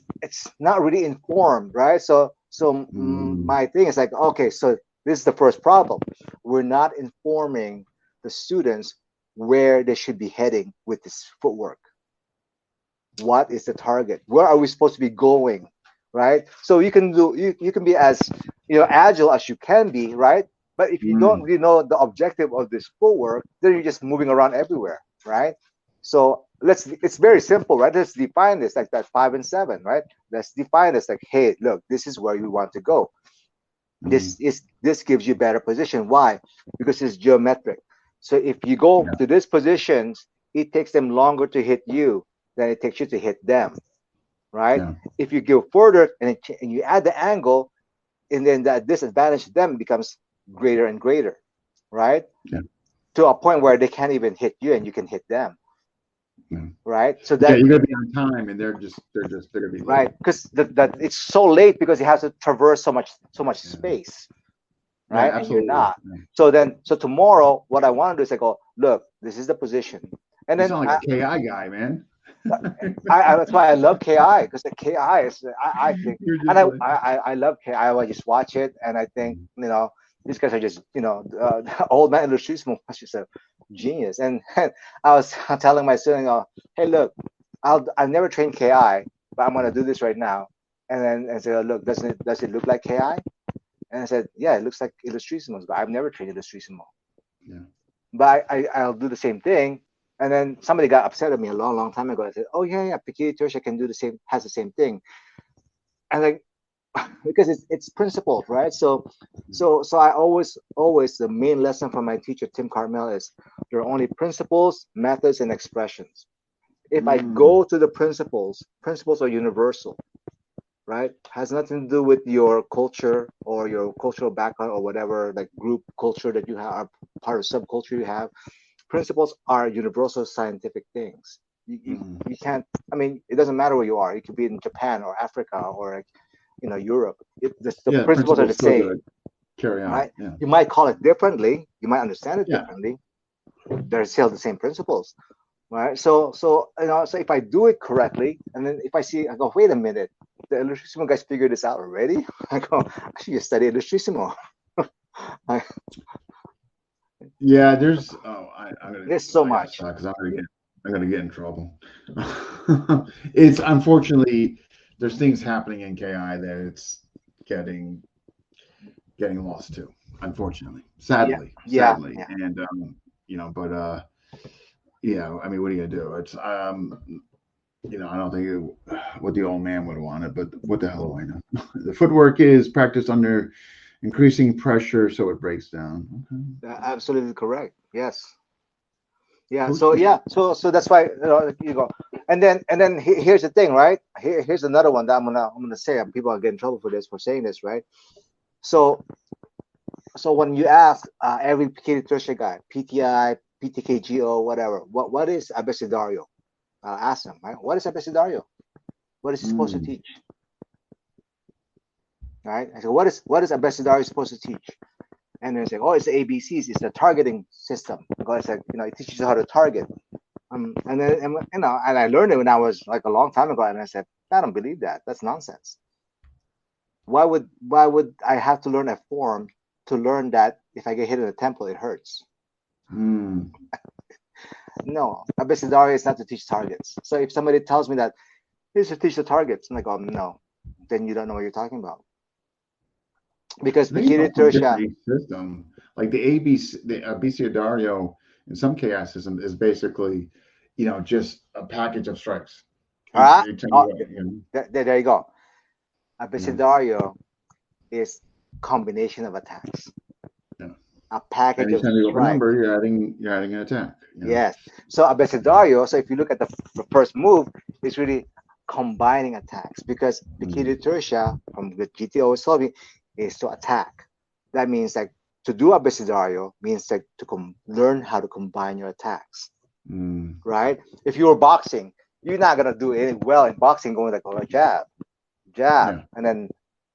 Speaker 2: not really informed, right? So
Speaker 1: Mm.
Speaker 2: my thing is like, okay, so this is the first problem. We're not informing the students where they should be heading with this footwork. What is the target? Where are we supposed to be going? Right? So you can be as agile as you can be, right? But if you don't
Speaker 1: Mm.
Speaker 2: really know the objective of this footwork, then you're just moving around everywhere, right? So it's very simple, right? Let's define this like that 5 and 7, right? Let's define this like, hey, look, this is where you want to go.
Speaker 1: Mm.
Speaker 2: This gives you better position. Why? Because it's geometric. So if you go
Speaker 1: Yeah.
Speaker 2: to these positions, it takes them longer to hit you than it takes you to hit them, right?
Speaker 1: Yeah.
Speaker 2: If you go further and you add the angle, and then that disadvantage to them becomes greater and greater, right?
Speaker 1: Yeah.
Speaker 2: To a point where they can't even hit you and you can hit them,
Speaker 1: Yeah.
Speaker 2: right? So
Speaker 1: Yeah.
Speaker 2: that
Speaker 1: You got to be on time, and they're gonna be late.
Speaker 2: right, because that it's so late because you have to traverse so much
Speaker 1: Yeah.
Speaker 2: space,
Speaker 1: Yeah.
Speaker 2: right? And you're
Speaker 1: Absolutely.
Speaker 2: not.
Speaker 1: Yeah.
Speaker 2: So tomorrow, what I want to do is I go, look, this is the position, and
Speaker 1: You
Speaker 2: then
Speaker 1: sound like a KI guy, man.
Speaker 2: that's why I love KI, because the KI is I think,
Speaker 1: You're
Speaker 2: and
Speaker 1: just like,
Speaker 2: I love KI. I just watch it, and I think these guys are just old man Illustrice was just a genius. And I was telling my student, hey, look, I've never trained KI, but I'm gonna do this right now. And then I said, oh, look, does it look like KI? And I said, yeah, it looks like Illustrissimo, but I've never trained Illustrissimo.
Speaker 1: yeah.
Speaker 2: But I'll do the same thing. And then somebody got upset at me a long, long time ago. I said, oh yeah, Piquet Tertia can do the same, has the same thing. And like, because it's principled, right? So I always the main lesson from my teacher Tim Carmel is there are only principles, methods, and expressions. If I
Speaker 1: Mm.
Speaker 2: go to the principles are universal, right? Has nothing to do with your culture or your cultural background or whatever, like group culture that you have, part of subculture you have. Principles are universal scientific things.
Speaker 1: Mm.
Speaker 2: You can't. I mean, it doesn't matter where you are. You could be in Japan or Africa or like, Europe. The
Speaker 1: Yeah.
Speaker 2: principles are
Speaker 1: Principle's
Speaker 2: the
Speaker 1: still
Speaker 2: same,
Speaker 1: gonna carry on.
Speaker 2: right?
Speaker 1: Yeah.
Speaker 2: You might call it differently. You might understand it
Speaker 1: Yeah.
Speaker 2: differently. They're still the same principles, right? So if I do it correctly, and then if I see, I go, wait a minute, the Illustrissimo guys figured this out already. I go, I should just study Illustrissimo.
Speaker 1: Yeah. I'm gonna
Speaker 2: There's so
Speaker 1: I gotta
Speaker 2: much.
Speaker 1: stop because I'm gonna get in trouble. It's unfortunately there's things happening in KI that it's getting lost to. Unfortunately,
Speaker 2: Yeah, yeah,
Speaker 1: sadly,
Speaker 2: yeah.
Speaker 1: and but yeah. I mean, what are you gonna do? It's I don't think what the old man would have wanted, but what the hell do I know? The footwork is practiced under increasing pressure, so it breaks down. Okay.
Speaker 2: Absolutely correct. Yes. Yeah.
Speaker 1: Coach
Speaker 2: So
Speaker 1: for
Speaker 2: yeah. So that's why you go, and then here's the thing, right? Here's another one that I'm gonna say, and people are getting in trouble for this, for saying this, right? So when you ask every PK nutrition guy, PTI, PTKGO, whatever, what is abecedario? Ask them, right? What is abecedario? What is he supposed to
Speaker 1: Mm.
Speaker 2: teach? Right? I said, what is abecedario supposed to teach? And they're saying, oh, it's the ABCs, it's the targeting system. Because like, it teaches you how to target. And I learned it when I was like a long time ago, and I said, I don't believe that. That's nonsense. Why would I have to learn a form to learn that if I get hit in the temple, it hurts.
Speaker 1: Mm.
Speaker 2: No, abecedario is not to teach targets. So if somebody tells me that here's to teach the targets, I'm like, oh no, then you don't know what you're talking about. Because
Speaker 1: I think it's
Speaker 2: Pikiri
Speaker 1: also a
Speaker 2: Tersha,
Speaker 1: different system. Like the ABC, the abecedario in some chaos system is basically, just a package of strikes.
Speaker 2: ah,
Speaker 1: Each time
Speaker 2: oh,
Speaker 1: you
Speaker 2: there you go.
Speaker 1: yeah,
Speaker 2: Abecedario is combination of attacks,
Speaker 1: yeah.
Speaker 2: a package of
Speaker 1: Anytime you open a
Speaker 2: strikes.
Speaker 1: number, you're adding an attack.
Speaker 2: Yes. So abecedario. So if you look at the first move, it's really combining attacks because
Speaker 1: Mm,
Speaker 2: Pikiri Tersha from the GTO solving is to attack. That means like to do abecedario means like to learn how to combine your attacks,
Speaker 1: mm,
Speaker 2: right? If you were boxing, you're not gonna do any well in boxing going like oh, jab, jab,
Speaker 1: yeah,
Speaker 2: and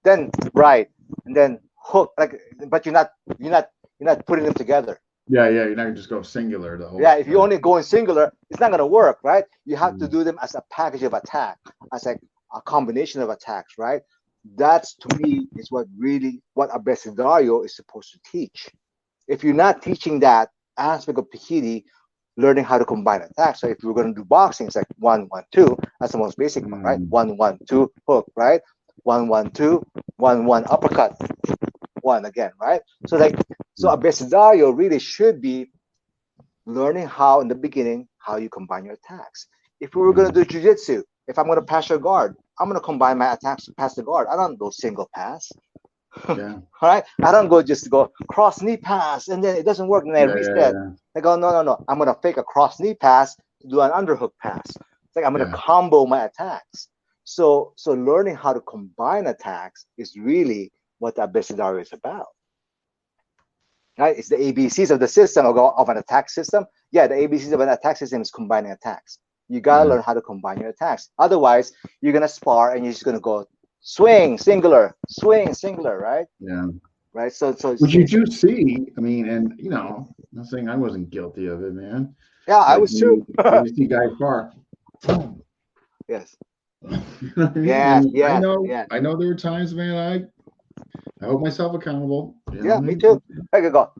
Speaker 2: then right, and then hook. Like, but you're not putting them together.
Speaker 1: yeah, yeah. You're not gonna just go singular the whole
Speaker 2: Yeah, if you
Speaker 1: right.
Speaker 2: only go in singular, it's not gonna work, right? You have to
Speaker 1: Mm,
Speaker 2: do them as a package of attack, as a combination of attacks, right? That's to me is what abecedario is supposed to teach. If you're not teaching that aspect of Pikiri, learning how to combine attacks. So if you're going to do boxing, it's like 1-1-2. That's the most basic one, right?
Speaker 1: mm,
Speaker 2: 1-1-2 hook, right? 1-1-2, 1-1 uppercut, one again, right? So
Speaker 1: mm,
Speaker 2: abecedario really should be learning how in the beginning how you combine your attacks. If we were going
Speaker 1: mm,
Speaker 2: to do jujitsu, if I'm going to pass your guard, I'm going to combine my attacks to pass the guard. I don't go single pass. All
Speaker 1: yeah,
Speaker 2: right, I don't go just go cross knee pass and then it doesn't work and I
Speaker 1: yeah, yeah,
Speaker 2: reset.
Speaker 1: yeah,
Speaker 2: I go no. I'm gonna fake a cross knee pass to do an underhook pass. It's like I'm gonna
Speaker 1: yeah.
Speaker 2: combo my attacks. So learning how to combine attacks is really what the abecedario is about. Right? It's the ABCs of the system of an attack system. Yeah, the ABCs of an attack system is combining attacks. You gotta
Speaker 1: Yeah.
Speaker 2: learn how to combine your attacks. Otherwise, you're gonna spar and you're just gonna go swing singular, right?
Speaker 1: Yeah.
Speaker 2: Right. So
Speaker 1: Which you
Speaker 2: it's
Speaker 1: do see. I mean, and I'm not saying I wasn't guilty of it, man.
Speaker 2: yeah, I
Speaker 1: Like
Speaker 2: was too.
Speaker 1: when you see guys bar, boom.
Speaker 2: Yes.
Speaker 1: You know what I mean?
Speaker 2: Yes.
Speaker 1: And I
Speaker 2: Yes.
Speaker 1: know,
Speaker 2: Yes.
Speaker 1: I know there were times, man, I hold myself accountable. You know
Speaker 2: Yeah.
Speaker 1: what I
Speaker 2: Me
Speaker 1: mean?
Speaker 2: too. I could go.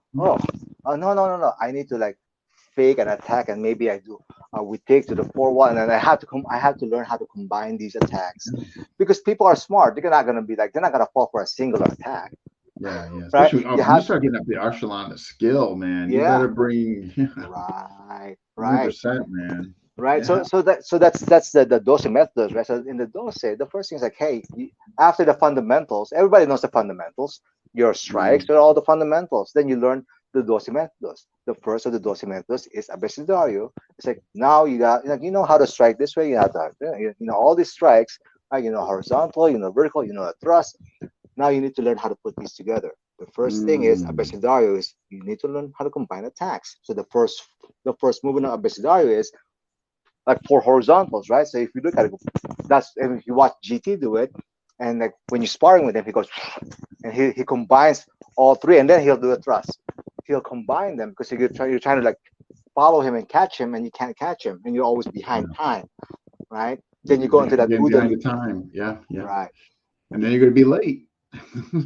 Speaker 2: Oh, no. I need to like fake an attack, and maybe I do. We take to the 4-1, and I have to come. I have to learn how to combine these attacks, because people are smart. They're not gonna be like they're not gonna fall for a singular attack,
Speaker 1: Yeah, yeah.
Speaker 2: right?
Speaker 1: Especially
Speaker 2: You
Speaker 1: when you
Speaker 2: have
Speaker 1: start getting up the echelon of skill, man, you
Speaker 2: yeah.
Speaker 1: better bring
Speaker 2: Right. Right.
Speaker 1: 100%, man.
Speaker 2: Right.
Speaker 1: Yeah.
Speaker 2: So that's the dose methods, right? So in the dose, the first thing is like, hey, after the fundamentals, everybody knows the fundamentals. Your strikes
Speaker 1: Mm,
Speaker 2: are all the fundamentals. Then you learn the dose methods. The first of the dose methods is abecedario. It's like now you know how to strike this way. You have to all these strikes. Right? You know horizontal. You know vertical. You know a thrust. Now you need to learn how to put these together. The first thing is
Speaker 1: mm,
Speaker 2: abecedario is you need to learn how to combine attacks. So the first movement of abecedario is like four horizontals, right? So if you look at it, and if you watch GT do it, and like when you're sparring with him, he goes and he combines all three, and then he'll do a thrust. He'll combine them because you're trying to like follow him and catch him, and you can't catch him, and you're always behind
Speaker 1: yeah.
Speaker 2: time, right? Then you go into that
Speaker 1: Getting
Speaker 2: Buddha
Speaker 1: behind the
Speaker 2: loop,
Speaker 1: time. Yeah, yeah.
Speaker 2: right?
Speaker 1: And then you're going to be late.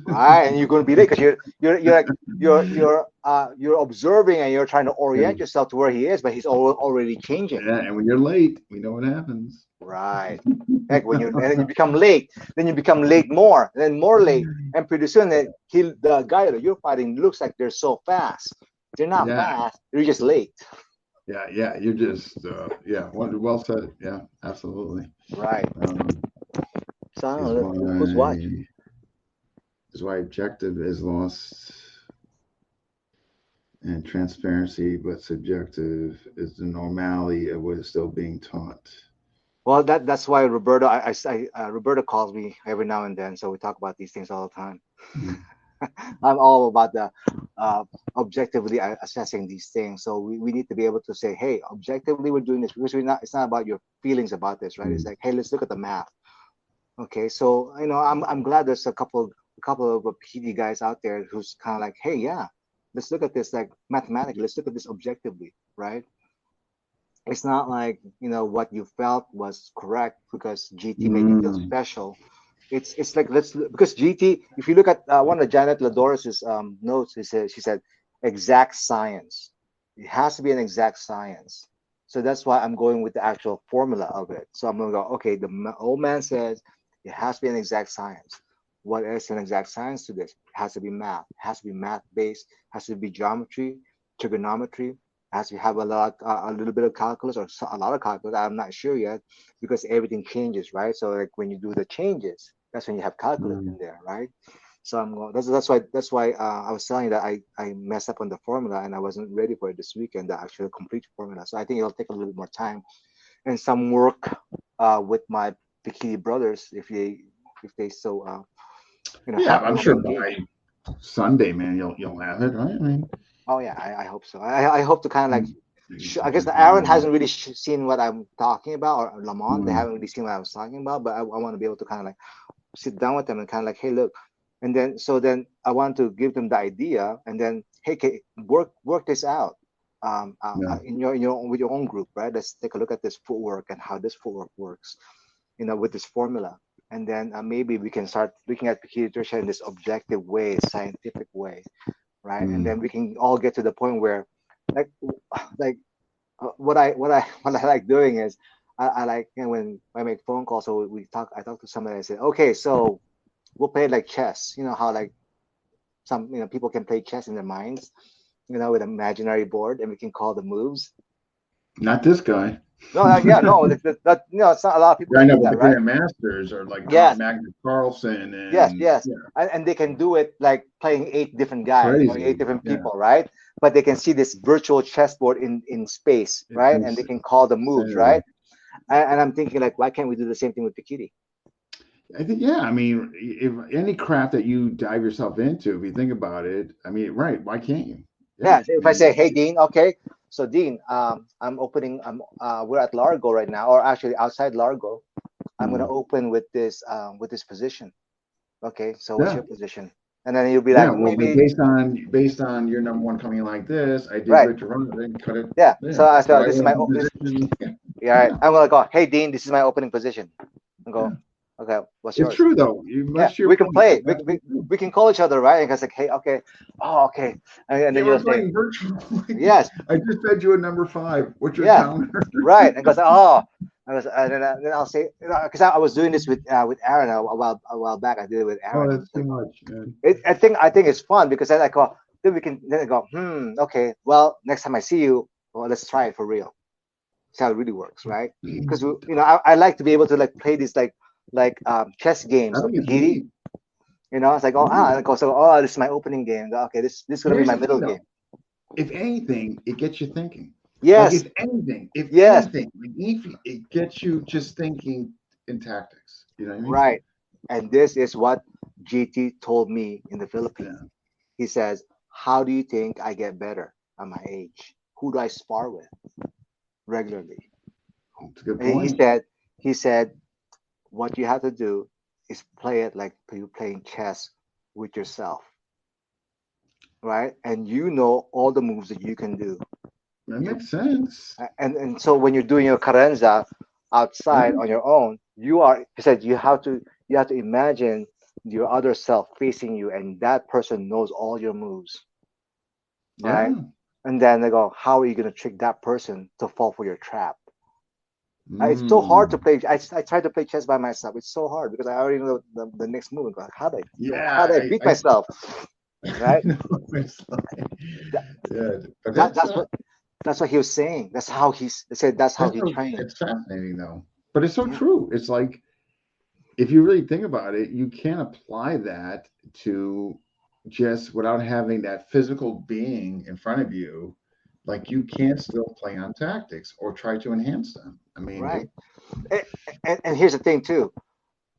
Speaker 2: Right, and you're going to be late because you're like you're observing and you're trying to
Speaker 1: Yeah.
Speaker 2: orient yourself to where he is, but he's already changing.
Speaker 1: Yeah, and when you're late, we know what happens.
Speaker 2: Right. Heck, and then you become late, then you become late more, and then more late, and pretty soon the guy that you're fighting looks like they're so fast. They're not
Speaker 1: Yeah,
Speaker 2: fast. They're just late.
Speaker 1: yeah, yeah. You're just, yeah. Well said. Yeah, absolutely.
Speaker 2: Right.
Speaker 1: Um,
Speaker 2: So I
Speaker 1: is
Speaker 2: don't know who's watching.
Speaker 1: why objective is lost and transparency, but subjective is the normality of what is still being taught.
Speaker 2: Well, that's why Roberto. Roberto calls me every now and then, so we talk about these things all the time.
Speaker 1: Mm,
Speaker 2: I'm all about the uh, objectively assessing these things. So we need to be able to say, hey, objectively we're doing this because we're not. It's not about your feelings about this, right? It's
Speaker 1: mm,
Speaker 2: like, hey, let's look at the math. Okay, so I'm glad there's a couple of PD guys out there who's kind of like, hey, yeah, let's look at this like mathematically. Let's look at this objectively, right? It's not like what you felt was correct because GT made you feel
Speaker 1: mm,
Speaker 2: special. It's like, let's, because GT, if you look at one of Janet Ladoris's notes, she said exact science. It has to be an exact science. So that's why I'm going with the actual formula of it. So I'm gonna go, okay, the old man says it has to be an exact science. What is an exact science to this? It has to be math. It has to be math based. It has to be geometry, trigonometry. It has to have a little bit of calculus, or a lot of calculus. I'm not sure yet, because everything changes, right? So like when you do the changes, that's when you have calculus in
Speaker 1: Mm.
Speaker 2: there, right? So that's why I was telling you that I messed up on the formula, and I wasn't ready for it this weekend, the actual complete formula. So I think it'll take a little bit more time and some work with my Bikini brothers, if they so
Speaker 1: Yeah,
Speaker 2: happy
Speaker 1: I'm
Speaker 2: and
Speaker 1: sure
Speaker 2: engage.
Speaker 1: by Sunday, man, you'll have it, right? I mean,
Speaker 2: Oh yeah, I hope so. I hope to kind of like,
Speaker 1: maybe
Speaker 2: I guess
Speaker 1: something
Speaker 2: the Aaron
Speaker 1: tomorrow.
Speaker 2: hasn't really seen what I'm talking about, or Lamont, they
Speaker 1: Mm.
Speaker 2: haven't really seen what I was talking about, but I want to be able to kind of like sit down with them and kind of like, hey, look, and then I want to give them the idea, and then hey, work this out,
Speaker 1: Yeah.
Speaker 2: in your with your own group, right? Let's take a look at this footwork and how this footwork works, with this formula, and then maybe we can start looking at nutrition in this objective way, scientific way, right? And
Speaker 1: Mm.
Speaker 2: then we can all get to the point where, like, like what I like doing is, I like, when I make phone calls, so I talk to somebody, I say, okay, so we'll play like chess. You know how like some people can play chess in their minds, with an imaginary board, and we can call the moves.
Speaker 1: Not this guy.
Speaker 2: No, yeah, no, it's not a lot of people
Speaker 1: I
Speaker 2: can
Speaker 1: know,
Speaker 2: do
Speaker 1: but
Speaker 2: that,
Speaker 1: the
Speaker 2: right?
Speaker 1: grandmasters are like
Speaker 2: Yes,
Speaker 1: Magnus Carlsen
Speaker 2: yes,
Speaker 1: and
Speaker 2: yes,
Speaker 1: yeah,
Speaker 2: and they can do it like playing eight different guys or eight
Speaker 1: crazy.
Speaker 2: different
Speaker 1: Yeah,
Speaker 2: people, right? But they can see this virtual chessboard in space,
Speaker 1: it's
Speaker 2: right? And they can call the moves,
Speaker 1: insanity.
Speaker 2: right? And I'm thinking, like, why can't we do the same thing with Pikiri?
Speaker 1: I think, yeah, I mean, if any craft that you dive yourself into, if you think about it, I mean, right, why can't you? Yeah,
Speaker 2: Yeah, so
Speaker 1: I
Speaker 2: if I say,
Speaker 1: mean,
Speaker 2: hey Dean, okay, so Dean, we're at Largo right now, or actually outside Largo. I'm gonna
Speaker 1: mm,
Speaker 2: open with this position. Okay, so what's
Speaker 1: yeah,
Speaker 2: your position? And then you'll be
Speaker 1: yeah.
Speaker 2: like,
Speaker 1: Well, but
Speaker 2: maybe,
Speaker 1: based on your number one coming like this, I did
Speaker 2: right?
Speaker 1: good to run it and cut it.
Speaker 2: Yeah.
Speaker 1: Yeah,
Speaker 2: So I
Speaker 1: so
Speaker 2: thought,
Speaker 1: I
Speaker 2: this is
Speaker 1: went
Speaker 2: my
Speaker 1: from
Speaker 2: this.
Speaker 1: position.
Speaker 2: Yeah, right.
Speaker 1: Yeah,
Speaker 2: I'm gonna go, hey Dean, this is my opening position. And go,
Speaker 1: yeah.
Speaker 2: okay, what's
Speaker 1: It's
Speaker 2: yours?
Speaker 1: true though. You
Speaker 2: Yeah,
Speaker 1: much to your
Speaker 2: we can
Speaker 1: point.
Speaker 2: play.
Speaker 1: It's
Speaker 2: We, we,
Speaker 1: absolutely true.
Speaker 2: we can call each other, right? And it's like, hey, okay, oh, okay, and
Speaker 1: Yeah,
Speaker 2: then you'll
Speaker 1: we're
Speaker 2: say,
Speaker 1: playing virtual.
Speaker 2: yes,
Speaker 1: I just fed you a number five. What's your
Speaker 2: yes,
Speaker 1: counter?
Speaker 2: right. And goes, oh, and then I'll say, because I was doing this with Aaron a while back. I did it with
Speaker 1: Oh,
Speaker 2: Aaron. It
Speaker 1: that's
Speaker 2: was
Speaker 1: too
Speaker 2: like,
Speaker 1: much, man.
Speaker 2: I think it's fun, because then I go, then I go, okay, well, next time I see you, well, let's try it for real. That's how it really works, right? Because I like to be able to like play these like chess
Speaker 1: I
Speaker 2: games of
Speaker 1: think it's
Speaker 2: Pikiri.
Speaker 1: neat.
Speaker 2: It's like, oh,
Speaker 1: Yeah.
Speaker 2: and I go, so, oh, this is my opening game. Okay, this is gonna be
Speaker 1: Here's
Speaker 2: my
Speaker 1: the thing,
Speaker 2: middle
Speaker 1: though.
Speaker 2: game.
Speaker 1: If anything, it gets you thinking. Like
Speaker 2: Yes,
Speaker 1: if
Speaker 2: yes,
Speaker 1: anything, like, it gets you just thinking in tactics. You know what I mean?
Speaker 2: right. And this is what GT told me in the Philippines.
Speaker 1: Yeah,
Speaker 2: He says, how do you think I get better at my age? Who do I spar with regularly?
Speaker 1: it's a good
Speaker 2: And he
Speaker 1: point.
Speaker 2: said, he said, what you have to do is play it like you're playing chess with yourself, right? And all the moves that you can do.
Speaker 1: That
Speaker 2: You
Speaker 1: makes sense.
Speaker 2: and so when you're doing your carenza outside
Speaker 1: Yeah,
Speaker 2: on your own, he said, you have to imagine your other self facing you, and that person knows all your moves, right?
Speaker 1: yeah.
Speaker 2: And then they go, how are you going to trick that person to fall for your trap? It's so hard to
Speaker 1: Mm.
Speaker 2: play. I try to play chess by myself. It's so hard because I already know the next move. How do I
Speaker 1: Yeah,
Speaker 2: beat myself?
Speaker 1: I
Speaker 2: Right?
Speaker 1: know. It's like,
Speaker 2: That,
Speaker 1: yeah, but
Speaker 2: that that's what he was saying. He said that's how
Speaker 1: that's
Speaker 2: he
Speaker 1: so
Speaker 2: trained.
Speaker 1: it's fascinating though. But it's so
Speaker 2: Yeah.
Speaker 1: true. It's like if you really think about it, you can't apply that to just without having that physical being in front of you. Like you can still play on tactics or try to enhance them. I mean,
Speaker 2: Right. And, and here's the thing too.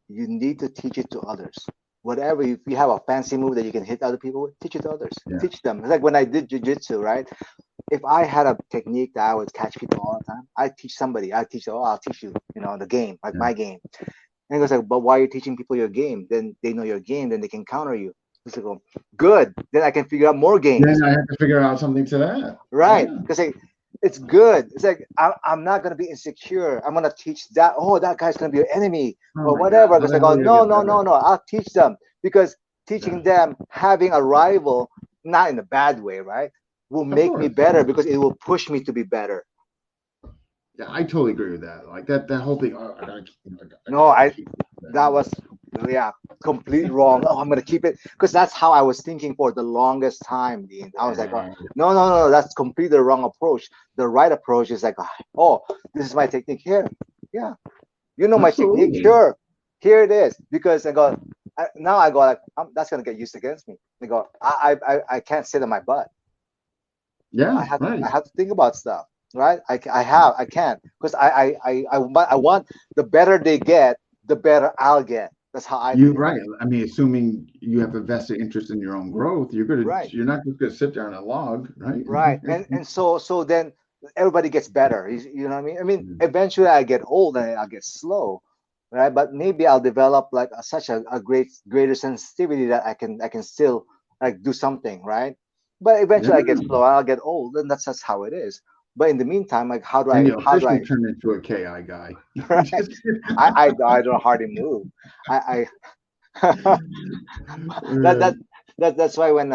Speaker 2: You need to teach it to others. Whatever, if you have a fancy move that you can hit other people with, teach it to others.
Speaker 1: yeah,
Speaker 2: Teach them. It's like when I did jujitsu, right? If I had a technique that I would catch people all the time, I teach somebody. I'll teach you, the game, like
Speaker 1: yeah.
Speaker 2: my game. And he goes like, but why are you teaching people your game? Then they know your game, then they can counter you. It's like, oh, good. Then I can figure out more games.
Speaker 1: Then I have to figure out something to that.
Speaker 2: Right.
Speaker 1: Yeah.
Speaker 2: Because it's good. It's like I'm not gonna be insecure. I'm gonna teach that. Oh, that guy's gonna be your enemy
Speaker 1: Oh
Speaker 2: or
Speaker 1: my God.
Speaker 2: whatever.
Speaker 1: How
Speaker 2: Because
Speaker 1: the
Speaker 2: I
Speaker 1: hell
Speaker 2: go,
Speaker 1: are you
Speaker 2: no,
Speaker 1: gonna get
Speaker 2: no,
Speaker 1: better?
Speaker 2: no, no. I'll teach them because
Speaker 1: Yeah,
Speaker 2: teaching them having a rival, not in a bad way, right, will
Speaker 1: of
Speaker 2: make me
Speaker 1: course.
Speaker 2: better because it will push me to be better.
Speaker 1: Yeah, I totally agree with that. Like that whole thing. Oh, I gotta keep, I
Speaker 2: No,
Speaker 1: gotta
Speaker 2: I
Speaker 1: keep
Speaker 2: that
Speaker 1: that.
Speaker 2: was yeah, complete wrong. Oh, I'm gonna keep it because that's how I was thinking for the longest time, Dean. I was like, oh,
Speaker 1: Yeah,
Speaker 2: no, no, no, that's completely the wrong approach. The right approach is like, oh, this is my technique here. Yeah, you know my technique.
Speaker 1: absolutely.
Speaker 2: Sure, here it is. Because now I go like, that's gonna get used against me. They go, I can't sit on my butt.
Speaker 1: Yeah, right.
Speaker 2: I have to think about stuff, right? I can't because I want the better they get, the better I'll get. That's how I
Speaker 1: You're
Speaker 2: think.
Speaker 1: right. I mean, assuming you have a vested interest in your own growth,
Speaker 2: Right,
Speaker 1: you're not just gonna sit there on a log, right?
Speaker 2: right, and so then everybody gets better. You know what I mean? I mean, eventually I get old and I get slow, right? But maybe I'll develop like such a greater sensitivity that I can still like do something, right? But
Speaker 1: Yeah.
Speaker 2: eventually I get slow, I'll get old, and that's just how it is. But in the meantime, like
Speaker 1: Then you
Speaker 2: how do
Speaker 1: officially
Speaker 2: I
Speaker 1: turn into a KI guy.
Speaker 2: right?
Speaker 1: Just kidding.
Speaker 2: I don't hardly move. I that that's why when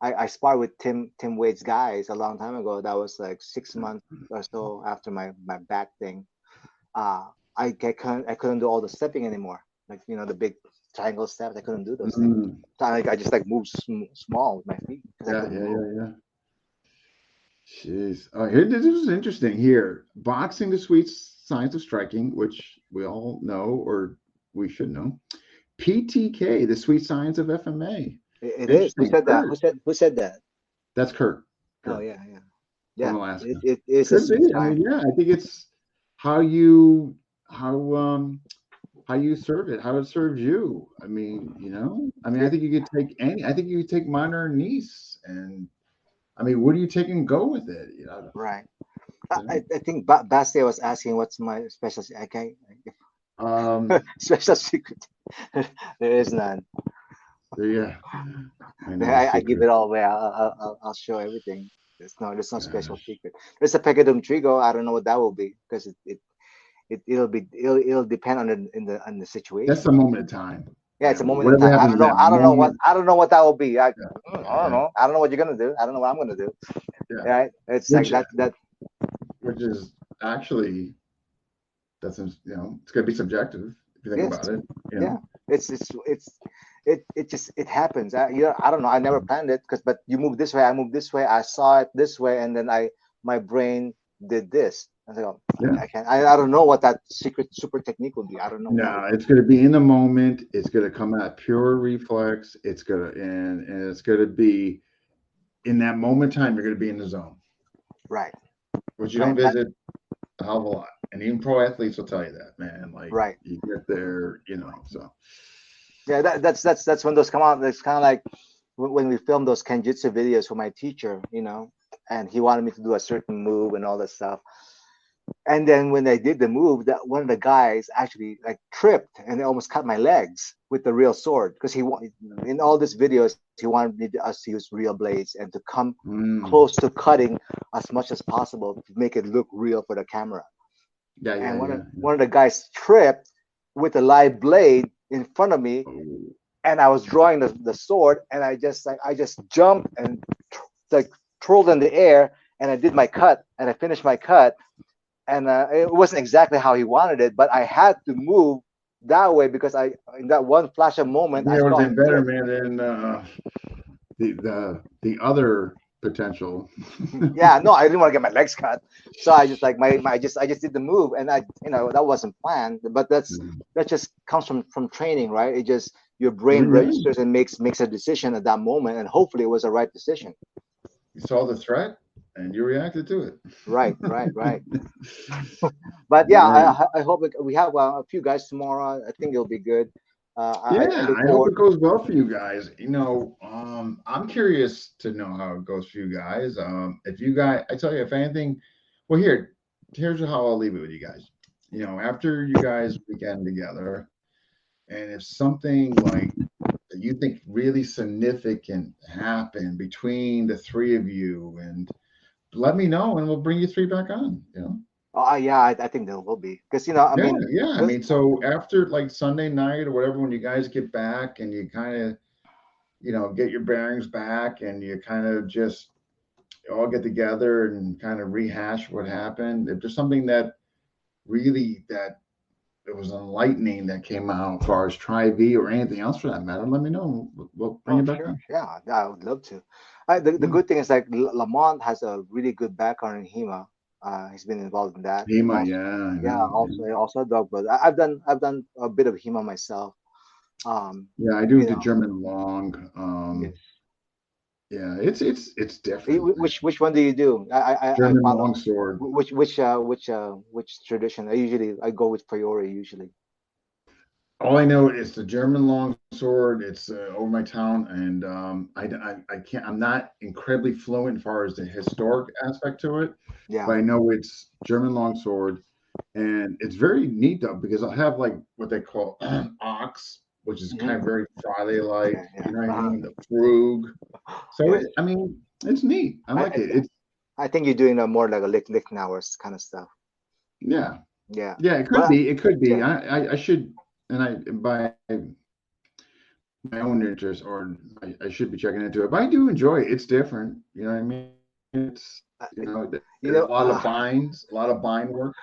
Speaker 2: I sparred with Tim Wade's guys a long time ago. That was like 6 months or so after my back thing. I couldn't do all the stepping anymore. Like the big triangle steps. I couldn't do those things.
Speaker 1: Mm,
Speaker 2: So I just like moved small with my feet because I
Speaker 1: yeah,
Speaker 2: couldn't
Speaker 1: yeah,
Speaker 2: move.
Speaker 1: yeah, yeah. Jeez. Here, this is interesting here. Boxing, the sweet science of striking, which we all know or we should know. PTK, the sweet science of FMA.
Speaker 2: It is. Who
Speaker 1: Interesting.
Speaker 2: said that?
Speaker 1: Kurt.
Speaker 2: Who said that?
Speaker 1: That's Kurt.
Speaker 2: Oh
Speaker 1: Kurt
Speaker 2: yeah, yeah,
Speaker 1: from
Speaker 2: yeah.
Speaker 1: Alaska.
Speaker 2: It is a
Speaker 1: Could be.
Speaker 2: sweet
Speaker 1: I
Speaker 2: science.
Speaker 1: mean, yeah, I think it's how you how how you serve it, how it serves you. I mean, I mean, I
Speaker 2: It,
Speaker 1: think you could take any. I think you could take minor or niece, and I mean, what do you take and go with it?
Speaker 2: right.
Speaker 1: You
Speaker 2: I think Bastia was asking what's my special. Okay,
Speaker 1: know?
Speaker 2: special secret. There is none.
Speaker 1: Yeah, I know the
Speaker 2: I give
Speaker 1: secret.
Speaker 2: it all away. I'll show everything. There's no special
Speaker 1: Gosh,
Speaker 2: secret. There's a Pecadum Trigo. I don't know what that will be because it'll depend on the
Speaker 1: that's
Speaker 2: situation.
Speaker 1: a moment of time.
Speaker 2: Yeah, it's a moment in
Speaker 1: Whatever
Speaker 2: time. I
Speaker 1: happens
Speaker 2: don't
Speaker 1: in
Speaker 2: know.
Speaker 1: that moment.
Speaker 2: I don't know what that will be. I don't
Speaker 1: Yeah,
Speaker 2: know. I don't know what you're gonna do. I don't know what I'm gonna do.
Speaker 1: yeah.
Speaker 2: Right? It's like
Speaker 1: Which
Speaker 2: that.
Speaker 1: which is actually it's going to be subjective if you think
Speaker 2: Yes.
Speaker 1: about it. You
Speaker 2: Yeah.
Speaker 1: know.
Speaker 2: It happens. I don't know. I never planned it but you move this way. I move this way. I saw it this way, and then my brain did this. I was like, oh,
Speaker 1: Yeah.
Speaker 2: I can't. I don't know what that secret super technique would be. I don't know what that would
Speaker 1: No, it's going to be in the moment. It's going to come out pure reflex. It's going to and it's going to be in that moment in time. You're going to be in the zone,
Speaker 2: be. Right.
Speaker 1: which you don't
Speaker 2: Right.
Speaker 1: visit a hell of a lot. And even pro athletes will tell you that, man. Like
Speaker 2: Right.
Speaker 1: you get there, So
Speaker 2: Yeah. That's when those come out. It's kind of like when we filmed those Kenjutsu videos for my teacher. And he wanted me to do a certain move and all that stuff. And then when I did the move, that one of the guys actually like tripped and almost cut my legs with the real sword because in all these videos he wanted us to use real blades and to come
Speaker 1: mm,
Speaker 2: close to cutting as much as possible to make it look real for the camera.
Speaker 1: yeah, yeah,
Speaker 2: And
Speaker 1: yeah.
Speaker 2: one of the guys tripped with a live blade in front of me,
Speaker 1: Oh,
Speaker 2: and I was drawing the sword, and I just jumped and like twirled in the air, and I did my cut, and I finished my cut, and it wasn't exactly how he wanted it, but I had to move that way because in that one flash of moment, I
Speaker 1: yeah, it would have
Speaker 2: saw
Speaker 1: been
Speaker 2: him do
Speaker 1: better,
Speaker 2: it.
Speaker 1: man, than the other potential.
Speaker 2: Yeah, no, I didn't want to get my legs cut, so I just like I just did the move, and that wasn't planned, but that just comes from training, right? It just your brain
Speaker 1: Yeah,
Speaker 2: registers and makes a decision at that moment, and hopefully it was the right decision.
Speaker 1: you saw the threat and you reacted to it.
Speaker 2: Right, right, right. But yeah,
Speaker 1: Right.
Speaker 2: I hope we have a few guys tomorrow. I think it'll be good. I
Speaker 1: Yeah,
Speaker 2: look
Speaker 1: I hope
Speaker 2: forward.
Speaker 1: it goes well for you guys. I'm curious to know how it goes for you guys. If you guys, I tell you, if anything, well, here's how I'll leave it with you guys. After you guys weekend together, and if something like that you think really significant happened between the three of you, and let me know, and we'll bring you three back on. You know.
Speaker 2: Oh, yeah, I think there will be because I
Speaker 1: Yeah,
Speaker 2: mean,
Speaker 1: yeah. I
Speaker 2: those,
Speaker 1: mean, so after like Sunday night or whatever, when you guys get back and you kind of, get your bearings back and you kind of just all get together and kind of rehash what happened. If there's something that really that it was enlightening that came out as far as Tri-V or anything else for that matter, let me know. We'll bring
Speaker 2: oh,
Speaker 1: you back
Speaker 2: sure,
Speaker 1: on.
Speaker 2: yeah, I would love to. The
Speaker 1: Yeah.
Speaker 2: good thing is like Lamont has a really good background in HEMA. He's been involved in that.
Speaker 1: HEMA,
Speaker 2: Also,
Speaker 1: yeah, I
Speaker 2: yeah,
Speaker 1: know.
Speaker 2: also a dog, but I've done a bit of HEMA myself. Um,
Speaker 1: Yeah, I do
Speaker 2: you
Speaker 1: the
Speaker 2: know,
Speaker 1: German long.
Speaker 2: yes.
Speaker 1: Yeah, it's different.
Speaker 2: Which one do you do? I
Speaker 1: German
Speaker 2: follow
Speaker 1: longsword.
Speaker 2: which tradition? I go with Priori usually.
Speaker 1: All I know is the German longsword. It's over my town, and I can't. I'm not incredibly fluent as far as the historic aspect to it,
Speaker 2: Yeah.
Speaker 1: but I know it's German longsword, and it's very neat though because I'll have like what they call ox, which is kind
Speaker 2: Hmm.
Speaker 1: of very Friday like.
Speaker 2: Yeah, yeah.
Speaker 1: You know what I mean? The frug. So
Speaker 2: Yes.
Speaker 1: I mean, it's neat. I
Speaker 2: I,
Speaker 1: like
Speaker 2: I
Speaker 1: it. It's
Speaker 2: I think you're doing a more like a lick hours kind of stuff.
Speaker 1: yeah,
Speaker 2: Yeah.
Speaker 1: yeah. It could
Speaker 2: But
Speaker 1: be. It could be.
Speaker 2: yeah.
Speaker 1: I should, and I by my own interest, or I should be checking into it. But I do enjoy it. It's different. You know what I mean? It's
Speaker 2: Uh, you
Speaker 1: there's
Speaker 2: know,
Speaker 1: a lot of bind work.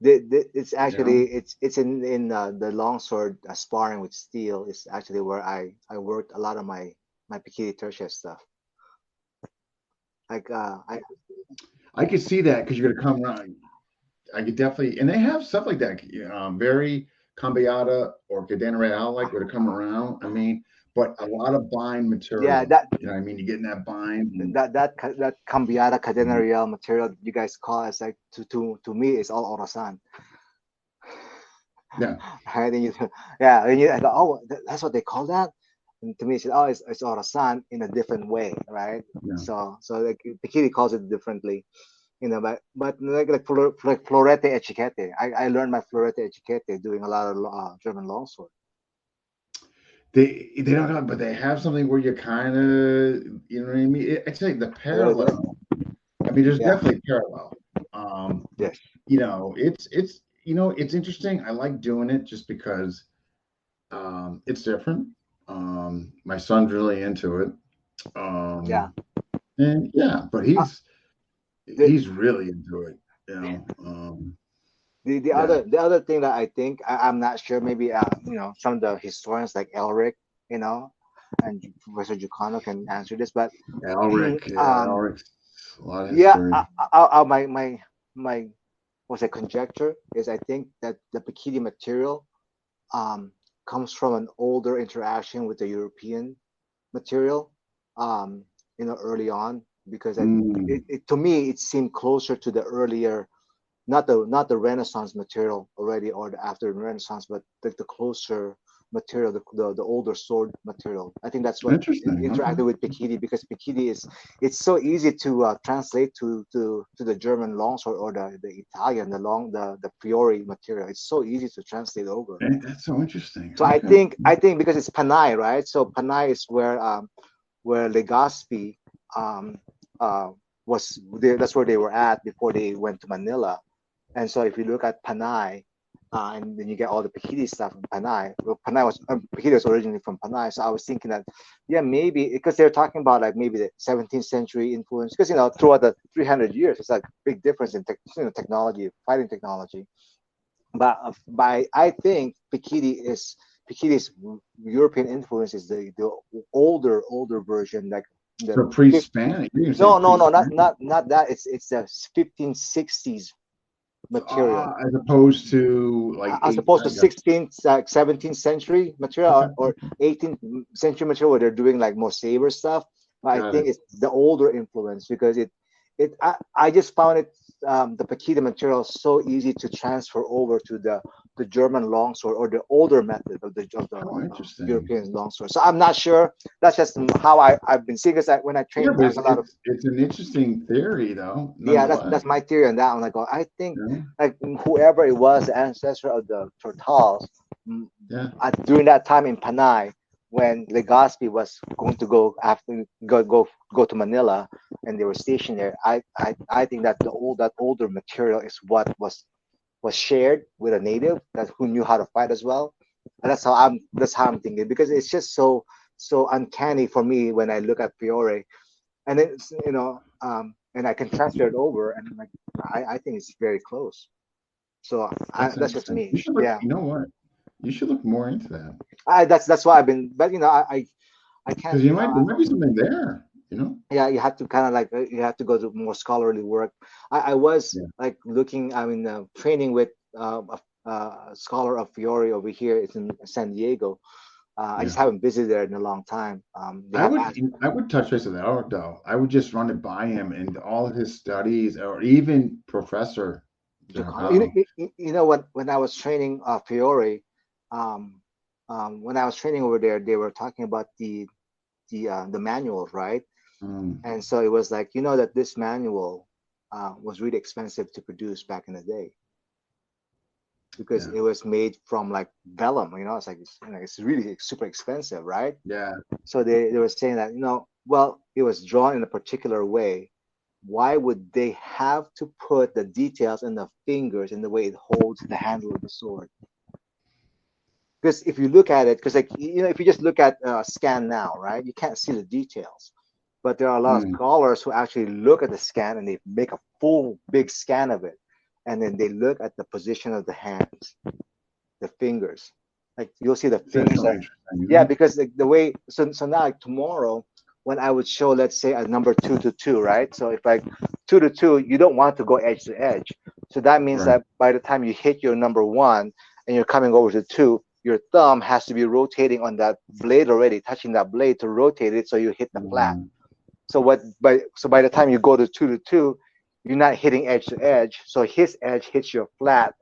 Speaker 2: it's
Speaker 1: You know,
Speaker 2: actually it's in the longsword sparring with steel is actually where I worked a lot of my Pikiti Tertia stuff. Like I
Speaker 1: I could see that because you're gonna come around. I could definitely, and they have stuff like that. Very cambiata or cadena real, like where to come around. I mean, but a lot of bind
Speaker 2: yeah,
Speaker 1: material. You know what I mean? You get in that bind. And,
Speaker 2: that cambiata cadena
Speaker 1: Mhm.
Speaker 2: real material you guys call it's like to me it's all orasan.
Speaker 1: Yeah,
Speaker 2: Right? And you, yeah, and you I go, oh, that's what they call that. And to me, it's, oh, it's orasan in a different way, right?
Speaker 1: yeah.
Speaker 2: So like Pikiti calls it differently, but like florete etiquette. I learned my florete etiquette doing a lot of German longsword.
Speaker 1: They don't have, but they have something where you kind of, you know what I mean? It's like the
Speaker 2: What is it?
Speaker 1: parallel. I mean, there's
Speaker 2: Yeah.
Speaker 1: definitely parallel. Um,
Speaker 2: Yes.
Speaker 1: it's interesting. I like doing it just because it's different. My son's really into it.
Speaker 2: Yeah.
Speaker 1: And yeah, but
Speaker 2: Uh, the,
Speaker 1: he's really into it, you know.
Speaker 2: the
Speaker 1: Yeah,
Speaker 2: other thing that I think I'm not sure, maybe some of the historians like Elric, you know, and Professor Giucano can answer this, but um
Speaker 1: Elric, a lot of
Speaker 2: yeah,
Speaker 1: history.
Speaker 2: my what's a conjecture is I think that the Pikiti material um comes from an older interaction with the European material, um early on, because
Speaker 1: Mm.
Speaker 2: to me it seemed closer to the earlier, not the Renaissance material already or the after Renaissance, but the closer material, the older sword material. I think that's what
Speaker 1: Interesting. Okay.
Speaker 2: interacted with Pikiti, because Pikiti is it's so easy to translate to the German longsword or the Italian the Priori material. It's so easy to translate over.
Speaker 1: That's so interesting.
Speaker 2: So
Speaker 1: Okay.
Speaker 2: I think because it's Panay, right? So Panay is where Legazpi um, was there. That's where they were at before they went to Manila. And so if you look at Panay, and then you get all the Pikiti stuff from Panay. Well, Pikiti was originally from Panay, so I was thinking that, yeah, maybe because they're talking about like maybe the 17th century influence, because throughout the 300 years, it's like big difference in technology, fighting technology. But I think Pikiti's European influence is the older version, like the
Speaker 1: So pre-Spanish. You're gonna say
Speaker 2: no,
Speaker 1: pre-Spanish,
Speaker 2: not that. It's the 1560s material,
Speaker 1: as opposed to like
Speaker 2: as
Speaker 1: eight.
Speaker 2: opposed
Speaker 1: I
Speaker 2: to
Speaker 1: got
Speaker 2: 16th, 17th century material,
Speaker 1: okay.
Speaker 2: or 18th century material where they're doing like more saber stuff. But I
Speaker 1: Got
Speaker 2: think
Speaker 1: it.
Speaker 2: it's the older influence, because I just found it, the Pakita material so easy to transfer over to the German longsword, or the older method
Speaker 1: Oh,
Speaker 2: of the
Speaker 1: interesting.
Speaker 2: European longsword. So I'm not sure. That's just how I've been seeing. Because when I
Speaker 1: Yeah,
Speaker 2: trained,
Speaker 1: but
Speaker 2: I was a lot of,
Speaker 1: it's an interesting theory though,
Speaker 2: yeah,
Speaker 1: nonetheless.
Speaker 2: that's my theory on that one. I go, I think
Speaker 1: Yeah.
Speaker 2: like whoever it was, the ancestor of the Tortals,
Speaker 1: Yeah.
Speaker 2: during that time in Panay. when Legazpi was going to go after go to Manila, and they were stationed there. I think that that older material is what was shared with a native that who knew how to fight as well. And that's how I'm thinking, because it's just so uncanny for me when I look at Fiore, and it's, and I can transfer it over, and I'm like, I think it's very close. So
Speaker 1: That's
Speaker 2: that's just
Speaker 1: interesting.
Speaker 2: me.
Speaker 1: You should look.
Speaker 2: Yeah,
Speaker 1: You know what? You should look more into that
Speaker 2: that's why I've been, but I can't,
Speaker 1: because there might be something there. You know.
Speaker 2: yeah, you have to kind of like, you have to go to more scholarly work. I was
Speaker 1: Yeah.
Speaker 2: like looking, training with a scholar of Fiore over here. It's in San Diego. I
Speaker 1: Yeah.
Speaker 2: just haven't visited there in a long time. They
Speaker 1: I
Speaker 2: have
Speaker 1: would
Speaker 2: asked.
Speaker 1: I would touch base with Elric though. I would just run it by him and all of his studies, or even Professor Giancarlo.
Speaker 2: When I was training Fiore, um, when I was training over there, they were talking about the manuals, right?
Speaker 1: Mm,
Speaker 2: And so it was like, that this manual was really expensive to produce back in the day, because
Speaker 1: yeah,
Speaker 2: it was made from like vellum. It's like it's really super expensive, right?
Speaker 1: yeah.
Speaker 2: So they were saying that, well, it was drawn in a particular way. Why would they have to put the details in the fingers in the way it holds the handle of the sword? Because if you look at it, because like, if you just look at scan now, right, you can't see the details. But there are a lot of
Speaker 1: Mm,
Speaker 2: scholars who actually look at the scan and they make a full big scan of it, and then they look at the position of the hands, the fingers. Like you'll see the
Speaker 1: that's
Speaker 2: fingers
Speaker 1: really
Speaker 2: are,
Speaker 1: interesting,
Speaker 2: yeah,
Speaker 1: isn't it?
Speaker 2: because the way, so now like tomorrow, when I would show, let's say, a number 2 to 2, right? So if like 2 to 2, you don't want to go edge to edge. So that means
Speaker 1: Right.
Speaker 2: that by the time you hit your number 1 and you're coming over to 2, your thumb has to be rotating on that blade already, touching that blade to rotate it so you hit the flat.
Speaker 1: Mm,
Speaker 2: So by the time you go to 2 to 2, you're not hitting edge to edge. So his edge hits your flat,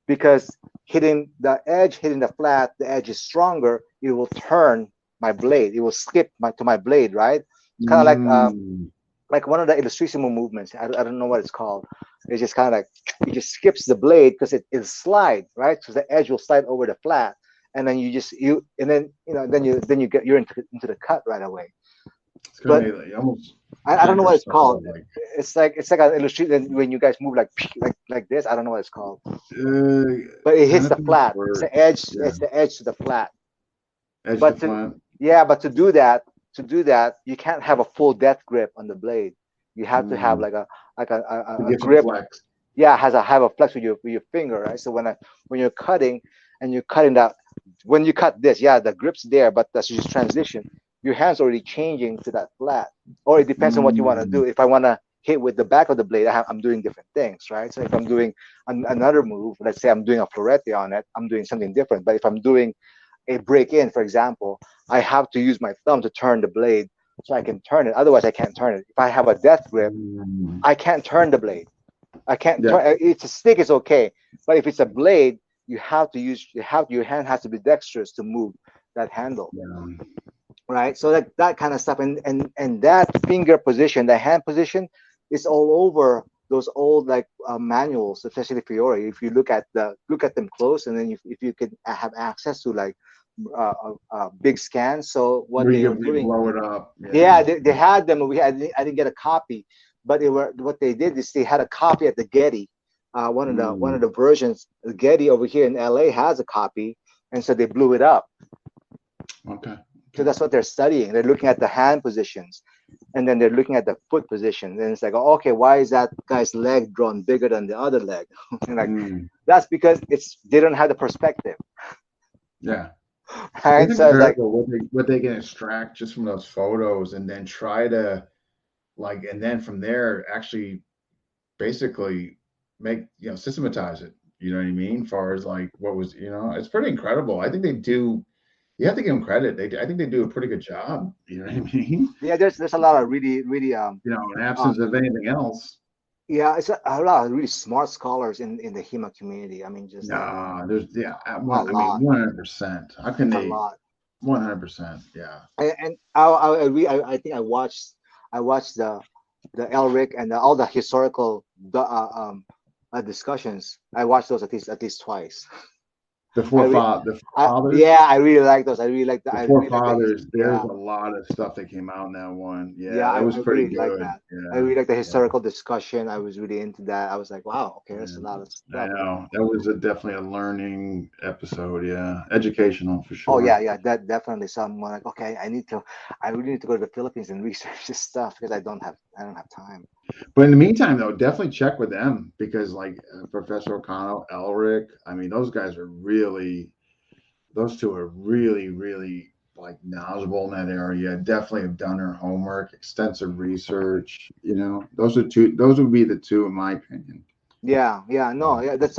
Speaker 2: because hitting the flat, the edge is stronger. It will turn my blade. It will skip to my blade, right? It's kind of
Speaker 1: mm,
Speaker 2: like one of the Illustrissimo movements. I don't know what it's called. It's just kind of like it just skips the blade because it slide, right? So the edge will slide over the flat, and then you're into the cut right away.
Speaker 1: it's
Speaker 2: But
Speaker 1: kind of like almost
Speaker 2: I don't know what
Speaker 1: painter
Speaker 2: it's called.
Speaker 1: style, like
Speaker 2: It's like an illustration when you guys move like this. I don't know what it's called, but it hits
Speaker 1: trying to
Speaker 2: the
Speaker 1: think of the
Speaker 2: flat. It's
Speaker 1: word.
Speaker 2: the edge.
Speaker 1: Yeah,
Speaker 2: It's the edge to the flat.
Speaker 1: edge to
Speaker 2: But to
Speaker 1: flat.
Speaker 2: Yeah, but to do that, you can't have a full death grip on the blade. You have to have
Speaker 1: Mm,
Speaker 2: like
Speaker 1: to
Speaker 2: a
Speaker 1: get some
Speaker 2: grip.
Speaker 1: flex.
Speaker 2: Yeah, have a flex with your finger, right? So when you're cutting, and you're cutting that, when you cut this, yeah, the grip's there, but as you transition, your hand's already changing to that flat. Or it depends on what you want to do.
Speaker 1: Mm,
Speaker 2: If I want to hit with the back of the blade, I'm doing different things, right? So if I'm doing another move, let's say I'm doing a florete on it, I'm doing something different. But if I'm doing a break in, for example, I have to use my thumb to turn the blade so I can turn it. Otherwise, I can't turn it. If I have a death grip,
Speaker 1: mm,
Speaker 2: I can't turn the blade. I can't
Speaker 1: yeah,
Speaker 2: turn. It's a stick is okay, but if it's a blade, your hand has to be dexterous to move that handle,
Speaker 1: yeah.
Speaker 2: right? So that kind of stuff, and that finger position, the hand position, is all over those old like manuals, especially Fiore. If you look at them close, and then if you can have access to like big scans, so what
Speaker 1: Where
Speaker 2: they
Speaker 1: you
Speaker 2: were
Speaker 1: can really
Speaker 2: doing,
Speaker 1: blow it up. Yeah.
Speaker 2: yeah, they had them. I didn't get a copy, but what they did is they had a copy at the Getty. One of
Speaker 1: Mm,
Speaker 2: the versions, the Getty over here in LA has a copy, and so they blew it up.
Speaker 1: okay.
Speaker 2: So
Speaker 1: Okay.
Speaker 2: that's what they're studying. They're looking at the hand positions, and then they're looking at the foot position. And it's like, oh, okay, why is that guy's leg drawn bigger than the other leg? And like,
Speaker 1: Mm,
Speaker 2: that's because they don't have the perspective,
Speaker 1: yeah.
Speaker 2: right?
Speaker 1: It's
Speaker 2: So it's like,
Speaker 1: incredible what they can extract just from those photos and then try to like and then from there actually basically make systematize it. You know what I mean? Far as like what was it's pretty incredible. I think they do. You have to give them credit. I think they do a pretty good job. You know what I mean?
Speaker 2: yeah, there's a lot of really really
Speaker 1: In absence
Speaker 2: um
Speaker 1: of anything else.
Speaker 2: yeah, it's a lot of really smart scholars in the HEMA community. I mean, just like
Speaker 1: Nah, there's
Speaker 2: a
Speaker 1: one. I mean,
Speaker 2: lot,
Speaker 1: 100%. How can
Speaker 2: a
Speaker 1: they?
Speaker 2: lot.
Speaker 1: 100%. Yeah.
Speaker 2: And I think I watched the Elric and all the historical discussions. I watched those at least twice.
Speaker 1: The
Speaker 2: I re
Speaker 1: the forefathers.
Speaker 2: yeah, I really like those. I really like that.
Speaker 1: The
Speaker 2: I really like the
Speaker 1: forefathers. There's
Speaker 2: yeah.
Speaker 1: a lot of stuff that came out in that one.
Speaker 2: Yeah,
Speaker 1: Yeah, that was
Speaker 2: I
Speaker 1: pretty
Speaker 2: really like
Speaker 1: good.
Speaker 2: that. I
Speaker 1: Yeah,
Speaker 2: really like the
Speaker 1: yeah,
Speaker 2: historical discussion. I was really into that. I was like, wow, okay, there's a
Speaker 1: yeah.
Speaker 2: lot of
Speaker 1: I
Speaker 2: stuff.
Speaker 1: know that was definitely a learning episode. Yeah, educational for
Speaker 2: Oh yeah,
Speaker 1: sure.
Speaker 2: yeah, that definitely. So I'm like, okay, I really need to go to the Philippines and research this stuff because I don't have time.
Speaker 1: But in the meantime, though, definitely check with them because, like Professor O'Connell, Elric, I mean, those guys are really, those two are really, really like knowledgeable in that area. Definitely have done their homework, extensive research. You know, those are two. Those would be the two, in my opinion.
Speaker 2: Yeah, yeah, no, yeah, that's.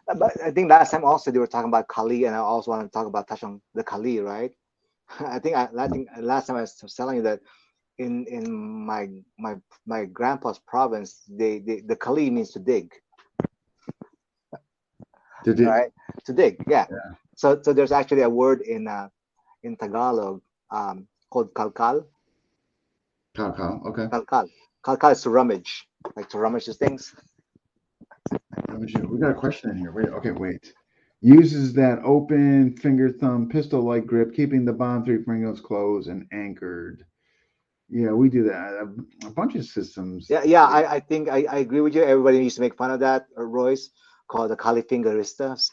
Speaker 2: But I think last time also they were talking about Kali, and I also want to talk about touch on the Kali, right? I think last time I was telling you that in my my grandpa's province, the Kali means to dig,
Speaker 1: Did it?
Speaker 2: right? To dig, yeah.
Speaker 1: Yeah.
Speaker 2: So there's actually a word in Tagalog called kalkal.
Speaker 1: Cow. Okay.
Speaker 2: Kalkal. Kalkal is to rummage, like to rummage the things.
Speaker 1: We got a question in here. Wait. Okay. Wait. Uses that open finger thumb pistol like grip, keeping the bottom three fingers closed and anchored. Yeah, we do that. A bunch of systems.
Speaker 2: Yeah, yeah. I think I agree with you. Everybody used to make fun of that, Royce, called the Kali fingeristas.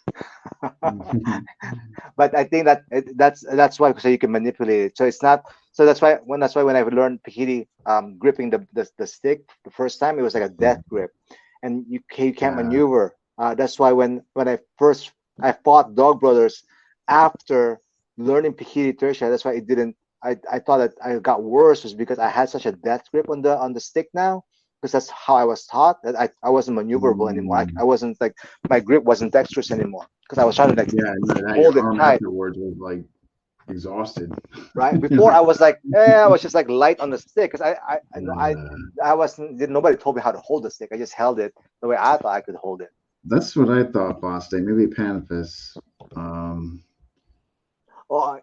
Speaker 2: But I think that that's why so you can manipulate it. So it's not so that's why when I learned Pahidi gripping the stick the first time it was like a death grip, and you can't
Speaker 1: Yeah.
Speaker 2: maneuver. That's why when I fought Dog Brothers after learning Pahidi tertia, that's why it didn't. I thought that I got worse was because I had such a death grip on the stick now because that's how I was taught that I wasn't maneuverable anymore. I
Speaker 1: Mm,
Speaker 2: wasn't like my grip wasn't dexterous anymore because I was trying to like
Speaker 1: yeah, now your
Speaker 2: hold it
Speaker 1: arm
Speaker 2: tight,
Speaker 1: afterwards was like exhausted.
Speaker 2: right?
Speaker 1: You're
Speaker 2: Before
Speaker 1: like,
Speaker 2: I was like, I was just like light on the stick because I know
Speaker 1: uh,
Speaker 2: I wasn't. Nobody told me how to hold the stick. I just held it the way I thought I could hold it.
Speaker 1: that's what I thought, Boss Day. Maybe Panafis.
Speaker 2: Oh,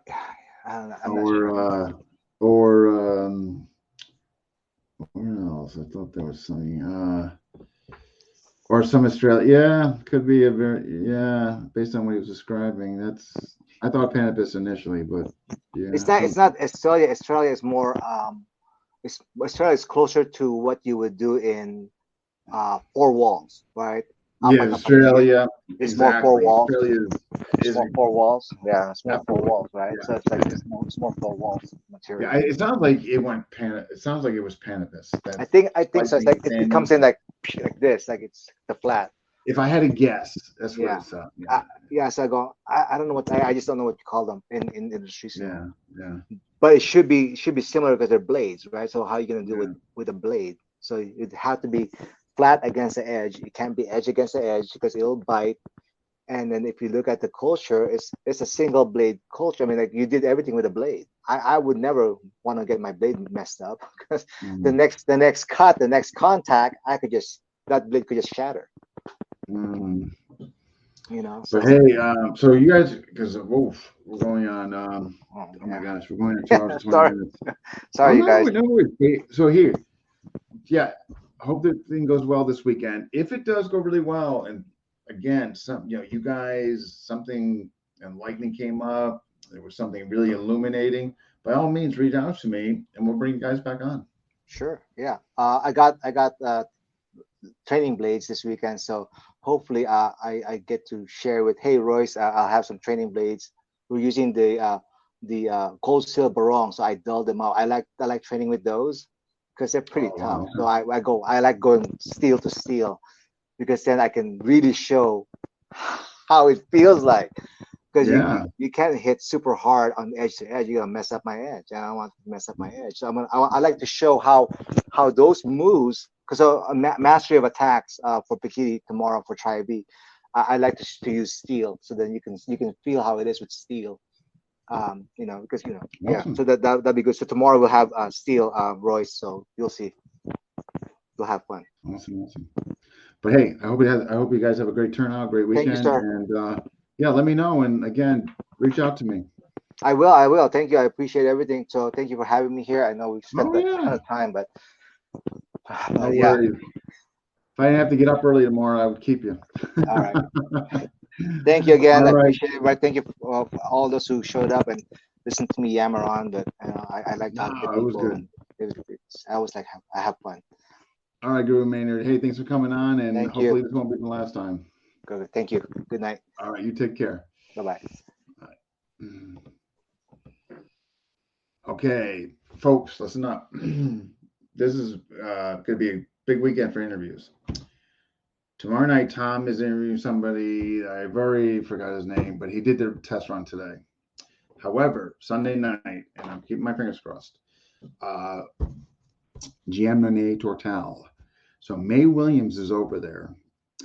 Speaker 2: I don't know. I'm not
Speaker 1: Or
Speaker 2: sure.
Speaker 1: or where else? I thought there was something. Or some Australia. Yeah, could be a very yeah. Based on what he was describing, that's I thought Panafis initially, but yeah,
Speaker 2: It's not.
Speaker 1: some
Speaker 2: It's not Australia. Australia is more. Australia is closer to what you would do in four walls, right?
Speaker 1: yeah,
Speaker 2: Paligid
Speaker 1: Australia.
Speaker 2: is more four
Speaker 1: Exactly.
Speaker 2: walls.
Speaker 1: Australia
Speaker 2: It's
Speaker 1: is
Speaker 2: more four walls. Yeah, it's more four
Speaker 1: absolutely.
Speaker 2: walls, right?
Speaker 1: Yeah,
Speaker 2: So it's like
Speaker 1: yeah.
Speaker 2: it's more four walls
Speaker 1: Yeah,
Speaker 2: material.
Speaker 1: it sounds like it went pan. It sounds like it was Panafis. That
Speaker 2: I think so. It's
Speaker 1: slightly
Speaker 2: like it
Speaker 1: thin.
Speaker 2: comes in like this, like it's the flat.
Speaker 1: If I had to guess, that's what
Speaker 2: Yeah.
Speaker 1: it's. Yeah,
Speaker 2: Yeah, so I go. I don't know what I just don't know what you call them in industry. So,
Speaker 1: yeah, yeah,
Speaker 2: but it should be similar because they're blades, right? So how are you gonna do
Speaker 1: yeah.
Speaker 2: with a blade? So it have to be flat against the edge. It can't be edge against the edge because it'll bite. And then if you look at the culture, it's a single blade culture. I mean, like you did everything with a blade. I would never want to get my blade messed up because
Speaker 1: Mm,
Speaker 2: the next cut, the next contact, that blade could just shatter.
Speaker 1: mm. But
Speaker 2: So
Speaker 1: hey, so you guys, because oof, we're going on.
Speaker 2: oh,
Speaker 1: Oh my
Speaker 2: yeah.
Speaker 1: gosh, we're going on 2 hours and 20
Speaker 2: Sorry,
Speaker 1: minutes. Oh
Speaker 2: sorry, you
Speaker 1: no,
Speaker 2: guys.
Speaker 1: no. Hey, so here, yeah. I hope the thing goes well this weekend. If it does go really well, and again, you guys, something enlightening came up. There was something really illuminating. By all means, reach out to me, and we'll bring you guys back on.
Speaker 2: Sure, yeah. I got training blades this weekend, so hopefully I get to share with. Hey, Royce, I'll have some training blades. We're using the cold steel barong, so I dull them out. I like training with those because they're pretty
Speaker 1: Oh
Speaker 2: tough.
Speaker 1: wow.
Speaker 2: So I like going steel to steel because then I can really show how it feels like. Because
Speaker 1: Yeah.
Speaker 2: you can't hit super hard on edge to edge. You're gonna mess up my edge. I don't want to mess up my edge. So I like to show how those moves. Because mastery of attacks for Bikini tomorrow for Try B, I like to use steel. So then you can feel how it is with steel. Because yeah.
Speaker 1: Awesome.
Speaker 2: So that'd be good. So tomorrow we'll have steel, Royce. So you'll see. You'll have fun.
Speaker 1: Awesome. But hey, I hope you guys have a great turnout, great
Speaker 2: Thank you,
Speaker 1: weekend,
Speaker 2: sir.
Speaker 1: and yeah, let me know. And again, reach out to me.
Speaker 2: I will. I will. Thank you. I appreciate everything. So thank you for having me here. I know we've spent
Speaker 1: Oh
Speaker 2: a
Speaker 1: yeah,
Speaker 2: ton of time, but
Speaker 1: no
Speaker 2: yeah.
Speaker 1: worries. If I didn't have to get up early tomorrow, I would keep you.
Speaker 2: All right. Thank you again.
Speaker 1: All
Speaker 2: I
Speaker 1: right.
Speaker 2: appreciate it. But thank you for all those who showed up and listened to me yammer on. But I like
Speaker 1: No,
Speaker 2: talking to
Speaker 1: it was
Speaker 2: people,
Speaker 1: good.
Speaker 2: and I was like, I have fun.
Speaker 1: All right, Guru Maynard. Hey, thanks for coming on, and
Speaker 2: Thank you.
Speaker 1: hopefully this won't be the last time.
Speaker 2: Good. Thank you. Good night.
Speaker 1: All right, you take care.
Speaker 2: Bye bye.
Speaker 1: All right. Okay, folks, listen up. This is going to be a big weekend for interviews. Tomorrow night, Tom is interviewing somebody. I've already forgot his name, but he did the test run today. However, Sunday night, and I'm keeping my fingers crossed, Giamnone Tortal. So May Williams is over there,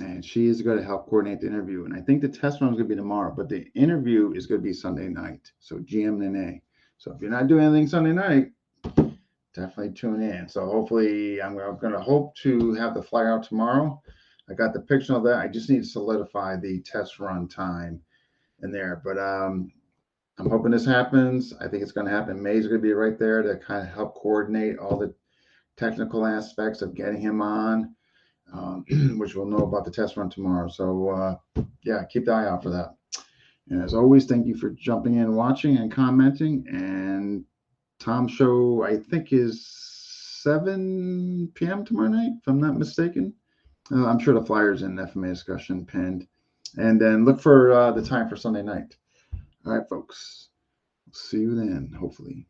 Speaker 1: and she is going to help coordinate the interview. And I think the test run is going to be tomorrow, but the interview is going to be Sunday night. So Giamnone. So if you're not doing anything Sunday night, definitely tune in. So hopefully, I'm going to hope to have the flyer out tomorrow. I got the picture of that. I just need to solidify the test run time in there. But I'm hoping this happens. I think it's going to happen. May's going to be right there to kind of help coordinate all the technical aspects of getting him on, which we'll know about the test run tomorrow. So yeah, keep the eye out for that. And as always, thank you for jumping in, watching, and commenting. And Tom's show, I think, is 7 p.m. tomorrow night, if I'm not mistaken. I'm sure the flyer's in FMA discussion pinned. And then look for the time for Sunday night. All right, folks. See you then, hopefully.